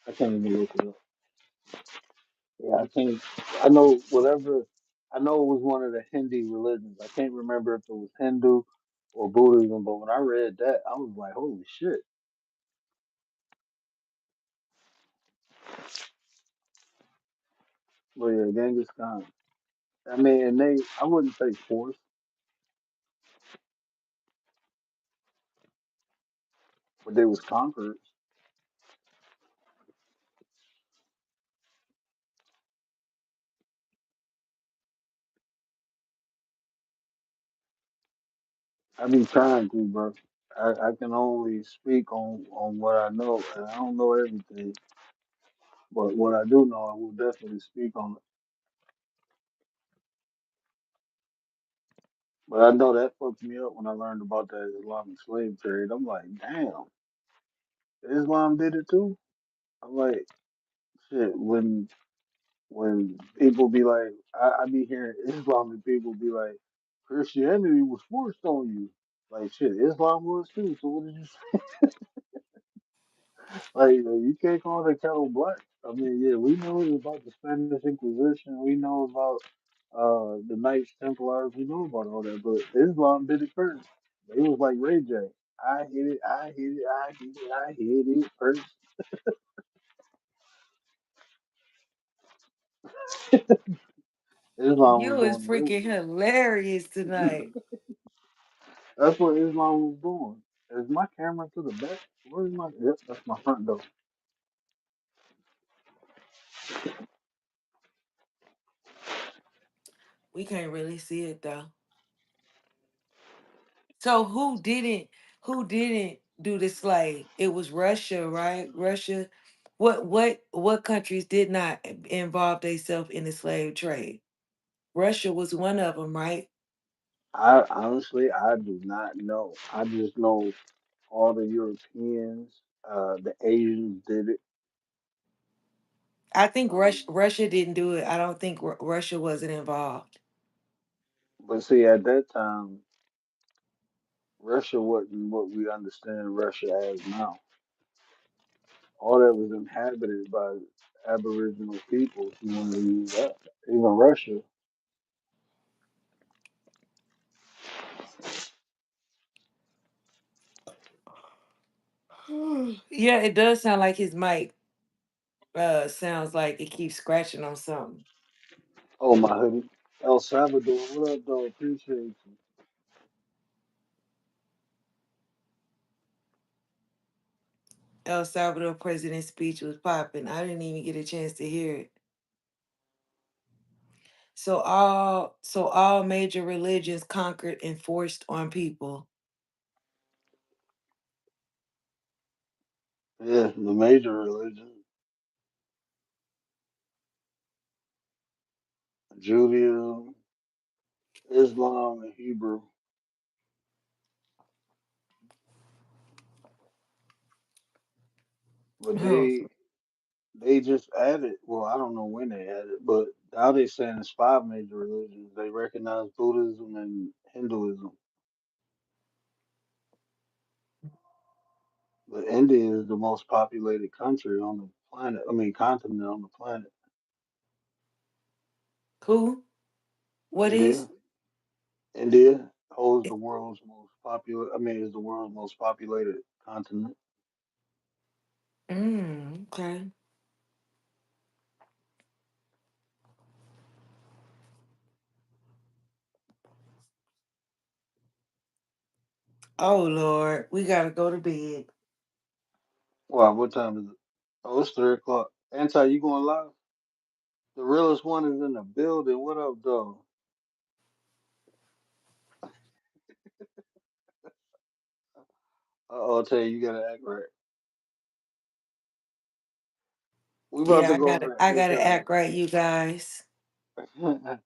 I can't even look it up. Yeah, I can't. I know whatever. I know it was one of the Hindi religions. I can't remember if it was Hindu or Buddhism, but when I read that, I was like, "Holy shit!" But yeah, Genghis Khan. I mean, and I wouldn't say force, but they was conquerors. I be trying to, bro. I can only speak on what I know, and I don't know everything. But what I do know, I will definitely speak on it. But I know that fucked me up when I learned about that Islamic slave trade. I'm like, damn, Islam did it too. I'm like, shit. When people be like, I be hearing Islamic people be like, Christianity was forced on you. Like shit, Islam was too. So what did you like, you can't call the kettle black. I mean, yeah, we know about the Spanish Inquisition. We know about the Knights Templars. We know about all that, but Islam did it first. They was like Ray J. I hit it, I hit it, I hit it, I hit it first. Islam was You is doing the freaking original. hilarious tonight. That's what Islam was doing. Is my camera to the back? Where's my? Yep, that's my front door. We can't really see it though. So who didn't do the slave? It was Russia, right? Russia. What countries did not involve themselves in the slave trade? Russia was one of them, right? I honestly, I do not know. I just know all the Europeans, the Asians did it. I think Um, Russia didn't do it. I don't think Russia wasn't involved. but see, at that time, Russia wasn't what we understand Russia as now. All that was inhabited by Aboriginal people. If you want to use that, even Russia. Yeah, it does sound like his mic sounds like it keeps scratching on something. Oh my hoodie, El Salvador. What up, though? Appreciate you. El Salvador president's speech was popping. I didn't even get a chance to hear it. So all major religions conquered and forced on people. Yeah, the major religion, Judaism, Islam, and Hebrew. But Oh, they just added. Well, I don't know when they added, but now they saying it's five major religions. They recognize Buddhism and Hinduism. But India is the most populated country on the planet. I mean, continent on the planet. who? What is? India, India holds the world's most popular. I mean, is the world's most populated continent. Okay. Oh Lord, we gotta go to bed. Wow, what time is it? Oh, it's 3 o'clock. Anti, you going live? The realest one is in the building. What up, though? I'll tell you, you gotta act right. We about Yeah, to go over I the gotta act right, you guys. the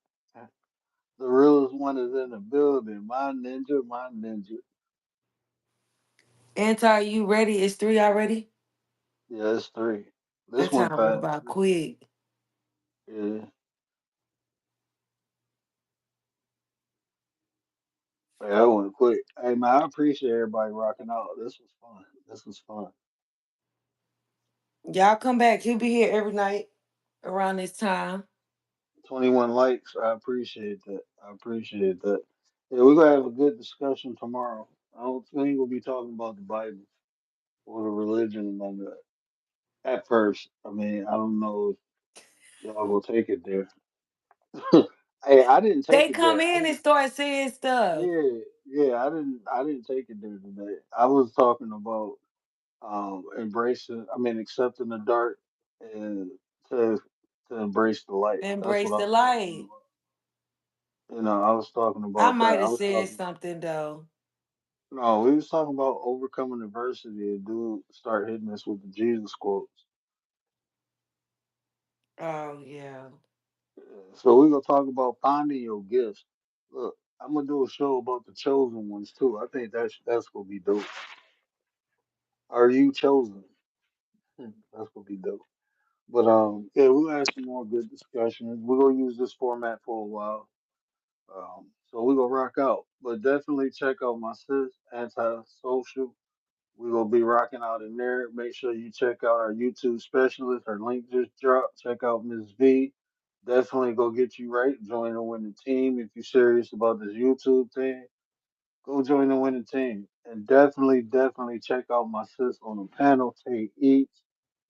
realest one is in the building. My ninja, my ninja. Anti, you ready? It's 3 already? Yeah, it's three. This That went time went past. by quick. Yeah, yeah, that went quick. Hey man, I appreciate everybody rocking out. This was fun. This was fun. Y'all come back. He'll be here every night around this time. 21 likes. I appreciate that. I appreciate that. Yeah, we're gonna have a good discussion tomorrow. I don't think we'll be talking about the Bible or the religion and all that. At first, I mean, I don't know if y'all will take it there. Hey, I didn't take They it come there. in and start saying stuff Yeah, yeah, I didn't take it there today. I was talking about embracing, I mean, accepting the dark and to to embrace the light. and That's what embrace I the was talking light. about. I was talking I about that. might I have was said talking. something though. No, we was talking about overcoming adversity. And dude, start hitting us with the Jesus quotes. Oh yeah. So we're gonna talk about finding your gifts. Look, I'm gonna do a show about the chosen ones too. I think that's gonna be dope. Are you chosen? That's gonna be dope. But yeah, we'll have some more good discussions. We're gonna use this format for a while. So we're gonna rock out. But definitely check out my sis, Anti-Social. We're gonna be rocking out in there. Make sure you check out our YouTube specialist. Her link just dropped. Check out Miss V. Definitely go get you right. Join the winning team. If you're serious about this YouTube thing, go join the winning team. And definitely check out my sis on the panel, Tay Eats.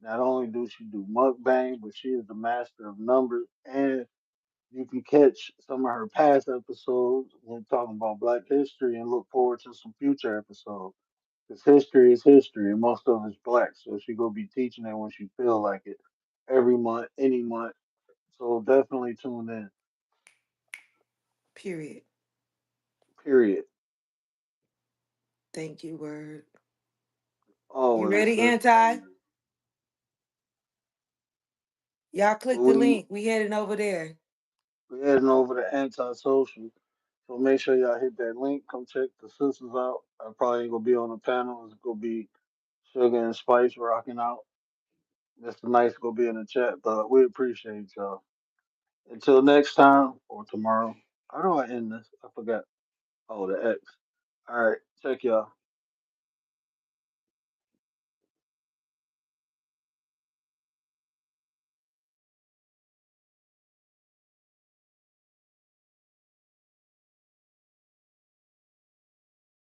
Not only does she do mukbang, but she is the master of numbers. And you can catch some of her past episodes when talking about Black history and look forward to some future episodes. Because history is history, and most of it's black. So she gonna be teaching it when she feel like it, every month, any month. So definitely tune in. Period. Period. Thank you, word. You Always, ready, sis. Anti? Always. Y'all So click the we link. We heading over there. we heading over to antisocial. So make sure y'all hit that link. Come check the sisters out. I probably ain't gonna be on the panel. It's gonna be Sugar and Spice rocking out. Mr. Nice gonna be in the chat, but we appreciate y'all. Until next time or tomorrow. How do I end this? I forgot. Oh, the X. All right. Check y'all.